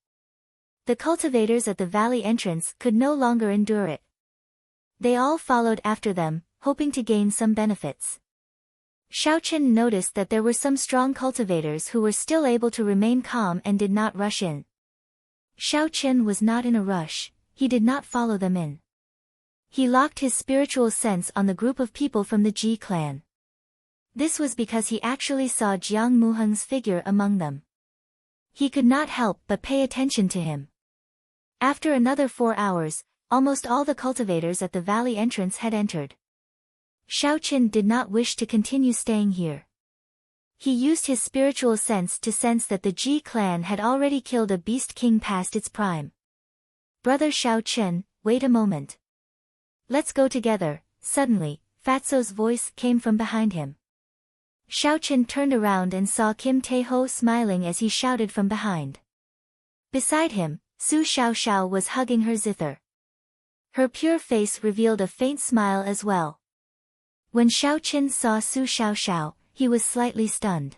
The cultivators at the valley entrance could no longer endure it. They all followed after them, hoping to gain some benefits. Xiaoqin noticed that there were some strong cultivators who were still able to remain calm and did not rush in. Xiaoqin was not in a rush. He did not follow them in. He locked his spiritual sense on the group of people from the Ji clan. This was because he actually saw Jiang Muheng's figure among them. He could not help but pay attention to him. After another 4 hours, almost all the cultivators at the valley entrance had entered. Xiaoqin did not wish to continue staying here. He used his spiritual sense to sense that the Ji clan had already killed a beast king past its prime. Brother Xiaoqin, wait a moment. Let's go together. Suddenly, Fatso's voice came from behind him. Xiaoqin turned around and saw Kim Taeho smiling as he shouted from behind. Beside him, Su Xiaoxiao was hugging her zither. Her pure face revealed a faint smile as well. When Xiaoqin saw Su Xiaoxiao, he was slightly stunned.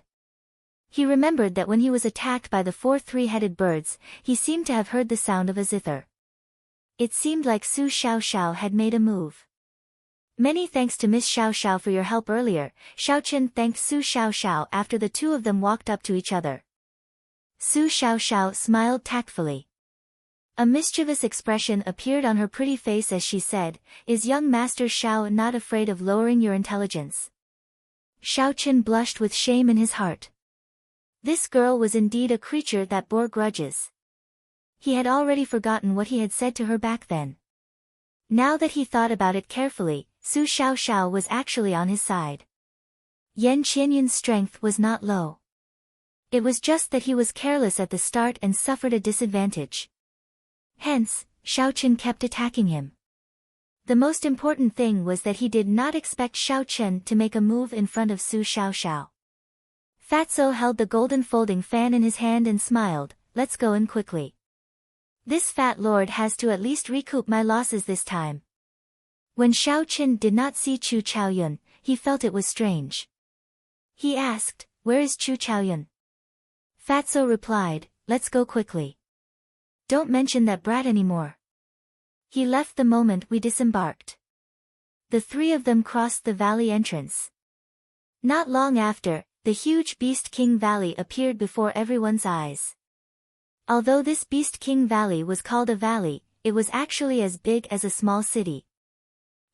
He remembered that when he was attacked by the 4 three-headed birds, he seemed to have heard the sound of a zither. It seemed like Su Xiaoxiao had made a move. Many thanks to Miss Xiaoxiao for your help earlier. Xiaoqin thanked Su Xiaoxiao after the two of them walked up to each other. Su Xiaoxiao smiled tactfully. A mischievous expression appeared on her pretty face as she said, "Is young Master Xiao not afraid of lowering your intelligence?" Xiaoqin blushed with shame in his heart. This girl was indeed a creature that bore grudges. He had already forgotten what he had said to her back then. Now that he thought about it carefully, Su Xiaoxiao was actually on his side. Yan Qianyun's strength was not low. It was just that he was careless at the start and suffered a disadvantage. Hence, Xiao Chen kept attacking him. The most important thing was that he did not expect Xiao Chen to make a move in front of Su Xiaoxiao. Fatso held the golden folding fan in his hand and smiled, "Let's go in quickly. This fat lord has to at least recoup my losses this time." When Xiao Chen did not see Chu Chaoyun, he felt it was strange. He asked, "Where is Chu Chaoyun?" Fatso replied, "Let's go quickly. Don't mention that brat anymore." He left the moment we disembarked. The three of them crossed the valley entrance. Not long after, the huge Beast King Valley appeared before everyone's eyes. Although this Beast King Valley was called a valley, it was actually as big as a small city.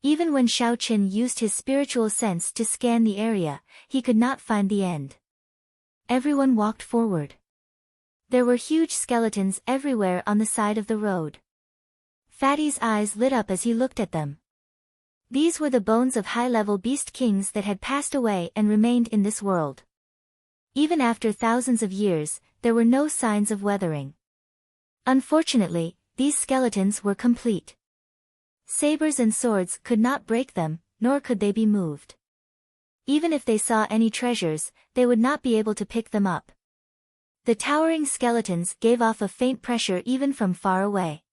Even when Xiao Chen used his spiritual sense to scan the area, he could not find the end. Everyone walked forward. There were huge skeletons everywhere on the side of the road. Fatty's eyes lit up as he looked at them. These were the bones of high-level beast kings that had passed away and remained in this world. Even after thousands of years, there were no signs of weathering. Unfortunately, these skeletons were complete. Sabers and swords could not break them, nor could they be moved. Even if they saw any treasures, they would not be able to pick them up. The towering skeletons gave off a faint pressure even from far away.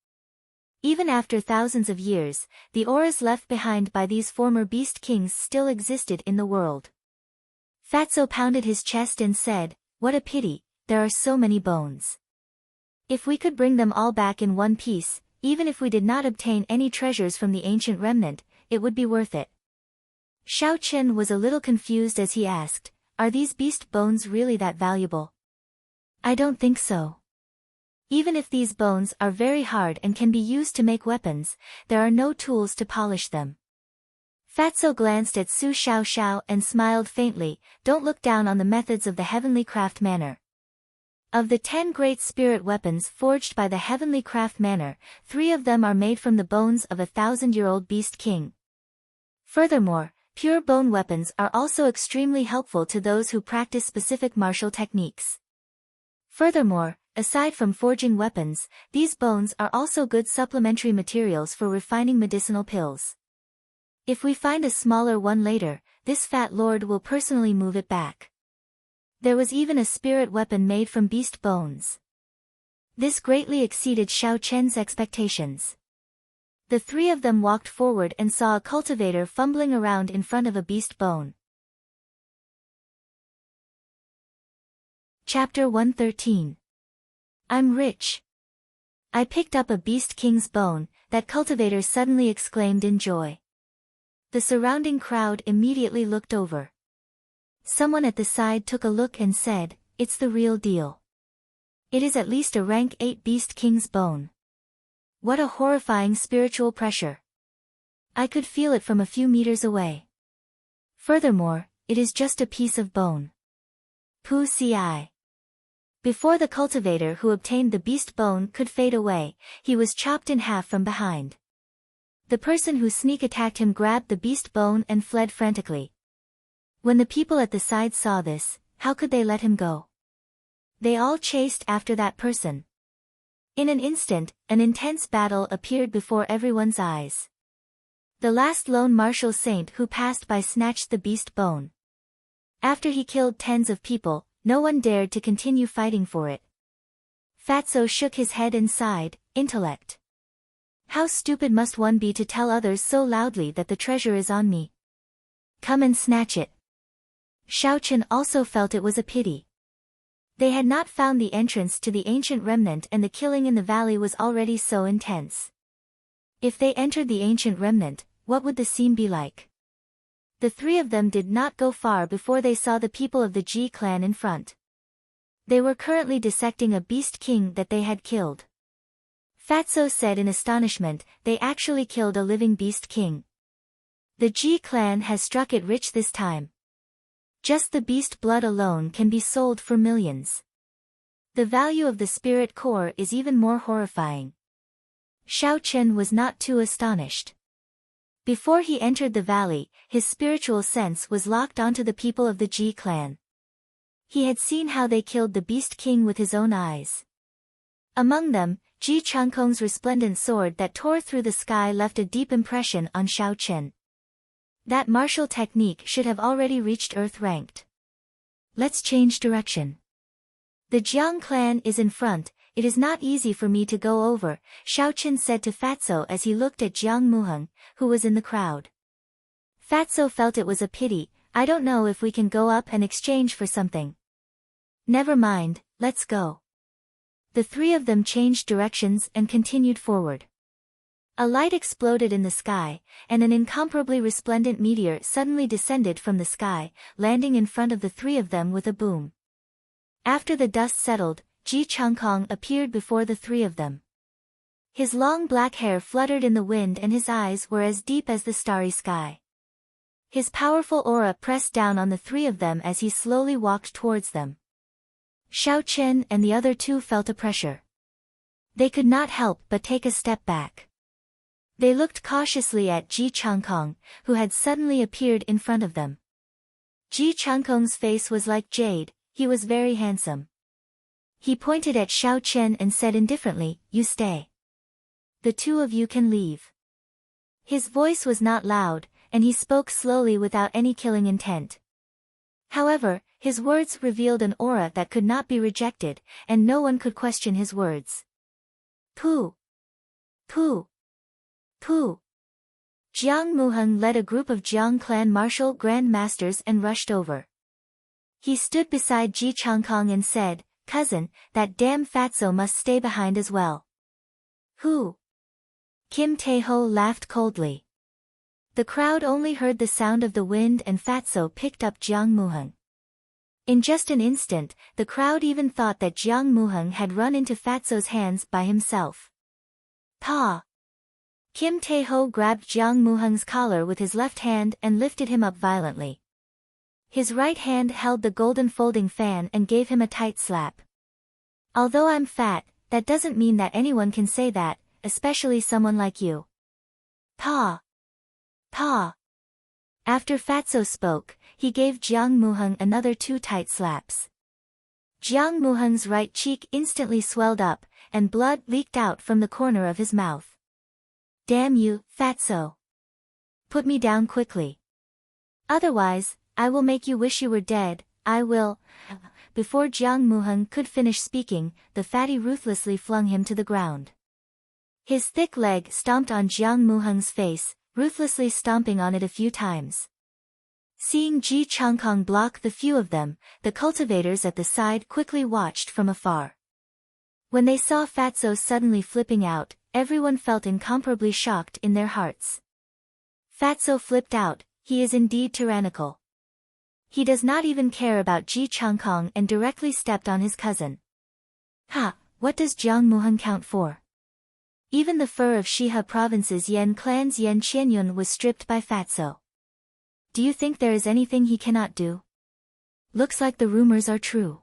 Even after thousands of years, the auras left behind by these former beast kings still existed in the world. Fatso pounded his chest and said, "What a pity, there are so many bones. If we could bring them all back in one piece, even if we did not obtain any treasures from the ancient remnant, it would be worth it." Xiao Chen was a little confused as he asked, "Are these beast bones really that valuable?" "I don't think so. Even if these bones are very hard and can be used to make weapons, there are no tools to polish them." Fatso glanced at Su Xiaoxiao and smiled faintly, "Don't look down on the methods of the heavenly craft manor. Of the 10 great spirit weapons forged by the heavenly craft manor, 3 of them are made from the bones of a 1,000-year-old beast king. Furthermore, pure bone weapons are also extremely helpful to those who practice specific martial techniques. Furthermore, aside from forging weapons, these bones are also good supplementary materials for refining medicinal pills. If we find a smaller one later, this fat lord will personally move it back." There was even a spirit weapon made from beast bones. This greatly exceeded Xiao Chen's expectations. The three of them walked forward and saw a cultivator fumbling around in front of a beast bone. Chapter 113. I'm rich. I picked up a beast king's bone, that cultivator suddenly exclaimed in joy. The surrounding crowd immediately looked over. Someone at the side took a look and said, "It's the real deal. It is at least a rank 8 beast king's bone." What a horrifying spiritual pressure. I could feel it from a few meters away. Furthermore, it is just a piece of bone. Pu Ci. Before the cultivator who obtained the beast bone could fade away, he was chopped in half from behind. The person who sneak attacked him grabbed the beast bone and fled frantically. When the people at the side saw this, how could they let him go? They all chased after that person. In an instant, an intense battle appeared before everyone's eyes. The last lone martial saint who passed by snatched the beast bone. After he killed tens of people, no one dared to continue fighting for it. Fatso shook his head and sighed, "Intellect. How stupid must one be to tell others so loudly that the treasure is on me? Come and snatch it." Xiao Chen also felt it was a pity. They had not found the entrance to the ancient remnant and the killing in the valley was already so intense. If they entered the ancient remnant, what would the scene be like? The three of them did not go far before they saw the people of the Ji clan in front. They were currently dissecting a beast king that they had killed. Fatso said in astonishment, "They actually killed a living beast king. The Ji clan has struck it rich this time. Just the beast blood alone can be sold for millions. The value of the spirit core is even more horrifying." Xiao Chen was not too astonished. Before he entered the valley, his spiritual sense was locked onto the people of the Ji clan. He had seen how they killed the Beast King with his own eyes. Among them, Ji Changkong's resplendent sword that tore through the sky left a deep impression on Xiao Chen. That martial technique should have already reached Earth ranked. Let's change direction. The Jiang clan is in front, it is not easy for me to go over, Xiao Chen said to Fatso as he looked at Jiang Muheng, who was in the crowd. Fatso felt it was a pity, I don't know if we can go up and exchange for something. Never mind, let's go. The three of them changed directions and continued forward. A light exploded in the sky, and an incomparably resplendent meteor suddenly descended from the sky, landing in front of the three of them with a boom. After the dust settled, Ji Changkong appeared before the three of them. His long black hair fluttered in the wind and his eyes were as deep as the starry sky. His powerful aura pressed down on the three of them as he slowly walked towards them. Xiao Chen and the other two felt a pressure. They could not help but take a step back. They looked cautiously at Ji Changkong, who had suddenly appeared in front of them. Ji Changkong's face was like jade, he was very handsome. He pointed at Xiao Chen and said indifferently, "You stay. The two of you can leave." His voice was not loud, and he spoke slowly without any killing intent. However, his words revealed an aura that could not be rejected, and no one could question his words. Pooh! Pooh! Pooh! Jiang Muheng led a group of Jiang clan martial grand masters and rushed over. He stood beside Ji Changkong and said, "Cousin, that damn Fatso must stay behind as well." Who? Kim Tae-ho laughed coldly. The crowd only heard the sound of the wind and Fatso picked up Jiang Muheng. In just an instant, the crowd even thought that Jiang Muheng had run into Fatso's hands by himself. Pa! Kim Tae-ho grabbed Jiang Muheng's collar with his left hand and lifted him up violently. His right hand held the golden folding fan and gave him a tight slap. Although I'm fat, that doesn't mean that anyone can say that, especially someone like you. Pa! Pa! After Fatso spoke, he gave Jiang Muheng another 2 tight slaps. Jiang Muheng's right cheek instantly swelled up, and blood leaked out from the corner of his mouth. Damn you, Fatso! Put me down quickly. Otherwise, I will make you wish you were dead, I will. Before Jiang Muheng could finish speaking, the fatty ruthlessly flung him to the ground. His thick leg stomped on Jiang Muheng's face, ruthlessly stomping on it a few times. Seeing Ji Changkong block the few of them, the cultivators at the side quickly watched from afar. When they saw Fatso suddenly flipping out, everyone felt incomparably shocked in their hearts. Fatso flipped out, he is indeed tyrannical. He does not even care about Ji Changkong and directly stepped on his cousin. Ha, what does Jiang Muheng count for? Even the fur of Shiha province's Yan clan's Yan Qianyun was stripped by Fatso. Do you think there is anything he cannot do? Looks like the rumors are true.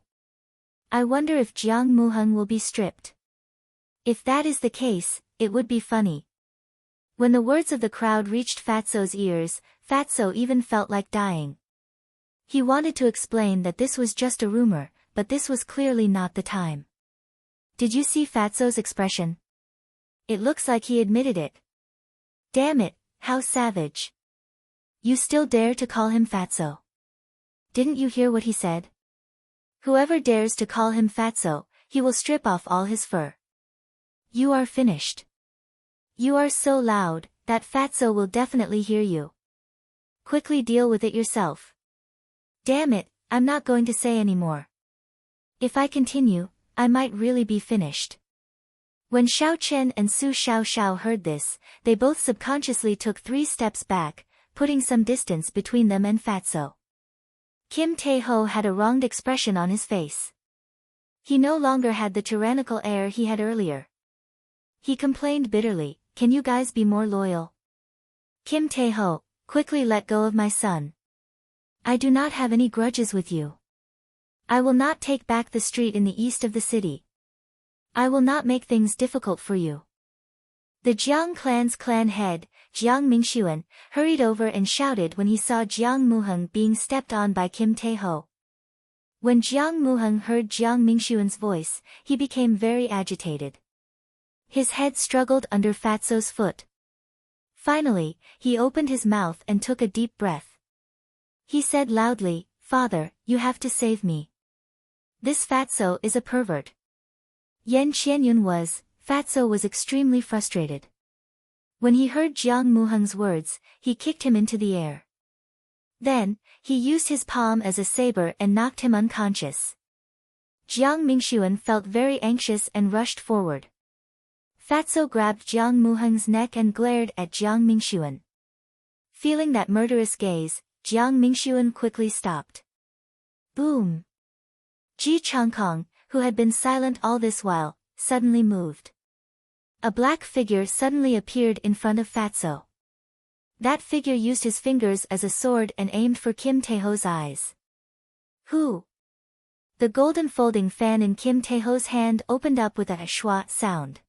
I wonder if Jiang Muheng will be stripped. If that is the case, it would be funny. When the words of the crowd reached Fatso's ears, Fatso even felt like dying. He wanted to explain that this was just a rumor, but this was clearly not the time. Did you see Fatso's expression? It looks like he admitted it. Damn it, how savage. You still dare to call him Fatso? Didn't you hear what he said? Whoever dares to call him Fatso, he will strip off all his fur. You are finished. You are so loud, that Fatso will definitely hear you. Quickly deal with it yourself. Damn it, I'm not going to say any more. If I continue, I might really be finished. When Xiao Chen and Su Xiao heard this, they both subconsciously took 3 steps back, putting some distance between them and Fatso. Kim Tae-ho had a wronged expression on his face. He no longer had the tyrannical air he had earlier. He complained bitterly, "Can you guys be more loyal? Kim Tae-ho, quickly let go of my son. I do not have any grudges with you. I will not take back the street in the east of the city. I will not make things difficult for you. The Jiang clan's clan head, Jiang Mingxuan, hurried over and shouted when he saw Jiang Muheng being stepped on by Kim Tae-ho. When Jiang Muheng heard Jiang Mingxuan's voice, he became very agitated. His head struggled under Fatso's foot. Finally, he opened his mouth and took a deep breath. He said loudly, "Father, you have to save me. This Fatso is a pervert." Fatso was extremely frustrated. When he heard Jiang Muheng's words, he kicked him into the air. Then, he used his palm as a saber and knocked him unconscious. Jiang Mingxuan felt very anxious and rushed forward. Fatso grabbed Jiang Muheng's neck and glared at Jiang Mingxuan. Feeling that murderous gaze, Jiang Mingxuan quickly stopped. Boom! Ji Changkong, who had been silent all this while, suddenly moved. A black figure suddenly appeared in front of Fatso. That figure used his fingers as a sword and aimed for Kim Tae-ho's eyes. Who? The golden folding fan in Kim Tae-ho's hand opened up with a schwa sound.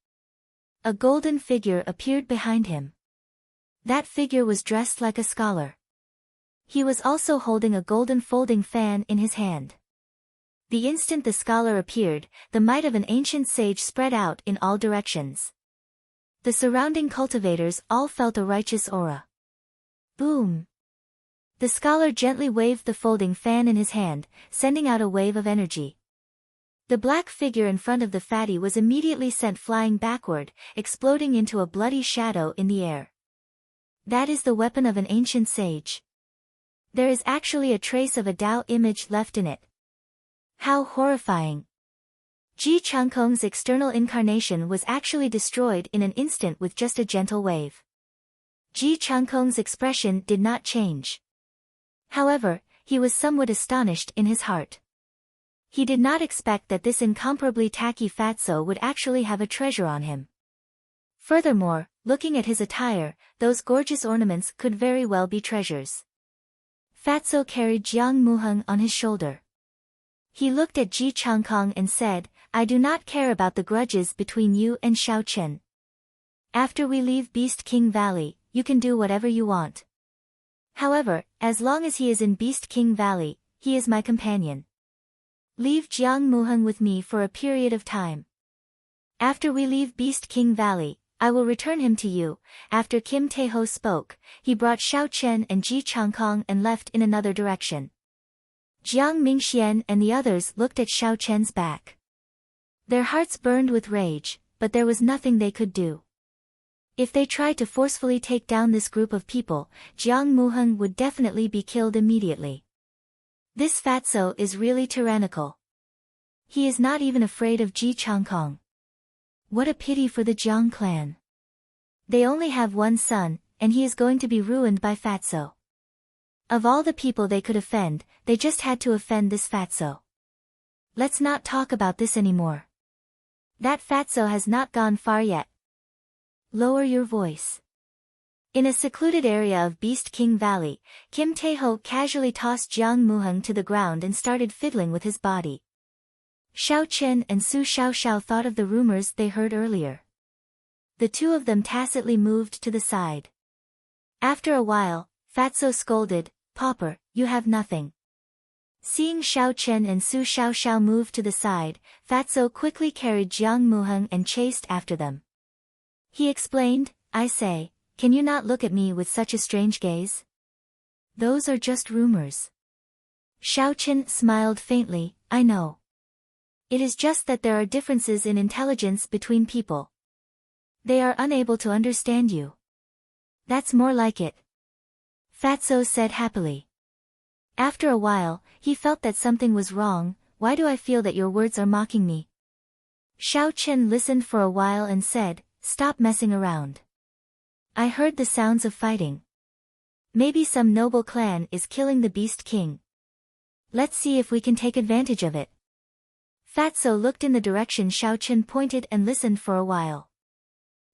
A golden figure appeared behind him. That figure was dressed like a scholar. He was also holding a golden folding fan in his hand. The instant the scholar appeared, the might of an ancient sage spread out in all directions. The surrounding cultivators all felt a righteous aura. Boom! The scholar gently waved the folding fan in his hand, sending out a wave of energy. The black figure in front of the fatty was immediately sent flying backward, exploding into a bloody shadow in the air. That is the weapon of an ancient sage. There is actually a trace of a Tao image left in it. How horrifying! Ji Changkong's external incarnation was actually destroyed in an instant with just a gentle wave. Ji Changkong's expression did not change. However, he was somewhat astonished in his heart. He did not expect that this incomparably tacky Fatso would actually have a treasure on him. Furthermore, looking at his attire, those gorgeous ornaments could very well be treasures. Fatso carried Jiang Muheng on his shoulder. He looked at Ji Changkong and said, "I do not care about the grudges between you and Xiao Chen. After we leave Beast King Valley, you can do whatever you want. However, as long as he is in Beast King Valley, he is my companion. Leave Jiang Muheng with me for a period of time. After we leave Beast King Valley, I will return him to you." After Kim Tae-ho spoke, he brought Xiao Chen and Ji Changkong and left in another direction. Jiang Mingxian and the others looked at Xiao Chen's back. Their hearts burned with rage, but there was nothing they could do. If they tried to forcefully take down this group of people, Jiang Muheng would definitely be killed immediately. This Fatso is really tyrannical. He is not even afraid of Ji Changkong. What a pity for the Jiang clan. They only have one son, and he is going to be ruined by Fatso. Of all the people they could offend, they just had to offend this Fatso. Let's not talk about this anymore. That Fatso has not gone far yet. Lower your voice. In a secluded area of Beast King Valley, Kim Tae-ho casually tossed Jiang Muheng to the ground and started fiddling with his body. Xiao Chen and Su Xiaoxiao thought of the rumors they heard earlier. The two of them tacitly moved to the side. After a while, Fatso scolded, "Pauper, you have nothing." Seeing Xiao Chen and Su Xiaoxiao move to the side, Fatso quickly carried Jiang Muheng and chased after them. He explained, "I say, can you not look at me with such a strange gaze? Those are just rumors." Xiao Chen smiled faintly, "I know. It is just that there are differences in intelligence between people. They are unable to understand you. That's more like it." Fatso said happily. After a while, he felt that something was wrong. "Why do I feel that your words are mocking me?" Xiao Chen listened for a while and said, "Stop messing around. I heard the sounds of fighting. Maybe some noble clan is killing the Beast King. Let's see if we can take advantage of it." Fatso looked in the direction Xiao Chen pointed and listened for a while.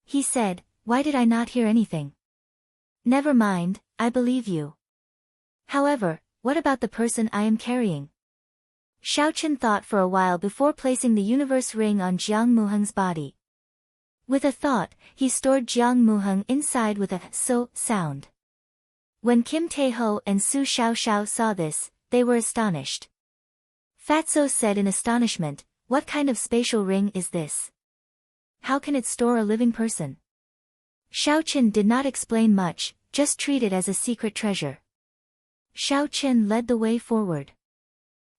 He said, "Why did I not hear anything? Never mind, I believe you. However, what about the person I am carrying?" Xiao Chen thought for a while before placing the universe ring on Jiang Muheng's body. With a thought, he stored Jiang Muheng inside with a so sound. When Kim Tae-ho and Su Xiaoxiao saw this, they were astonished. Fatso said in astonishment, "What kind of spatial ring is this? How can it store a living person?" Xiao Qin did not explain much, just treat it as a secret treasure. Xiao Qin led the way forward.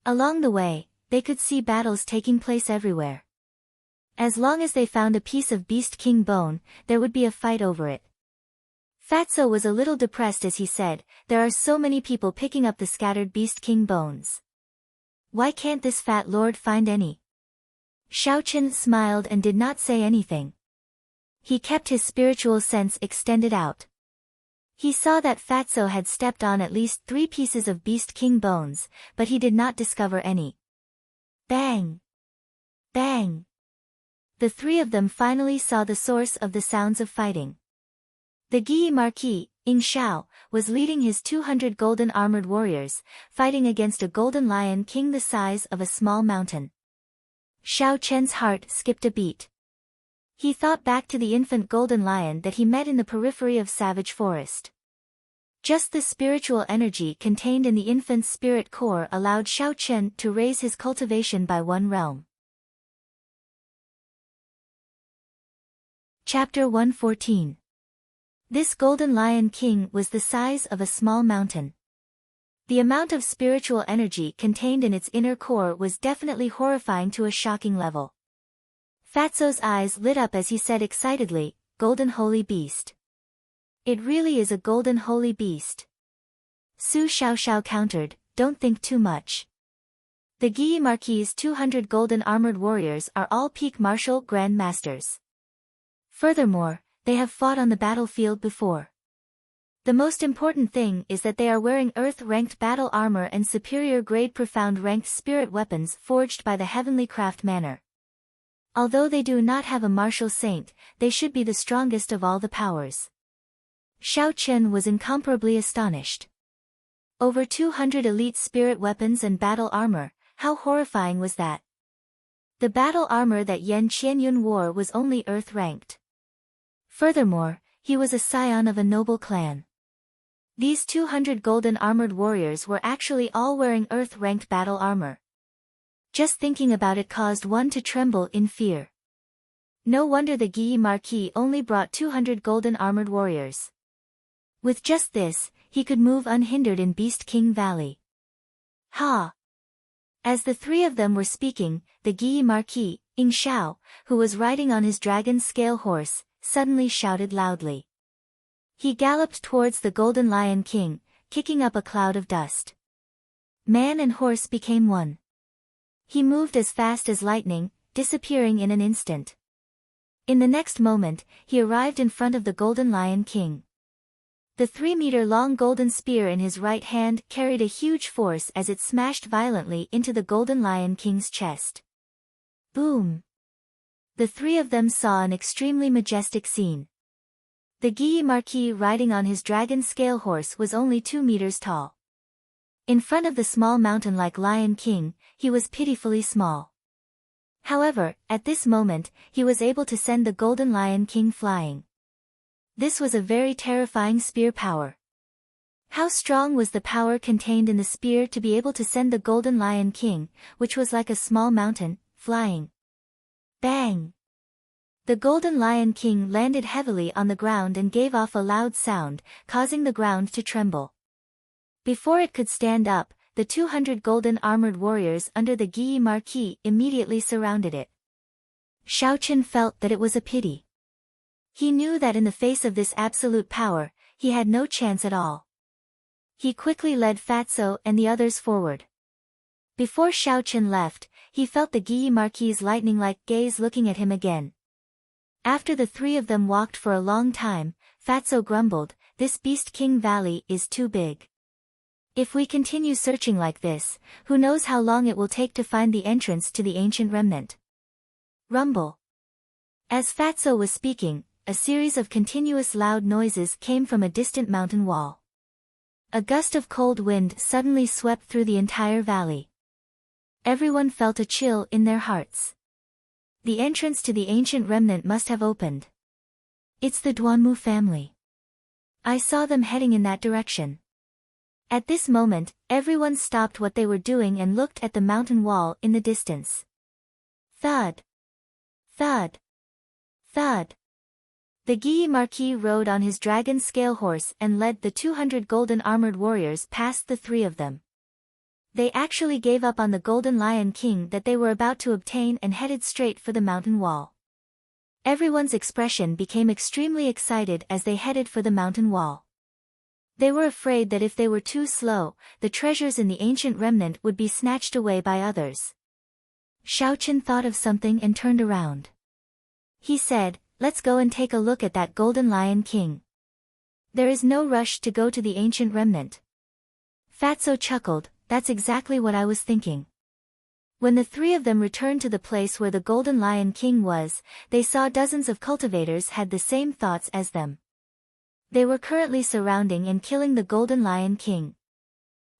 Along the way, they could see battles taking place everywhere. As long as they found a piece of Beast King bone, there would be a fight over it. Fatso was a little depressed as he said, "There are so many people picking up the scattered Beast King bones. Why can't this fat lord find any?" Xiao Qin smiled and did not say anything. He kept his spiritual sense extended out. He saw that Fatso had stepped on at least 3 pieces of Beast King bones, but he did not discover any. Bang! Bang! The 3 of them finally saw the source of the sounds of fighting. The Guyi Marquis, Ing Shao, was leading his 200 golden armored warriors, fighting against a golden lion king the size of a small mountain. Xiao Chen's heart skipped a beat. He thought back to the infant golden lion that he met in the periphery of Savage Forest. Just the spiritual energy contained in the infant's spirit core allowed Xiao Chen to raise his cultivation by 1 realm. Chapter 114. This golden lion king was the size of a small mountain. The amount of spiritual energy contained in its inner core was definitely horrifying to a shocking level. Fatso's eyes lit up as he said excitedly, "Golden holy beast. It really is a golden holy beast." Su Xiaoxiao countered, "Don't think too much. The Guyi Marquis' 200 golden armored warriors are all peak martial grand masters. Furthermore, they have fought on the battlefield before. The most important thing is that they are wearing Earth-ranked battle armor and superior-grade profound-ranked spirit weapons forged by the heavenly craft manner. Although they do not have a martial saint, they should be the strongest of all the powers." Xiao Chen was incomparably astonished. Over 200 elite spirit weapons and battle armor, how horrifying was that? The battle armor that Yan Qianyun wore was only Earth-ranked. Furthermore, he was a scion of a noble clan. These 200 golden armored warriors were actually all wearing Earth-ranked battle armor. Just thinking about it caused one to tremble in fear. No wonder the Guyi Marquis only brought 200 golden armored warriors. With just this, he could move unhindered in Beast King Valley. Ha! As the 3 of them were speaking, the Guyi Marquis, Ing Shao, who was riding on his dragon scale horse, suddenly shouted loudly. He galloped towards the Golden Lion King, kicking up a cloud of dust. Man and horse became one. He moved as fast as lightning, disappearing in an instant. In the next moment, he arrived in front of the Golden Lion King. The 3-meter-long golden spear in his right hand carried a huge force as it smashed violently into the Golden Lion King's chest. Boom! The 3 of them saw an extremely majestic scene. The Guyi Marquis riding on his dragon scale horse was only 2 meters tall. In front of the small mountain-like Lion King, he was pitifully small. However, at this moment, he was able to send the Golden Lion King flying. This was a very terrifying spear power. How strong was the power contained in the spear to be able to send the Golden Lion King, which was like a small mountain, flying? Bang! The Golden Lion King landed heavily on the ground and gave off a loud sound, causing the ground to tremble. Before it could stand up, the 200 golden armored warriors under the Guyi Marquis immediately surrounded it. Xiao Chen felt that it was a pity. He knew that in the face of this absolute power, he had no chance at all. He quickly led Fatso and the others forward. Before Xiao Chen left, he felt the Guyi Marquis' lightning-like gaze looking at him again. After the 3 of them walked for a long time, Fatso grumbled, "This Beast King Valley is too big. If we continue searching like this, who knows how long it will take to find the entrance to the ancient remnant." Rumble. As Fatso was speaking, a series of continuous loud noises came from a distant mountain wall. A gust of cold wind suddenly swept through the entire valley. Everyone felt a chill in their hearts. The entrance to the ancient remnant must have opened. It's the Duanmu family. I saw them heading in that direction. At this moment, everyone stopped what they were doing and looked at the mountain wall in the distance. Thud! Thud! Thud! The Guy Marquis rode on his dragon scale horse and led the 200 golden armored warriors past the three of them. They actually gave up on the Golden Lion King that they were about to obtain and headed straight for the mountain wall. Everyone's expression became extremely excited as they headed for the mountain wall. They were afraid that if they were too slow, the treasures in the ancient remnant would be snatched away by others. Xiaochen thought of something and turned around. He said, "Let's go and take a look at that Golden Lion King. There is no rush to go to the ancient remnant." Fatso chuckled, "That's exactly what I was thinking." When the three of them returned to the place where the Golden Lion King was, they saw dozens of cultivators had the same thoughts as them. They were currently surrounding and killing the Golden Lion King.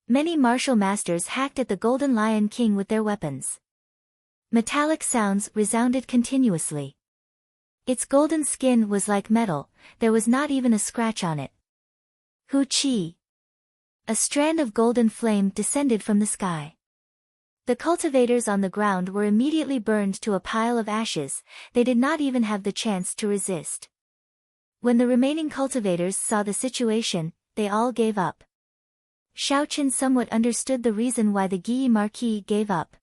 Many martial masters hacked at the Golden Lion King with their weapons. Metallic sounds resounded continuously. Its golden skin was like metal, there was not even a scratch on it. Hu Qi! A strand of golden flame descended from the sky. The cultivators on the ground were immediately burned to a pile of ashes, they did not even have the chance to resist. When the remaining cultivators saw the situation, they all gave up. Xiaochen somewhat understood the reason why the Guy Marquis gave up.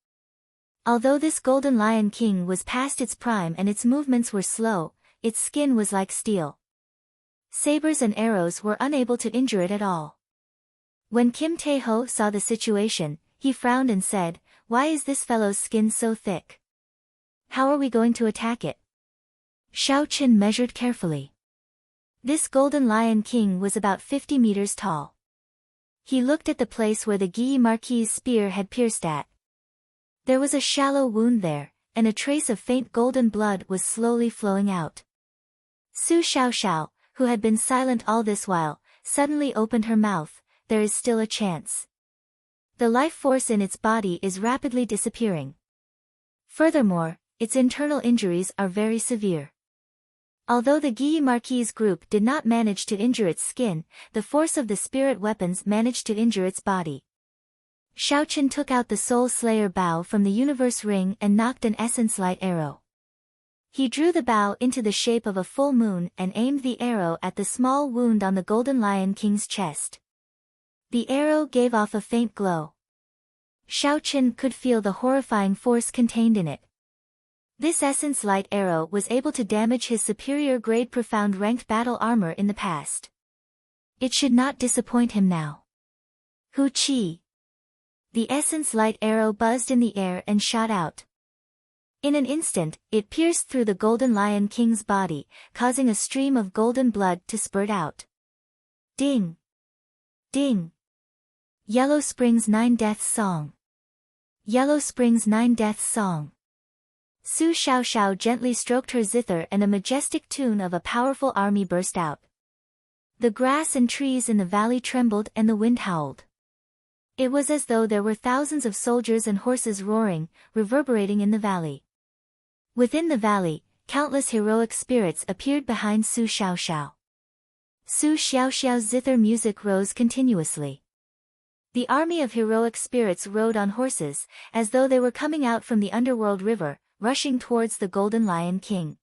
Although this Golden Lion King was past its prime and its movements were slow, its skin was like steel. Sabers and arrows were unable to injure it at all. When Kim Taeho saw the situation, he frowned and said, "Why is this fellow's skin so thick? How are we going to attack it?" Xiaochen measured carefully. This Golden Lion King was about 50 meters tall. He looked at the place where the Guy Marquis' spear had pierced at. There was a shallow wound there, and a trace of faint golden blood was slowly flowing out. Su Xiaoxiao, who had been silent all this while, suddenly opened her mouth. There is still a chance. The life force in its body is rapidly disappearing. Furthermore, its internal injuries are very severe. Although the Guy Marquis group did not manage to injure its skin, the force of the spirit weapons managed to injure its body. Xiaochen took out the Soul Slayer bow from the universe ring and knocked an essence light arrow. He drew the bow into the shape of a full moon and aimed the arrow at the small wound on the Golden Lion King's chest. The arrow gave off a faint glow. Xiaochen could feel the horrifying force contained in it. This essence light arrow was able to damage his superior grade profound ranked battle armor in the past. It should not disappoint him now. Hu Qi! The essence light arrow buzzed in the air and shot out. In an instant, it pierced through the Golden Lion King's body, causing a stream of golden blood to spurt out. Ding! Ding! Yellow Spring's 9 Deaths Song. Yellow Spring's 9 Deaths Song. Su Xiaoxiao gently stroked her zither and a majestic tune of a powerful army burst out. The grass and trees in the valley trembled and the wind howled. It was as though there were thousands of soldiers and horses roaring, reverberating in the valley. Within the valley, countless heroic spirits appeared behind Su Xiaoxiao. Su Xiaoxiao's zither music rose continuously. The army of heroic spirits rode on horses, as though they were coming out from the underworld river, rushing towards the Golden Lion King.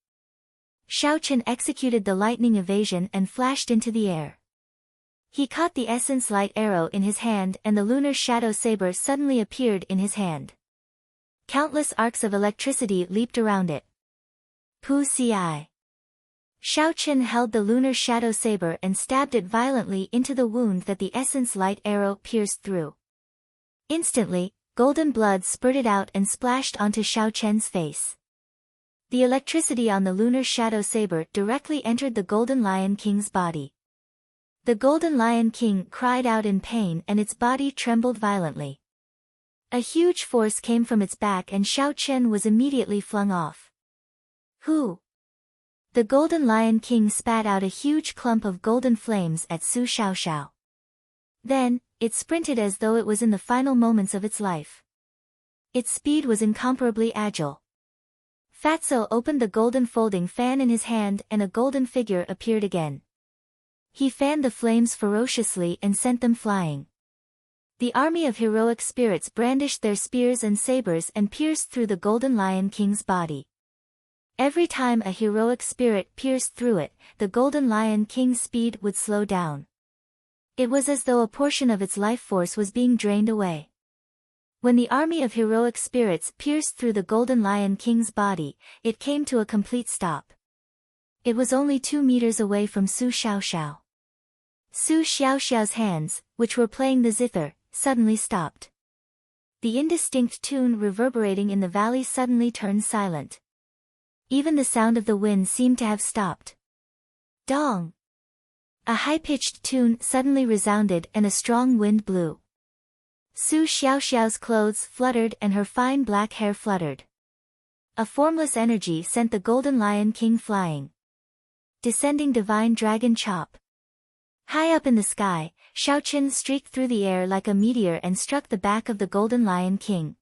Xiaochen executed the lightning evasion and flashed into the air. He caught the essence light arrow in his hand and the lunar shadow saber suddenly appeared in his hand. Countless arcs of electricity leaped around it. Pu Ci. Xiaochen held the lunar shadow saber and stabbed it violently into the wound that the essence light arrow pierced through. Instantly, golden blood spurted out and splashed onto Xiaochen's face. The electricity on the lunar shadow saber directly entered the Golden Lion King's body. The Golden Lion King cried out in pain and its body trembled violently. A huge force came from its back and Xiaochen was immediately flung off. Who? The Golden Lion King spat out a huge clump of golden flames at Su Xiaoxiao. Then, it sprinted as though it was in the final moments of its life. Its speed was incomparably agile. Fatso opened the golden folding fan in his hand and a golden figure appeared again. He fanned the flames ferociously and sent them flying. The army of heroic spirits brandished their spears and sabers and pierced through the Golden Lion King's body. Every time a heroic spirit pierced through it, the Golden Lion King's speed would slow down. It was as though a portion of its life force was being drained away. When the army of heroic spirits pierced through the Golden Lion King's body, it came to a complete stop. It was only 2 meters away from Su Xiaoxiao. Su Xiaoxiao's hands, which were playing the zither, suddenly stopped. The indistinct tune reverberating in the valley suddenly turned silent. Even the sound of the wind seemed to have stopped. Dong! A high-pitched tune suddenly resounded and a strong wind blew. Su Xiaoxiao's clothes fluttered and her fine black hair fluttered. A formless energy sent the Golden Lion King flying. Descending divine dragon chop. High up in the sky, Xiaoqin streaked through the air like a meteor and struck the back of the Golden Lion King.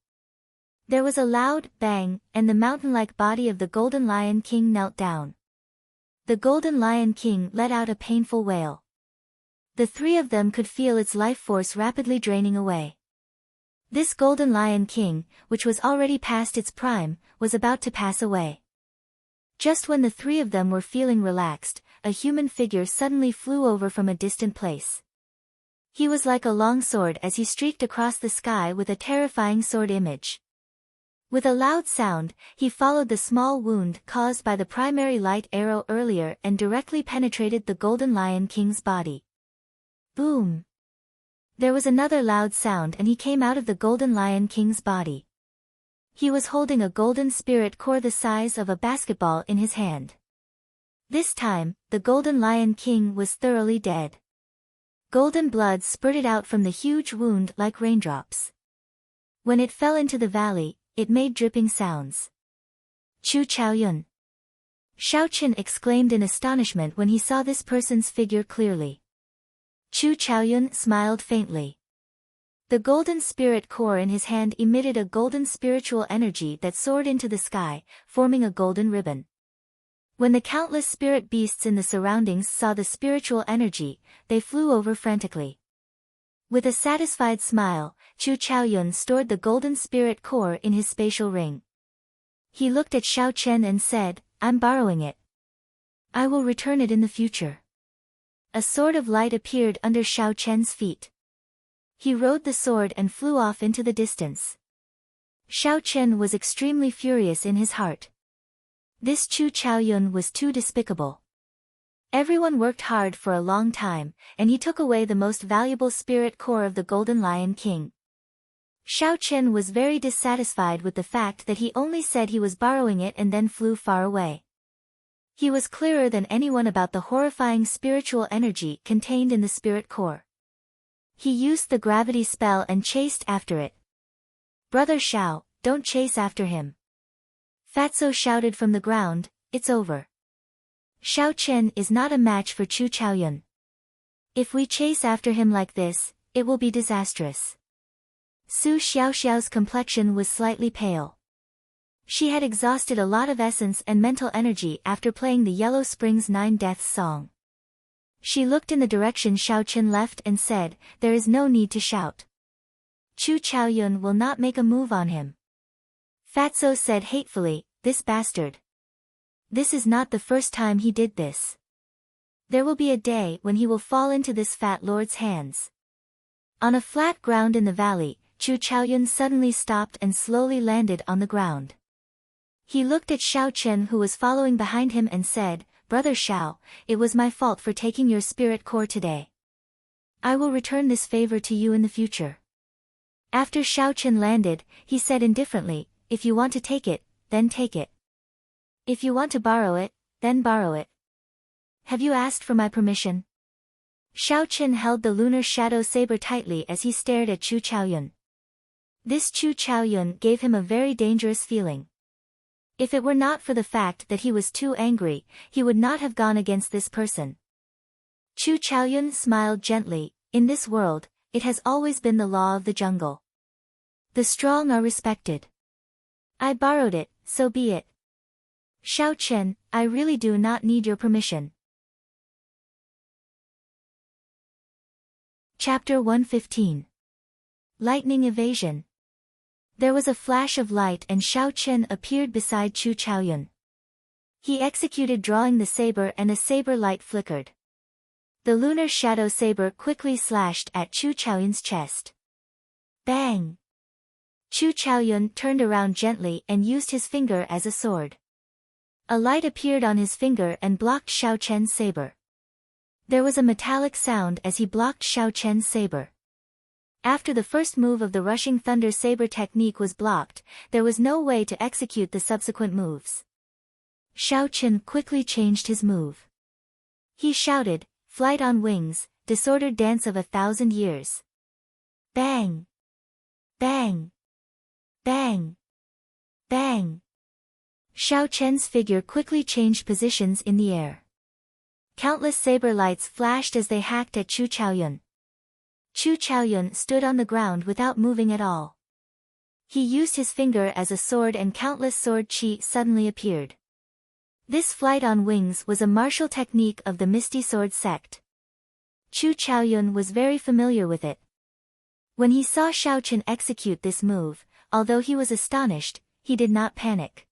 There was a loud bang, and the mountain-like body of the Golden Lion King knelt down. The Golden Lion King let out a painful wail. The 3 of them could feel its life force rapidly draining away. This Golden Lion King, which was already past its prime, was about to pass away. Just when the 3 of them were feeling relaxed, a human figure suddenly flew over from a distant place. He was like a long sword as he streaked across the sky with a terrifying sword image. With a loud sound, he followed the small wound caused by the primary light arrow earlier and directly penetrated the Golden Lion King's body. Boom! There was another loud sound and he came out of the Golden Lion King's body. He was holding a golden spirit core the size of a basketball in his hand. This time, the Golden Lion King was thoroughly dead. Golden blood spurted out from the huge wound like raindrops. When it fell into the valley, it made dripping sounds. Chu Chaoyun! Xiaoqin exclaimed in astonishment when he saw this person's figure clearly. Chu Chaoyun smiled faintly. The golden spirit core in his hand emitted a golden spiritual energy that soared into the sky, forming a golden ribbon. When the countless spirit beasts in the surroundings saw the spiritual energy, they flew over frantically. With a satisfied smile, Chu Chaoyun stored the golden spirit core in his spatial ring. He looked at Xiaoqian and said, "I'm borrowing it. I will return it in the future." A sword of light appeared under Xiaoqian's feet. He rode the sword and flew off into the distance. Xiaoqian was extremely furious in his heart. This Chu Chaoyun was too despicable. Everyone worked hard for a long time, and he took away the most valuable spirit core of the Golden Lion King. Xiaoqian was very dissatisfied with the fact that he only said he was borrowing it and then flew far away. He was clearer than anyone about the horrifying spiritual energy contained in the spirit core. He used the gravity spell and chased after it. "Brother Xiao, don't chase after him." Fatso shouted from the ground, "It's over. Xiaoqian is not a match for Chu Chaoyun. If we chase after him like this, it will be disastrous." Su Xiaoxiao's complexion was slightly pale. She had exhausted a lot of essence and mental energy after playing the Yellow Springs 9 Deaths song. She looked in the direction Xiaoqian left and said, "There is no need to shout. Chu Chaoyun will not make a move on him." Fatso said hatefully, "This bastard. This is not the first time he did this. There will be a day when he will fall into this fat lord's hands." On a flat ground in the valley, Chu Chaoyun suddenly stopped and slowly landed on the ground. He looked at Xiaoqian who was following behind him and said, "Brother Xiao, it was my fault for taking your spirit core today. I will return this favor to you in the future." After Xiaoqian landed, he said indifferently, "If you want to take it, then take it. If you want to borrow it, then borrow it. Have you asked for my permission?" Xiaoqian held the lunar shadow saber tightly as he stared at Chu Chaoyun. This Chu Chaoyun gave him a very dangerous feeling. If it were not for the fact that he was too angry, he would not have gone against this person. Chu Chaoyun smiled gently, "In this world, it has always been the law of the jungle. The strong are respected. I borrowed it, so be it. Xiao Chen, I really do not need your permission. Chapter 115. Lightning Evasion. There was a flash of light and Xiao Chen appeared beside Chu Chaoyun. He executed drawing the saber and a saber light flickered. The lunar shadow saber quickly slashed at Chu Chaoyun's chest. Bang! Chu Chaoyun turned around gently and used his finger as a sword. A light appeared on his finger and blocked Xiao Chen's saber. There was a metallic sound as he blocked Xiao Chen's saber. After the first move of the rushing thunder saber technique was blocked, there was no way to execute the subsequent moves. Xiao Chen quickly changed his move. He shouted, "Flight on wings, disordered dance of 1,000 years." Bang! Bang! Bang! Bang! Xiao Chen's figure quickly changed positions in the air. Countless saber lights flashed as they hacked at Chu Chaoyun. Chu Chaoyun stood on the ground without moving at all. He used his finger as a sword and countless sword chi suddenly appeared. This flight on wings was a martial technique of the Misty Sword sect. Chu Chaoyun was very familiar with it. When he saw Xiao Chen execute this move, although he was astonished, he did not panic.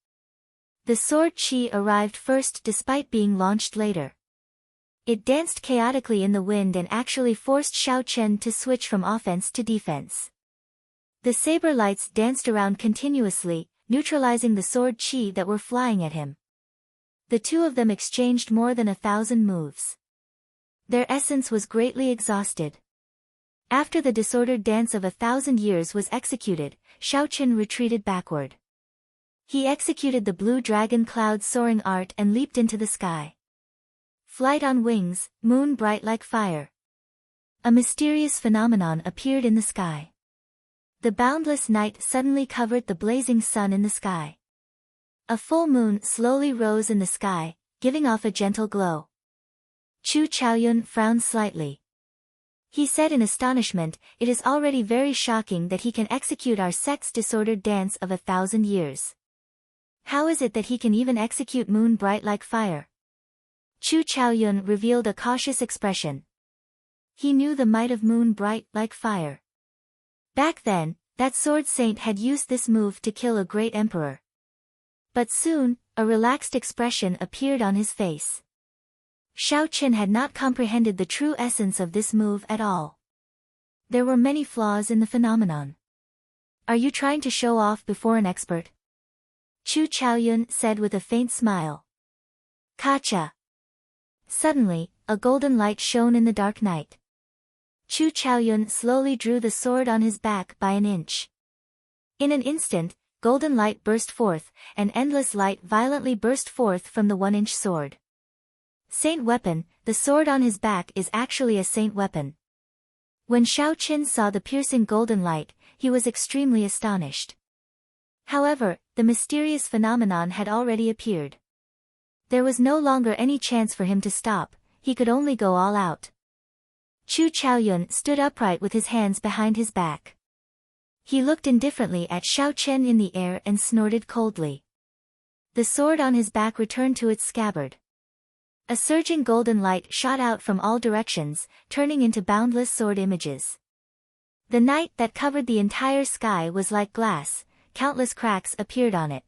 The sword chi arrived first despite being launched later. It danced chaotically in the wind and actually forced Xiao Chen to switch from offense to defense. The saber lights danced around continuously, neutralizing the sword chi that were flying at him. The two of them exchanged more than 1,000 moves. Their essence was greatly exhausted. After the disordered dance of 1,000 years was executed, Xiao Chen retreated backward. He executed the blue dragon cloud soaring art and leaped into the sky. Flight on wings, moon bright like fire. A mysterious phenomenon appeared in the sky. The boundless night suddenly covered the blazing sun in the sky. A full moon slowly rose in the sky, giving off a gentle glow. Chu Chaoyun frowned slightly. He said in astonishment, "It is already very shocking that he can execute our sect's disordered dance of 1,000 years. How is it that he can even execute moon bright like fire?" Chu Chaoyun revealed a cautious expression. He knew the might of moon bright like fire. Back then, that sword saint had used this move to kill a great emperor. But soon, a relaxed expression appeared on his face. Xiao Chen had not comprehended the true essence of this move at all. There were many flaws in the phenomenon. "Are you trying to show off before an expert?" Chu Chaoyun said with a faint smile. "Kacha." Suddenly, a golden light shone in the dark night. Chu Chaoyun slowly drew the sword on his back by an inch. In an instant, golden light burst forth, an endless light violently burst forth from the 1-inch sword. Saint weapon, the sword on his back is actually a saint weapon. When Xiao Chen saw the piercing golden light, he was extremely astonished. However, the mysterious phenomenon had already appeared. There was no longer any chance for him to stop, he could only go all out. Chu Chaoyun stood upright with his hands behind his back. He looked indifferently at Xiao Chen in the air and snorted coldly. The sword on his back returned to its scabbard. A surging golden light shot out from all directions, turning into boundless sword images. The night that covered the entire sky was like glass, countless cracks appeared on it.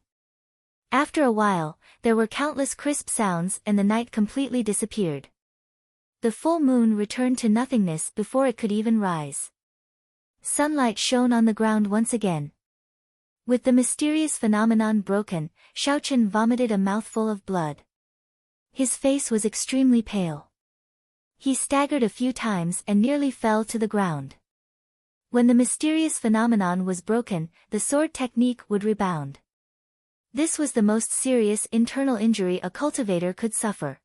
After a while, there were countless crisp sounds and the night completely disappeared. The full moon returned to nothingness before it could even rise. Sunlight shone on the ground once again. With the mysterious phenomenon broken, Xiao Chen vomited a mouthful of blood. His face was extremely pale. He staggered a few times and nearly fell to the ground. When the mysterious phenomenon was broken, the sword technique would rebound. This was the most serious internal injury a cultivator could suffer.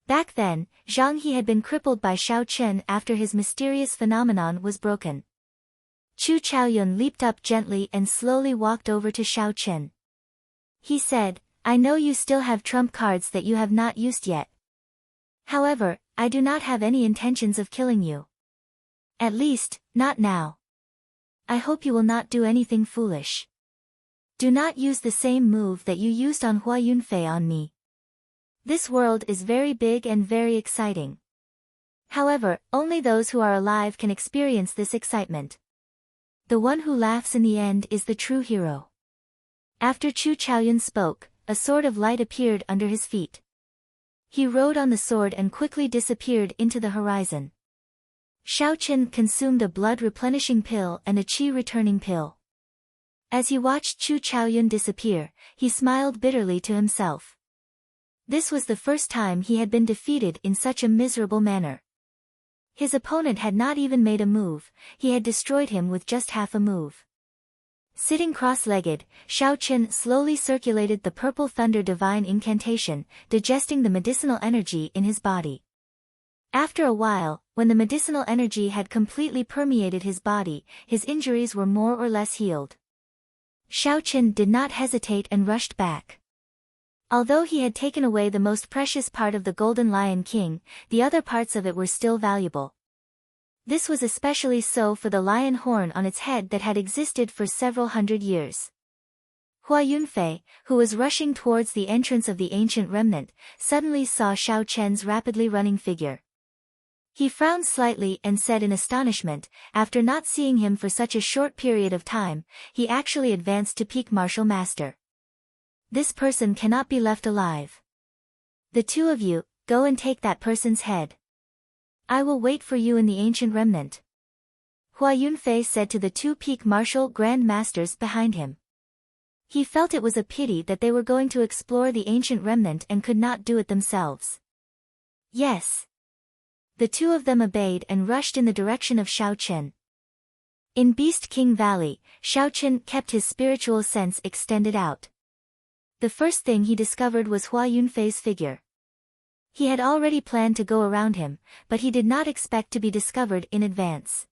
Back then, Zhang He had been crippled by Xiao Chen after his mysterious phenomenon was broken. Chu Chaoyun leaped up gently and slowly walked over to Xiao Chen. He said, "I know you still have trump cards that you have not used yet. However, I do not have any intentions of killing you. At least, not now. I hope you will not do anything foolish." Do not use the same move that you used on Hua Yunfei on me. This world is very big and very exciting. However, only those who are alive can experience this excitement. The one who laughs in the end is the true hero. After Chu Chaoyun spoke, a sword of light appeared under his feet. He rode on the sword and quickly disappeared into the horizon. Xiao Chen consumed a blood-replenishing pill and a qi-returning pill. As he watched Chu Chaoyun disappear, he smiled bitterly to himself. This was the first time he had been defeated in such a miserable manner. His opponent had not even made a move, he had destroyed him with just half a move. Sitting cross-legged, Xiao Chen slowly circulated the purple thunder divine incantation, digesting the medicinal energy in his body. After a while, when the medicinal energy had completely permeated his body, his injuries were more or less healed. Xiao Chen did not hesitate and rushed back. Although he had taken away the most precious part of the Golden Lion King, the other parts of it were still valuable. This was especially so for the lion horn on its head that had existed for several hundred years. Hua Yunfei, who was rushing towards the entrance of the ancient remnant, suddenly saw Xiao Chen's rapidly running figure. He frowned slightly and said in astonishment, after not seeing him for such a short period of time, he actually advanced to peak martial master. This person cannot be left alive. The two of you, go and take that person's head. I will wait for you in the ancient remnant. Hua Yunfei said to the two peak martial grand masters behind him. He felt it was a pity that they were going to explore the ancient remnant and could not do it themselves. Yes. The two of them obeyed and rushed in the direction of Xiao Chen. In Beast King Valley, Xiao Chen kept his spiritual sense extended out. The first thing he discovered was Hua Yunfei's figure. He had already planned to go around him, but he did not expect to be discovered in advance.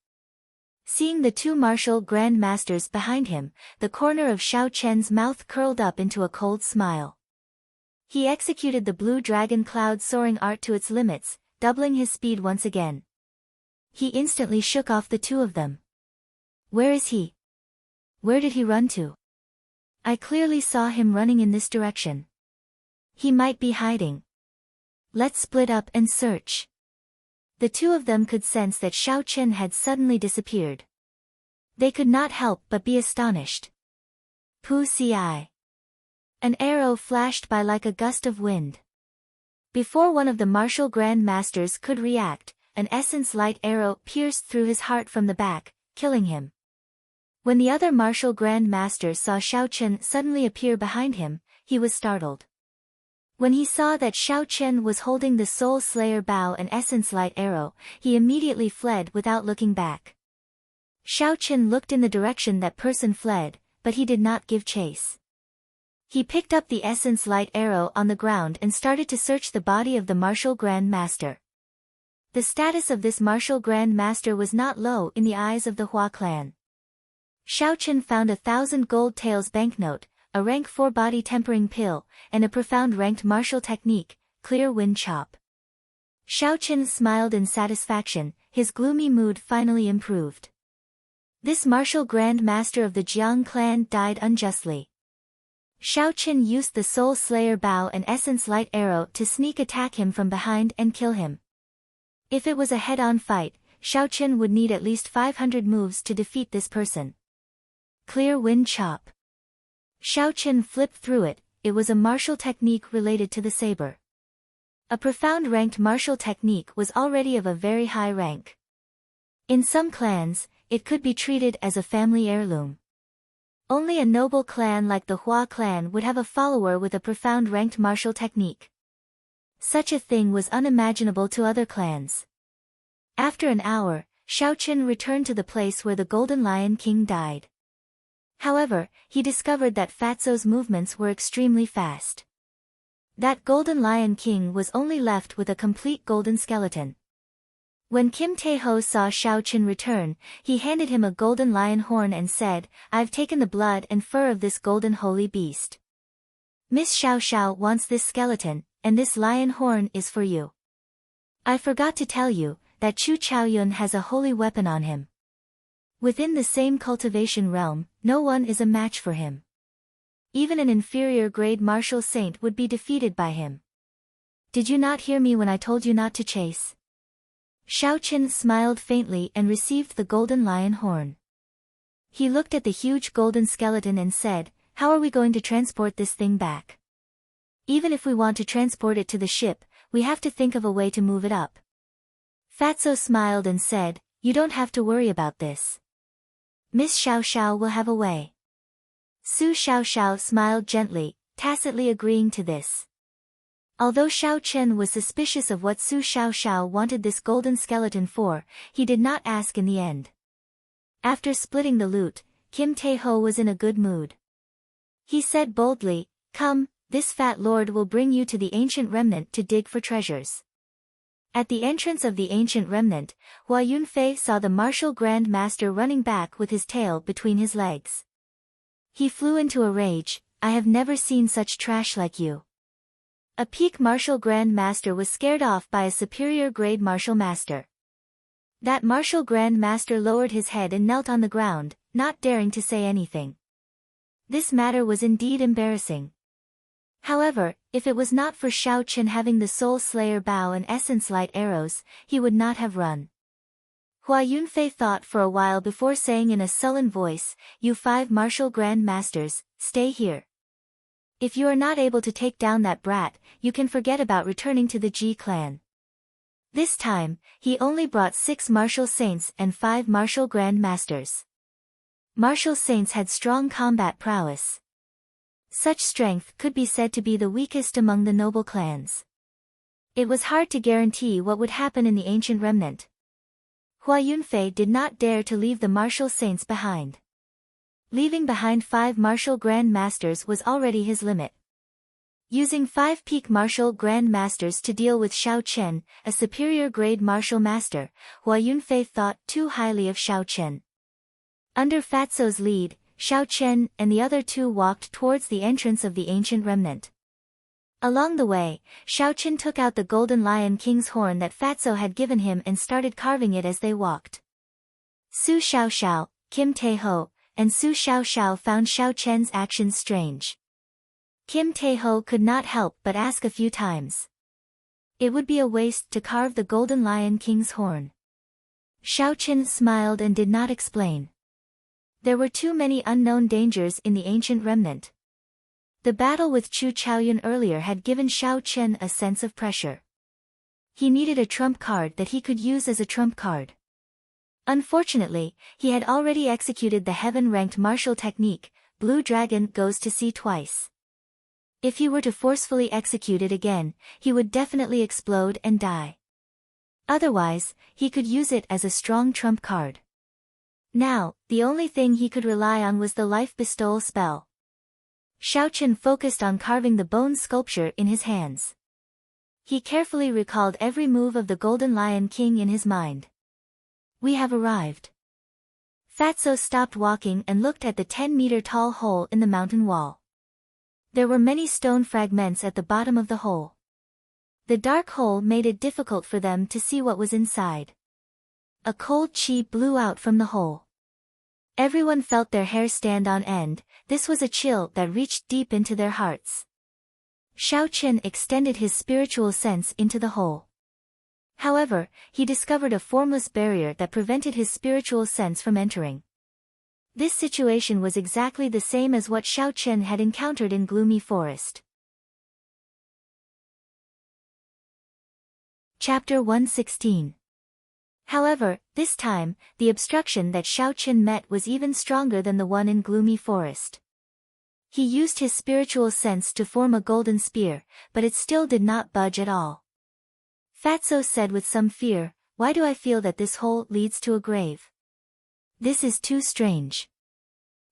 Seeing the two martial grand masters behind him, the corner of Xiao Chen's mouth curled up into a cold smile. He executed the blue dragon cloud soaring art to its limits, doubling his speed once again. He instantly shook off the two of them. Where is he? Where did he run to? I clearly saw him running in this direction. He might be hiding. Let's split up and search. The two of them could sense that Xiao Chen had suddenly disappeared. They could not help but be astonished. Pu Si. An arrow flashed by like a gust of wind. Before one of the martial grand masters could react, an essence light arrow pierced through his heart from the back, killing him. When the other martial grand master saw Xiao Chen suddenly appear behind him, he was startled. When he saw that Xiao Chen was holding the Soul Slayer bow and essence light arrow, he immediately fled without looking back. Xiao Chen looked in the direction that person fled, but he did not give chase. He picked up the essence light arrow on the ground and started to search the body of the martial grand master. The status of this martial grand master was not low in the eyes of the Hua clan. Xiao Chen found 1,000 gold taels banknote, a rank 4 body tempering pill, and a profound ranked martial technique, clear wind chop. Xiao Chen smiled in satisfaction, his gloomy mood finally improved. This martial grand master of the Jiang clan died unjustly. Xiao Chen used the Soul Slayer bow and essence light arrow to sneak attack him from behind and kill him. If it was a head-on fight, Xiao Chen would need at least 500 moves to defeat this person. Clear wind chop. Xiao Chen flipped through it, it was a martial technique related to the saber. A profound ranked martial technique was already of a very high rank. In some clans, it could be treated as a family heirloom. Only a noble clan like the Hua clan would have a follower with a profound ranked martial technique. Such a thing was unimaginable to other clans. After an hour, Xiao Chen returned to the place where the Golden Lion King died. However, he discovered that Fatso's movements were extremely fast. That Golden Lion King was only left with a complete golden skeleton. When Kim Tae-ho saw Xiao Chen return, he handed him a golden lion horn and said, "I've taken the blood and fur of this golden holy beast. Miss Xiao Xiao wants this skeleton, and this lion horn is for you. I forgot to tell you, that Chu Chaoyun has a holy weapon on him. Within the same cultivation realm, no one is a match for him. Even an inferior grade martial saint would be defeated by him. Did you not hear me when I told you not to chase? Shao Qian smiled faintly and received the golden lion horn. He looked at the huge golden skeleton and said, how are we going to transport this thing back? Even if we want to transport it to the ship, we have to think of a way to move it up. Fatso smiled and said, you don't have to worry about this. Miss Xiao Xiao will have a way. Su Xiao Xiao smiled gently, tacitly agreeing to this. Although Shao Qian was suspicious of what Su Xiao Xiao wanted this golden skeleton for, he did not ask in the end. After splitting the loot, Kim Tae-ho was in a good mood. He said boldly, come, this fat lord will bring you to the ancient remnant to dig for treasures. At the entrance of the ancient remnant, Hua Yunfei saw the martial Grand Master running back with his tail between his legs. He flew into a rage, I have never seen such trash like you. A peak martial Grand Master was scared off by a superior grade martial master. That martial Grand Master lowered his head and knelt on the ground, not daring to say anything. This matter was indeed embarrassing. However, if it was not for Shao Qian having the Soul Slayer bow and Essence Light arrows, he would not have run. Hua Yunfei thought for a while before saying in a sullen voice, you 5 martial Grand Masters, stay here. If you are not able to take down that brat, you can forget about returning to the Ji clan. This time, he only brought 6 martial saints and 5 martial Grand Masters. Martial saints had strong combat prowess. Such strength could be said to be the weakest among the noble clans. It was hard to guarantee what would happen in the ancient remnant. Hua Yunfei did not dare to leave the martial saints behind. Leaving behind 5 martial Grand Masters was already his limit. Using 5 peak martial Grand Masters to deal with Shao Qian, a superior grade martial master, Hua Yunfei thought too highly of Shao Qian. Under Fatso's lead, Shao Qian and the other 2 walked towards the entrance of the ancient remnant. Along the way, Shao Qian took out the golden lion king's horn that Fatso had given him and started carving it as they walked. Su Xiao Xiao, Kim Tae-ho, and Su Xiao Xiao found Shao Qian's actions strange. Kim Tae-ho could not help but ask a few times. It would be a waste to carve the golden lion king's horn. Shao Qian smiled and did not explain. There were too many unknown dangers in the ancient remnant. The battle with Chu Chaoyun earlier had given Shao Qian a sense of pressure. He needed a trump card that he could use as a trump card. Unfortunately, he had already executed the heaven-ranked martial technique, Blue Dragon goes to sea twice. If he were to forcefully execute it again, he would definitely explode and die. Otherwise, he could use it as a strong trump card. Now, the only thing he could rely on was the life bestowal spell. Shao Qian focused on carving the bone sculpture in his hands. He carefully recalled every move of the Golden Lion King in his mind. We have arrived. Fatso stopped walking and looked at the 10-meter tall hole in the mountain wall. There were many stone fragments at the bottom of the hole. The dark hole made it difficult for them to see what was inside. A cold chi blew out from the hole. Everyone felt their hair stand on end. This was a chill that reached deep into their hearts. Shao Qian extended his spiritual sense into the hole. However, he discovered a formless barrier that prevented his spiritual sense from entering. This situation was exactly the same as what Shao Qian had encountered in Gloomy Forest. Chapter 116. However, this time, the obstruction that Shao Qian met was even stronger than the one in Gloomy Forest. He used his spiritual sense to form a golden spear, but it still did not budge at all. Fatso said with some fear, "Why do I feel that this hole leads to a grave? This is too strange."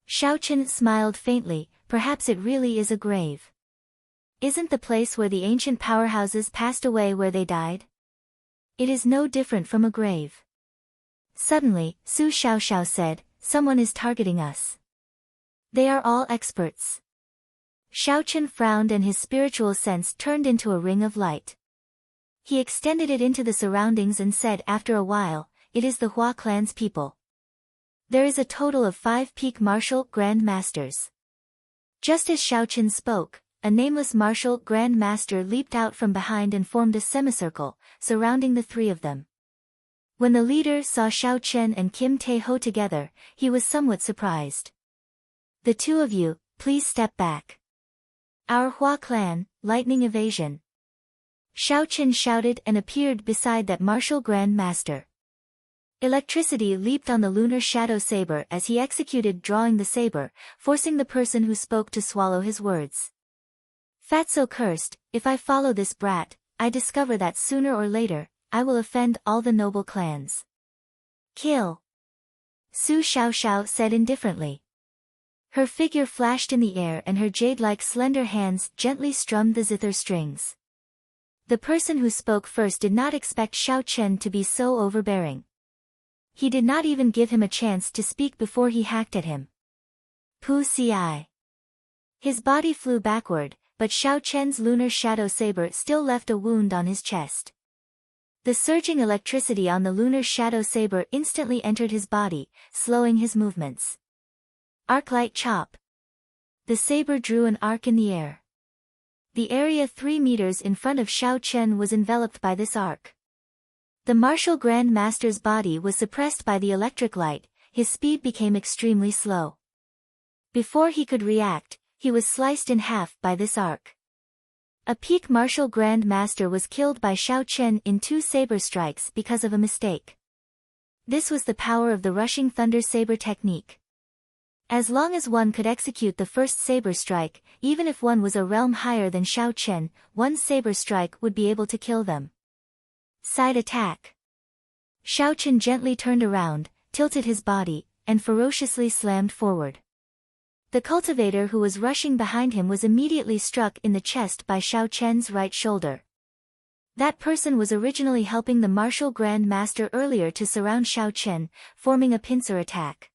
Shao Qian smiled faintly, "Perhaps it really is a grave. Isn't the place where the ancient powerhouses passed away where they died? It is no different from a grave." Suddenly, Su Xiao Xiao said, "Someone is targeting us. They are all experts." Shao Qian frowned and his spiritual sense turned into a ring of light. He extended it into the surroundings and said after a while, "It is the Hua clan's people. There is a total of 5 peak martial Grand Masters." Just as Xiaochen spoke, a nameless martial Grand Master leaped out from behind and formed a semicircle, surrounding the three of them. When the leader saw Xiaochen and Kim Tae-ho together, he was somewhat surprised. "The two of you, please step back. Our Hua clan, lightning evasion." Xiaochen shouted and appeared beside that martial Grand Master. Electricity leaped on the lunar shadow saber as he executed drawing the saber, forcing the person who spoke to swallow his words. Fatso cursed, "If I follow this brat, I discover that sooner or later, I will offend all the noble clans." "Kill!" Su Xiaoxiao said indifferently. Her figure flashed in the air and her jade-like slender hands gently strummed the zither strings. The person who spoke first did not expect Xiaochen to be so overbearing. He did not even give him a chance to speak before he hacked at him. Pu Ci. His body flew backward, but Xiaochen's lunar shadow saber still left a wound on his chest. The surging electricity on the lunar shadow saber instantly entered his body, slowing his movements. Arc-light chop. The saber drew an arc in the air. The area 3 meters in front of Xiaochen was enveloped by this arc. The martial Grand Master's body was suppressed by the electric light, his speed became extremely slow. Before he could react, he was sliced in half by this arc. A peak martial Grand Master was killed by Xiaochen in 2 saber strikes because of a mistake. This was the power of the rushing thunder saber technique. As long as one could execute the first saber strike, even if one was a realm higher than Xiaochen, one saber strike would be able to kill them. Side attack. Xiaochen gently turned around, tilted his body, and ferociously slammed forward. The cultivator who was rushing behind him was immediately struck in the chest by Xiaochen's right shoulder. That person was originally helping the martial Grand Master earlier to surround Xiaochen, forming a pincer attack.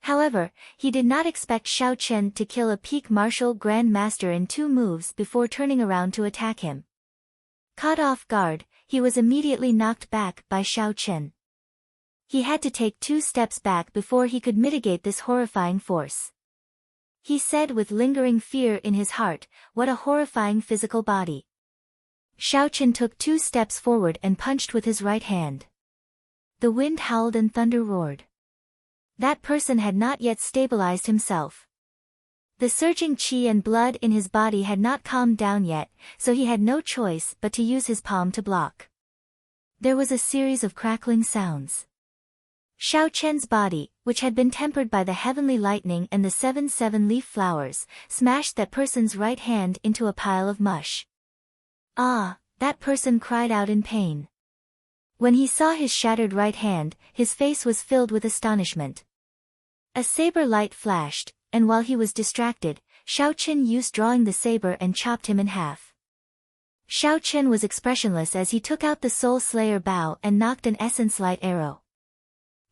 However, he did not expect Xiaochen to kill a peak martial Grand Master in 2 moves before turning around to attack him. Caught off guard, he was immediately knocked back by Xiaochen. He had to take 2 steps back before he could mitigate this horrifying force. He said with lingering fear in his heart, "What a horrifying physical body." Xiaochen took 2 steps forward and punched with his right hand. The wind howled and thunder roared. That person had not yet stabilized himself. The surging qi and blood in his body had not calmed down yet, so he had no choice but to use his palm to block. There was a series of crackling sounds. Xiaochen's body, which had been tempered by the heavenly lightning and the 7 leaf flowers, smashed that person's right hand into a pile of mush. "Ah!" that person cried out in pain. When he saw his shattered right hand, his face was filled with astonishment. A saber light flashed, and while he was distracted, Xiaochen used drawing the saber and chopped him in half. Xiaochen was expressionless as he took out the Soul Slayer bow and knocked an essence light arrow.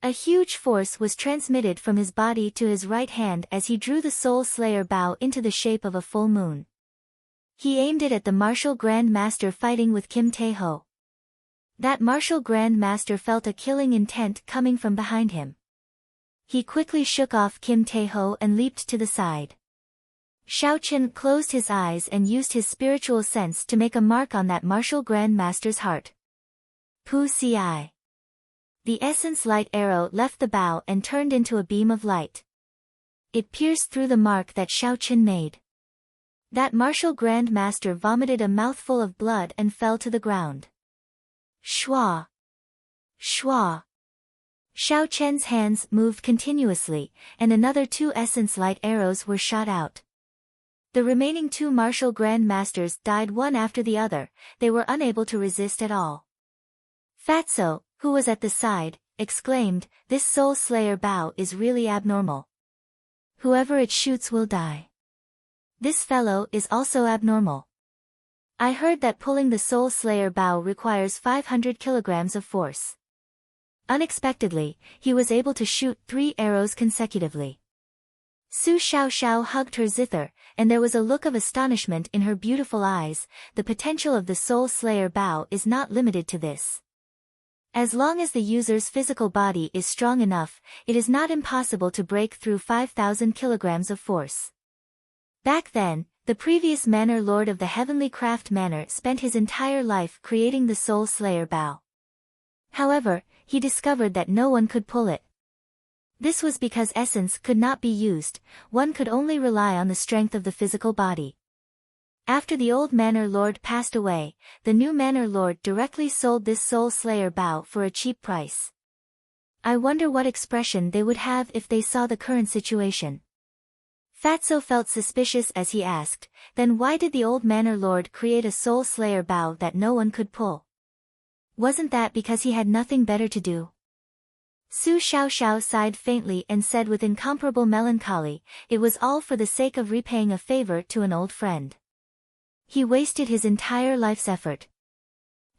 A huge force was transmitted from his body to his right hand as he drew the Soul Slayer bow into the shape of a full moon. He aimed it at the martial Grand Master fighting with Kim Tae-ho. That martial Grand Master felt a killing intent coming from behind him. He quickly shook off Kim Tae-ho and leaped to the side. Xiaochen closed his eyes and used his spiritual sense to make a mark on that martial Grand Master's heart. Pu Ci. The essence light arrow left the bow and turned into a beam of light. It pierced through the mark that Xiaochen made. That martial Grand Master vomited a mouthful of blood and fell to the ground. Shua! Shua! Xiaochen's hands moved continuously, and another 2 essence light arrows were shot out. The remaining 2 martial Grand Masters died one after the other, they were unable to resist at all. Fatso, who was at the side, exclaimed, "This Soul Slayer bow is really abnormal. Whoever it shoots will die. This fellow is also abnormal. I heard that pulling the Soul Slayer bow requires 500 kilograms of force." Unexpectedly, he was able to shoot 3 arrows consecutively. Su Xiaoxiao hugged her zither, and there was a look of astonishment in her beautiful eyes. The potential of the Soul Slayer bow is not limited to this. As long as the user's physical body is strong enough, it is not impossible to break through 5,000 kilograms of force. Back then, the previous manor lord of the Heavenly Craft Manor spent his entire life creating the Soul Slayer bow. However, he discovered that no one could pull it. This was because essence could not be used, one could only rely on the strength of the physical body. After the old manor lord passed away, the new manor lord directly sold this Soul Slayer bow for a cheap price. I wonder what expression they would have if they saw the current situation. Fatso felt suspicious as he asked, then why did the old manor lord create a Soul Slayer bow that no one could pull? Wasn't that because he had nothing better to do? Su Xiaoxiao sighed faintly and said with incomparable melancholy, it was all for the sake of repaying a favor to an old friend. He wasted his entire life's effort.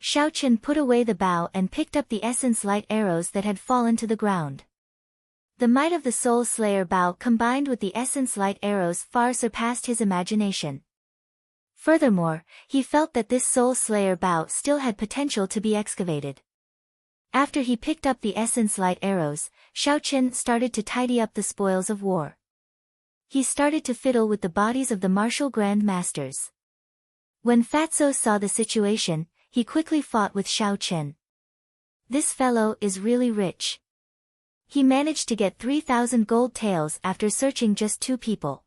Xiaochen put away the bow and picked up the essence light arrows that had fallen to the ground. The might of the Soul Slayer bow combined with the essence light arrows far surpassed his imagination. Furthermore, he felt that this Soul Slayer bow still had potential to be excavated. After he picked up the essence light arrows, Xiaochen started to tidy up the spoils of war. He started to fiddle with the bodies of the martial grand masters. When Fatso saw the situation, he quickly fought with Xiaochen. This fellow is really rich. He managed to get 3,000 gold taels after searching just 2 people.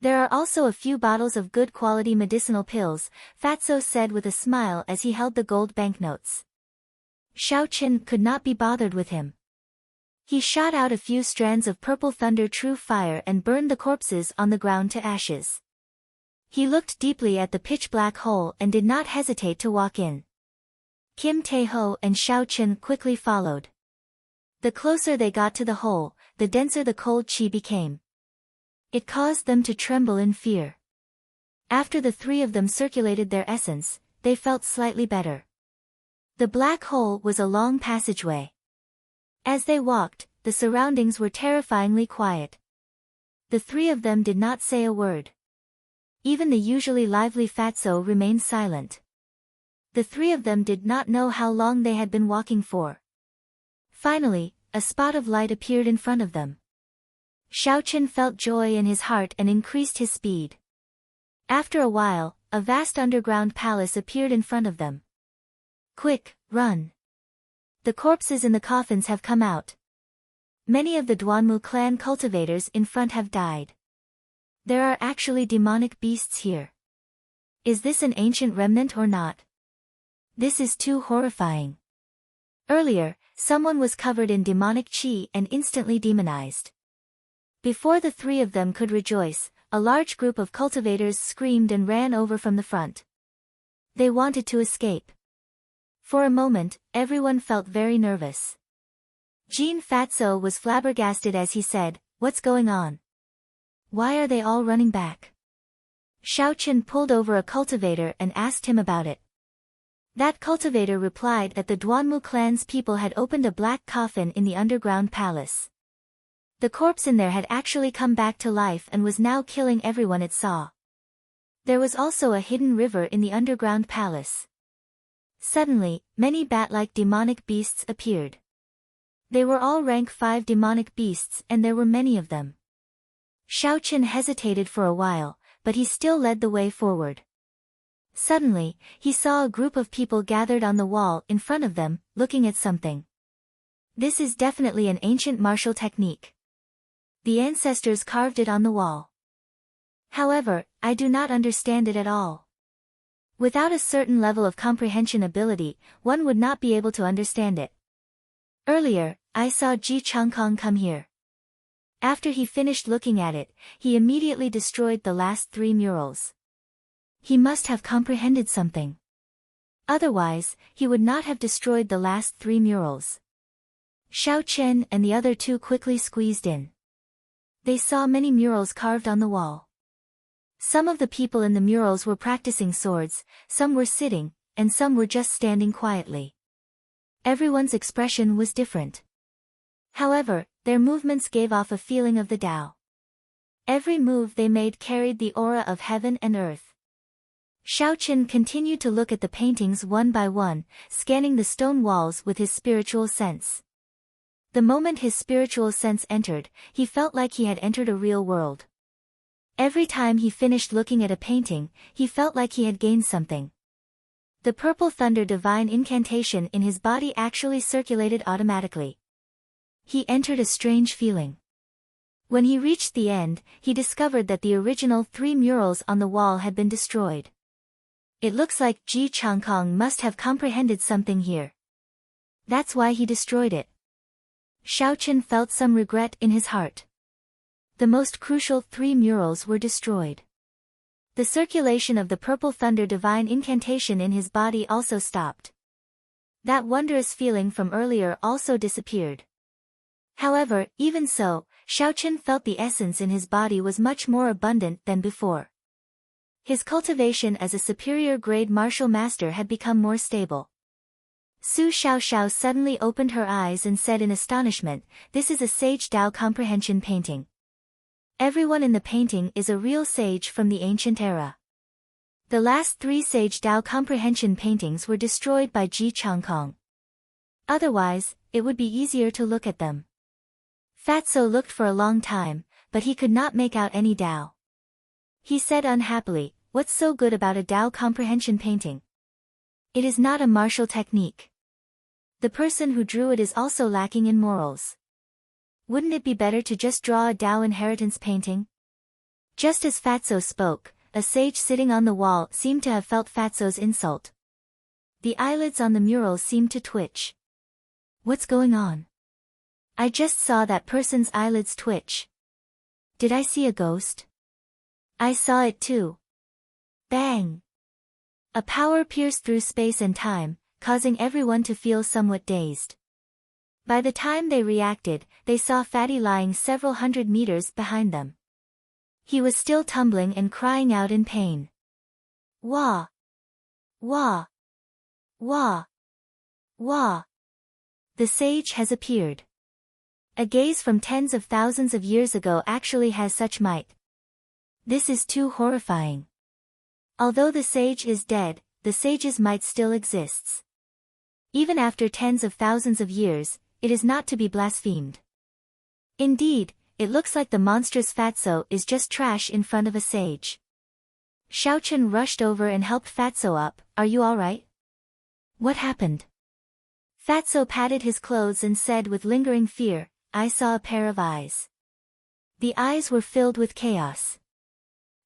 There are also a few bottles of good quality medicinal pills, Fatso said with a smile as he held the gold banknotes. Xiaochen could not be bothered with him. He shot out a few strands of purple thunder true fire and burned the corpses on the ground to ashes. He looked deeply at the pitch-black hole and did not hesitate to walk in. Kim Taeho and Xiaochen quickly followed. The closer they got to the hole, the denser the cold qi became. It caused them to tremble in fear. After the 3 of them circulated their essence, they felt slightly better. The black hole was a long passageway. As they walked, the surroundings were terrifyingly quiet. The 3 of them did not say a word. Even the usually lively Fatso remained silent. The 3 of them did not know how long they had been walking for. Finally, a spot of light appeared in front of them. Xiaochen felt joy in his heart and increased his speed. After a while, a vast underground palace appeared in front of them. Quick, run! The corpses in the coffins have come out. Many of the Duanmu clan cultivators in front have died. There are actually demonic beasts here. Is this an ancient remnant or not? This is too horrifying. Earlier, someone was covered in demonic qi and instantly demonized. Before the 3 of them could rejoice, a large group of cultivators screamed and ran over from the front. They wanted to escape. For a moment, everyone felt very nervous. Jean Fatso was flabbergasted as he said, "What's going on? Why are they all running back?" Xiaochen pulled over a cultivator and asked him about it. That cultivator replied that the Duanmu clan's people had opened a black coffin in the underground palace. The corpse in there had actually come back to life and was now killing everyone it saw. There was also a hidden river in the underground palace. Suddenly, many bat-like demonic beasts appeared. They were all rank 5 demonic beasts and there were many of them. Xiaochen hesitated for a while, but he still led the way forward. Suddenly, he saw a group of people gathered on the wall in front of them, looking at something. This is definitely an ancient martial technique. The ancestors carved it on the wall. However, I do not understand it at all. Without a certain level of comprehension ability, one would not be able to understand it. Earlier, I saw Ji Changkong come here. After he finished looking at it, he immediately destroyed the last 3 murals. He must have comprehended something. Otherwise, he would not have destroyed the last 3 murals. Xiaochen and the other 2 quickly squeezed in. They saw many murals carved on the wall. Some of the people in the murals were practicing swords, some were sitting, and some were just standing quietly. Everyone's expression was different. However, their movements gave off a feeling of the Tao. Every move they made carried the aura of heaven and earth. Xiaochen continued to look at the paintings one by one, scanning the stone walls with his spiritual sense. The moment his spiritual sense entered, he felt like he had entered a real world. Every time he finished looking at a painting, he felt like he had gained something. The purple thunder divine incantation in his body actually circulated automatically. He entered a strange feeling. When he reached the end, he discovered that the original 3 murals on the wall had been destroyed. It looks like Ji Changkong must have comprehended something here. That's why he destroyed it. Xiaochen felt some regret in his heart. The most crucial 3 murals were destroyed. The circulation of the purple thunder divine incantation in his body also stopped. That wondrous feeling from earlier also disappeared. However, even so, Xiaochen felt the essence in his body was much more abundant than before. His cultivation as a superior grade martial master had become more stable. Su Xiaoxiao suddenly opened her eyes and said in astonishment, "This is a Sage Dao comprehension painting. Everyone in the painting is a real sage from the ancient era." The last 3 Sage Dao comprehension paintings were destroyed by Ji Changkong. Otherwise, it would be easier to look at them. Fatso looked for a long time, but he could not make out any Dao. He said unhappily, "What's so good about a Dao comprehension painting? It is not a martial technique. The person who drew it is also lacking in morals. Wouldn't it be better to just draw a Dao inheritance painting?" Just as Fatso spoke, a sage sitting on the wall seemed to have felt Fatso's insult. The eyelids on the mural seemed to twitch. "What's going on? I just saw that person's eyelids twitch. Did I see a ghost?" "I saw it too." Bang! A power pierced through space and time, causing everyone to feel somewhat dazed. By the time they reacted, they saw Fatty lying several hundred meters behind them. He was still tumbling and crying out in pain. "Wah! Wah! Wah! Wah!" The sage has appeared. A gaze from tens of thousands of years ago actually has such might. This is too horrifying. Although the sage is dead, the sage's might still exists. Even after tens of thousands of years, it is not to be blasphemed. Indeed, it looks like the monstrous Fatso is just trash in front of a sage. Xiaochen rushed over and helped Fatso up. "Are you alright? What happened?" Fatso patted his clothes and said with lingering fear, "I saw a pair of eyes. The eyes were filled with chaos.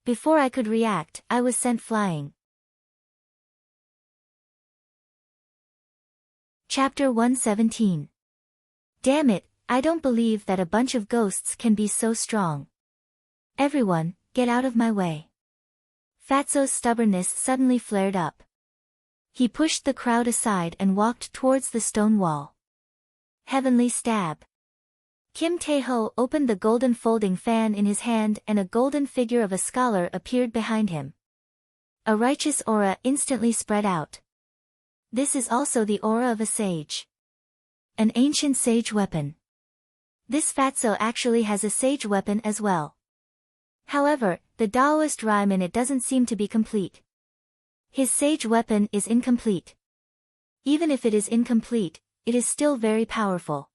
Before I could react, I was sent flying." Chapter 117. Damn it, I don't believe that a bunch of ghosts can be so strong. Everyone, get out of my way. Fatso's stubbornness suddenly flared up. He pushed the crowd aside and walked towards the stone wall. Heavenly stab. Kim Tae-ho opened the golden folding fan in his hand and a golden figure of a scholar appeared behind him. A righteous aura instantly spread out. This is also the aura of a sage. An ancient sage weapon. This Fatso actually has a sage weapon as well. However, the Taoist rhyme in it doesn't seem to be complete. His sage weapon is incomplete. Even if it is incomplete, it is still very powerful.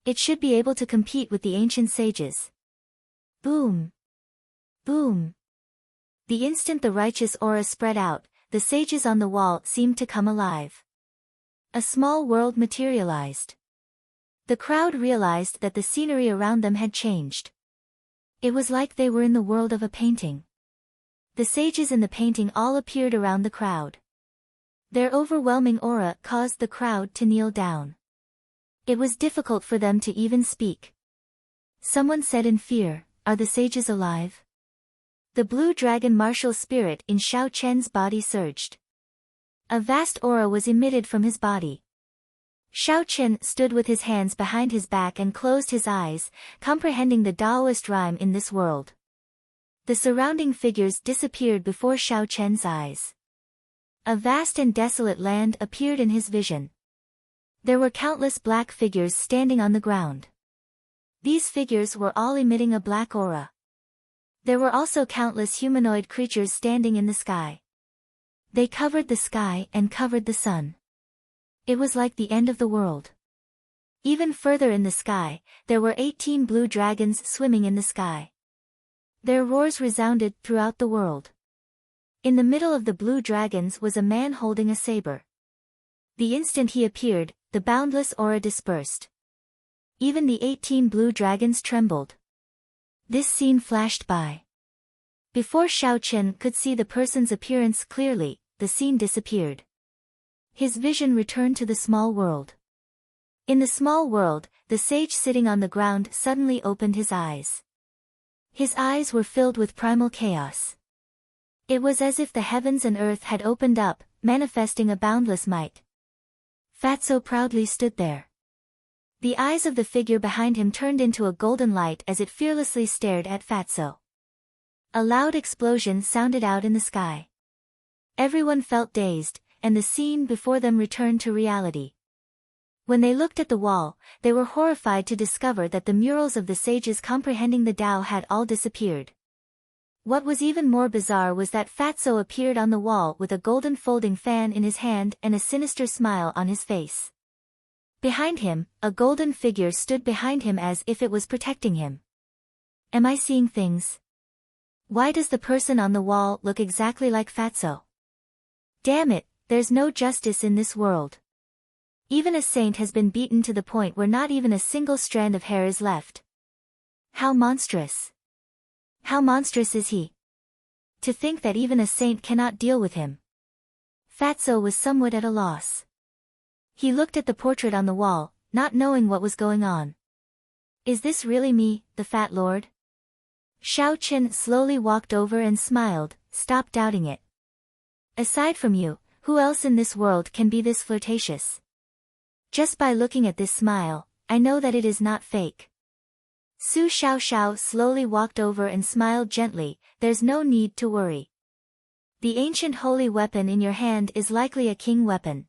It should be able to compete with the ancient sages. Boom! Boom! The instant the righteous aura spread out, the sages on the wall seemed to come alive. A small world materialized. The crowd realized that the scenery around them had changed. It was like they were in the world of a painting. The sages in the painting all appeared around the crowd. Their overwhelming aura caused the crowd to kneel down. It was difficult for them to even speak. Someone said in fear, "Are the sages alive?" The blue dragon martial spirit in Xiao Chen's body surged. A vast aura was emitted from his body. Xiao Chen stood with his hands behind his back and closed his eyes, comprehending the Taoist rhyme in this world. The surrounding figures disappeared before Xiao Chen's eyes. A vast and desolate land appeared in his vision. There were countless black figures standing on the ground. These figures were all emitting a black aura. There were also countless humanoid creatures standing in the sky. They covered the sky and covered the sun. It was like the end of the world. Even further in the sky, there were 18 blue dragons swimming in the sky. Their roars resounded throughout the world. In the middle of the blue dragons was a man holding a saber. The instant he appeared, the boundless aura dispersed. Even the 18 blue dragons trembled. This scene flashed by. Before Xiaoqian could see the person's appearance clearly, the scene disappeared. His vision returned to the small world. In the small world, the sage sitting on the ground suddenly opened his eyes. His eyes were filled with primal chaos. It was as if the heavens and earth had opened up, manifesting a boundless might. Fatso proudly stood there. The eyes of the figure behind him turned into a golden light as it fearlessly stared at Fatso. A loud explosion sounded out in the sky. Everyone felt dazed, and the scene before them returned to reality. When they looked at the wall, they were horrified to discover that the murals of the sages comprehending the Tao had all disappeared. What was even more bizarre was that Fatso appeared on the wall with a golden folding fan in his hand and a sinister smile on his face. Behind him, a golden figure stood behind him as if it was protecting him. Am I seeing things? Why does the person on the wall look exactly like Fatso? Damn it, there's no justice in this world. Even a saint has been beaten to the point where not even a single strand of hair is left. How monstrous! How monstrous is he? To think that even a saint cannot deal with him. Fatso was somewhat at a loss. He looked at the portrait on the wall, not knowing what was going on. Is this really me, the Fat Lord? Xiaoqian slowly walked over and smiled, stop doubting it. Aside from you, who else in this world can be this flirtatious? Just by looking at this smile, I know that it is not fake. Su Xiaoxiao slowly walked over and smiled gently, there's no need to worry. The ancient holy weapon in your hand is likely a king weapon.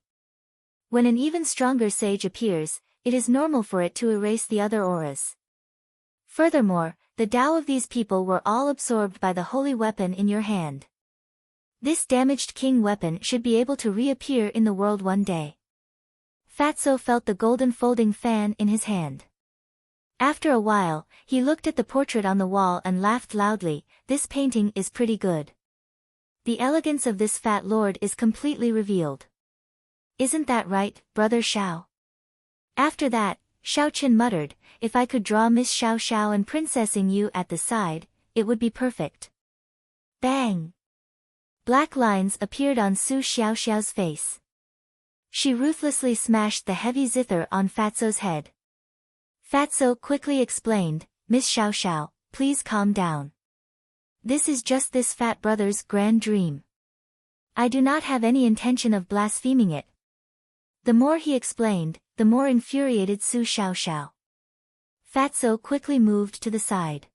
When an even stronger sage appears, it is normal for it to erase the other auras. Furthermore, the Tao of these people were all absorbed by the holy weapon in your hand. This damaged king weapon should be able to reappear in the world one day. Fatso felt the golden folding fan in his hand. After a while, he looked at the portrait on the wall and laughed loudly, this painting is pretty good. The elegance of this fat lord is completely revealed. Isn't that right, brother Xiao? After that, Xiaoqian muttered, if I could draw Miss Xiao Xiao and Princessing you at the side, it would be perfect. Bang! Black lines appeared on Su Xiaoxiao's face. She ruthlessly smashed the heavy zither on Fatso's head. Fatso quickly explained, Miss Xiao Xiao, please calm down. This is just this fat brother's grand dream. I do not have any intention of blaspheming it. The more he explained, the more infuriated Su Xiaoxiao. Fatso quickly moved to the side.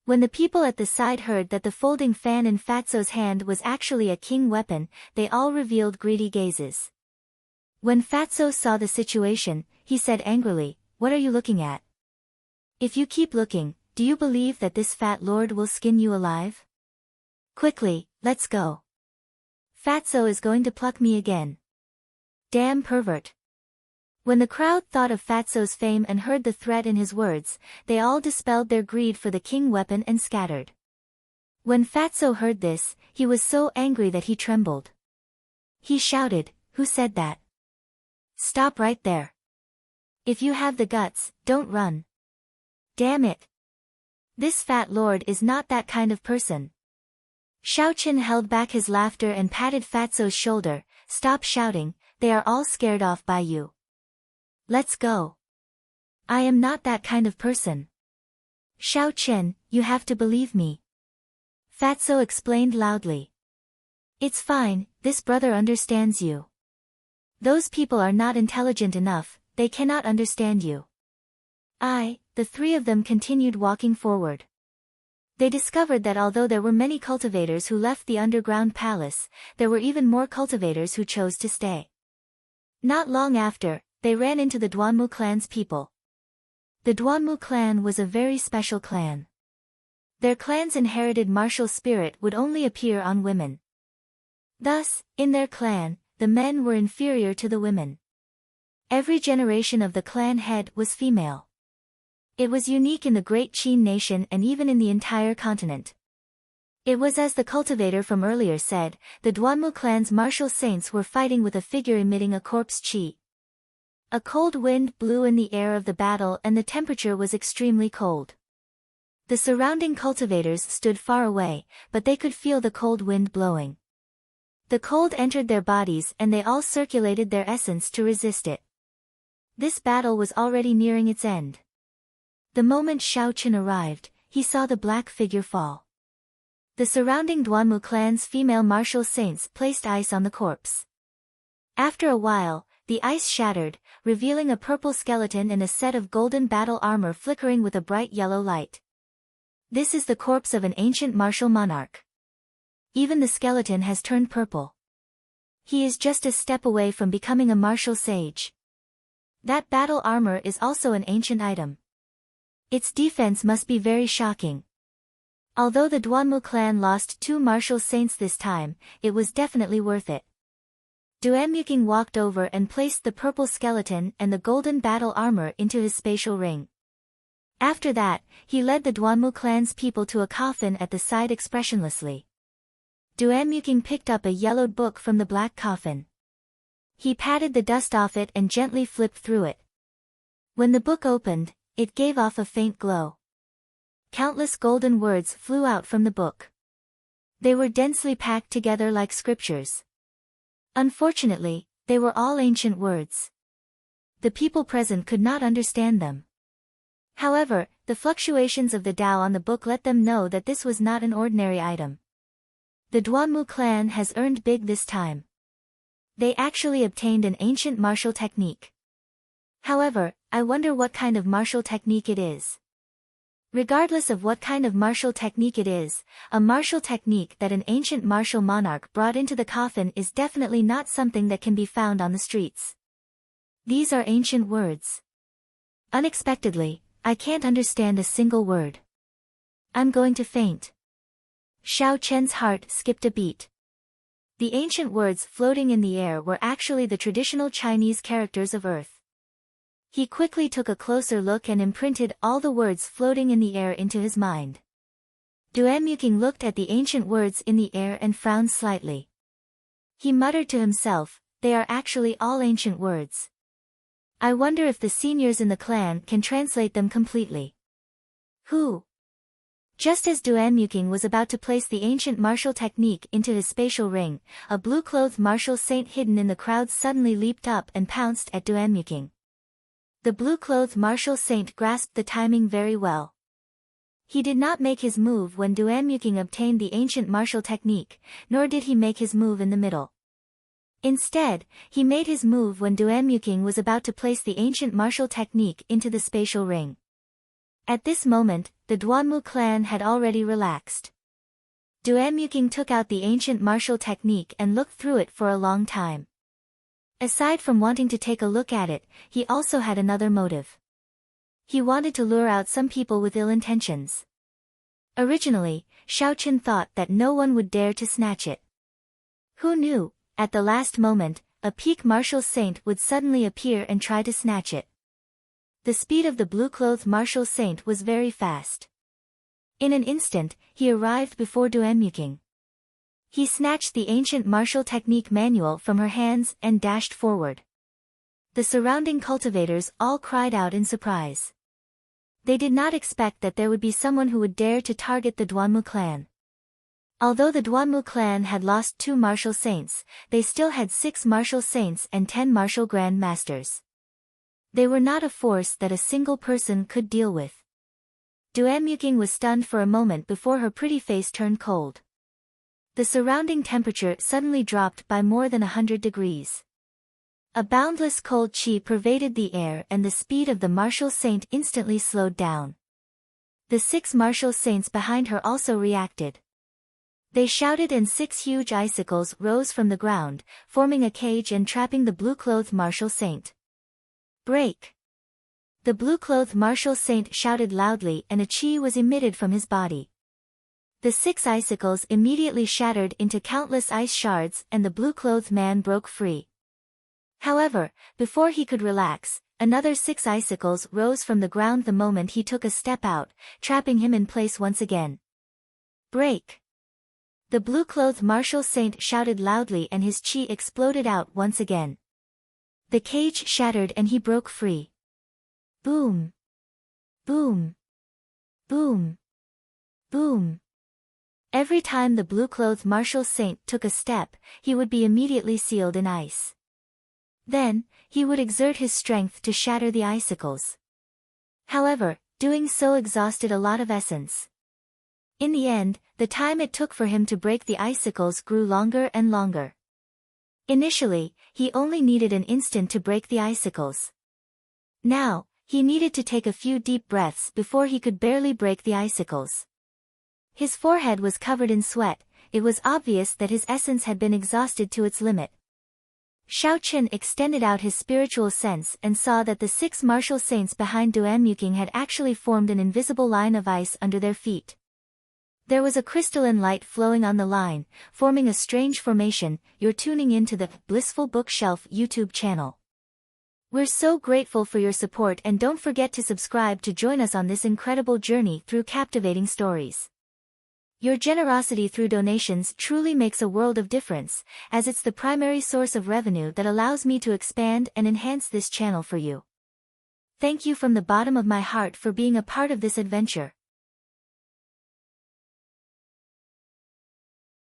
When the people at the side heard that the folding fan in Fatso's hand was actually a king weapon, they all revealed greedy gazes. When Fatso saw the situation, he said angrily, what are you looking at? If you keep looking, do you believe that this fat lord will skin you alive? Quickly, let's go. Fatso is going to pluck me again. Damn pervert. When the crowd thought of Fatso's fame and heard the threat in his words, they all dispelled their greed for the king weapon and scattered. When Fatso heard this, he was so angry that he trembled. He shouted, who said that? Stop right there. If you have the guts, don't run. Damn it. This fat lord is not that kind of person. Xiaoqian held back his laughter and patted Fatso's shoulder, stop shouting, they are all scared off by you. Let's go. I am not that kind of person. Xiaoqian, you have to believe me. Fatso explained loudly. It's fine, this brother understands you. Those people are not intelligent enough, they cannot understand you. The three of them continued walking forward. They discovered that although there were many cultivators who left the underground palace, there were even more cultivators who chose to stay. Not long after, they ran into the Duanmu clan's people. The Duanmu clan was a very special clan. Their clan's inherited martial spirit would only appear on women. Thus, in their clan, the men were inferior to the women. Every generation of the clan head was female. It was unique in the Great Qin nation and even in the entire continent. It was as the cultivator from earlier said, the Duanmu clan's martial saints were fighting with a figure emitting a corpse qi. A cold wind blew in the air of the battle and the temperature was extremely cold. The surrounding cultivators stood far away, but they could feel the cold wind blowing. The cold entered their bodies and they all circulated their essence to resist it. This battle was already nearing its end. The moment Xiao Chen arrived, he saw the black figure fall. The surrounding Duanmu clan's female martial saints placed ice on the corpse. After a while, the ice shattered, revealing a purple skeleton and a set of golden battle armor flickering with a bright yellow light. This is the corpse of an ancient martial monarch. Even the skeleton has turned purple. He is just a step away from becoming a martial sage. That battle armor is also an ancient item. Its defense must be very shocking. Although the Duanmu clan lost 2 martial saints this time, it was definitely worth it. Duanmuking walked over and placed the purple skeleton and the golden battle armor into his spatial ring. After that, he led the Duanmu clan's people to a coffin at the side expressionlessly. Duanmuking picked up a yellowed book from the black coffin. He patted the dust off it and gently flipped through it. When the book opened, it gave off a faint glow. Countless golden words flew out from the book. They were densely packed together like scriptures. Unfortunately, they were all ancient words. The people present could not understand them. However, the fluctuations of the Tao on the book let them know that this was not an ordinary item. The Duanmu clan has earned big this time. They actually obtained an ancient martial technique. However, I wonder what kind of martial technique it is. Regardless of what kind of martial technique it is, a martial technique that an ancient martial monarch brought into the coffin is definitely not something that can be found on the streets. These are ancient words. Unexpectedly, I can't understand a single word. I'm going to faint. Xiao Chen's heart skipped a beat. The ancient words floating in the air were actually the traditional Chinese characters of Earth. He quickly took a closer look and imprinted all the words floating in the air into his mind. Duanmuking looked at the ancient words in the air and frowned slightly. He muttered to himself, they are actually all ancient words. I wonder if the seniors in the clan can translate them completely. Who? Just as Duanmuking was about to place the ancient martial technique into his spatial ring, a blue-clothed martial saint hidden in the crowd suddenly leaped up and pounced at Duanmuking. The blue-clothed martial saint grasped the timing very well. He did not make his move when Duanmuking obtained the ancient martial technique, nor did he make his move in the middle. Instead, he made his move when Duanmuking was about to place the ancient martial technique into the spatial ring. At this moment, the Duanmu clan had already relaxed. Duanmuking took out the ancient martial technique and looked through it for a long time. Aside from wanting to take a look at it, he also had another motive. He wanted to lure out some people with ill intentions. Originally, Xiao Chen thought that no one would dare to snatch it. Who knew, at the last moment, a peak martial saint would suddenly appear and try to snatch it. The speed of the blue-clothed martial saint was very fast. In an instant, he arrived before Duanmuking. He snatched the ancient martial technique manual from her hands and dashed forward. The surrounding cultivators all cried out in surprise. They did not expect that there would be someone who would dare to target the Duanmu clan. Although the Duanmu clan had lost 2 martial saints, they still had 6 martial saints and 10 martial grand masters. They were not a force that a single person could deal with. Duanmuking was stunned for a moment before her pretty face turned cold. The surrounding temperature suddenly dropped by more than 100 degrees. A boundless cold qi pervaded the air and the speed of the martial saint instantly slowed down. The 6 martial saints behind her also reacted. They shouted and 6 huge icicles rose from the ground, forming a cage and trapping the blue-clothed martial saint. Break! The blue-clothed martial saint shouted loudly and a qi was emitted from his body. The 6 icicles immediately shattered into countless ice shards and the blue-clothed man broke free. However, before he could relax, another 6 icicles rose from the ground the moment he took a step out, trapping him in place once again. Break! The blue-clothed martial saint shouted loudly and his chi exploded out once again. The cage shattered and he broke free. Boom! Boom! Boom! Boom! Every time the blue-clothed martial saint took a step, he would be immediately sealed in ice. Then, he would exert his strength to shatter the icicles. However, doing so exhausted a lot of essence. In the end, the time it took for him to break the icicles grew longer and longer. Initially, he only needed an instant to break the icicles. Now, he needed to take a few deep breaths before he could barely break the icicles. His forehead was covered in sweat. It was obvious that his essence had been exhausted to its limit. Xiaoqian extended out his spiritual sense and saw that the 6 martial saints behind Duanmuking had actually formed an invisible line of ice under their feet. There was a crystalline light flowing on the line, forming a strange formation. You're tuning into the Blissful Bookshelf YouTube channel. We're so grateful for your support and don't forget to subscribe to join us on this incredible journey through captivating stories. Your generosity through donations truly makes a world of difference, as it's the primary source of revenue that allows me to expand and enhance this channel for you. Thank you from the bottom of my heart for being a part of this adventure.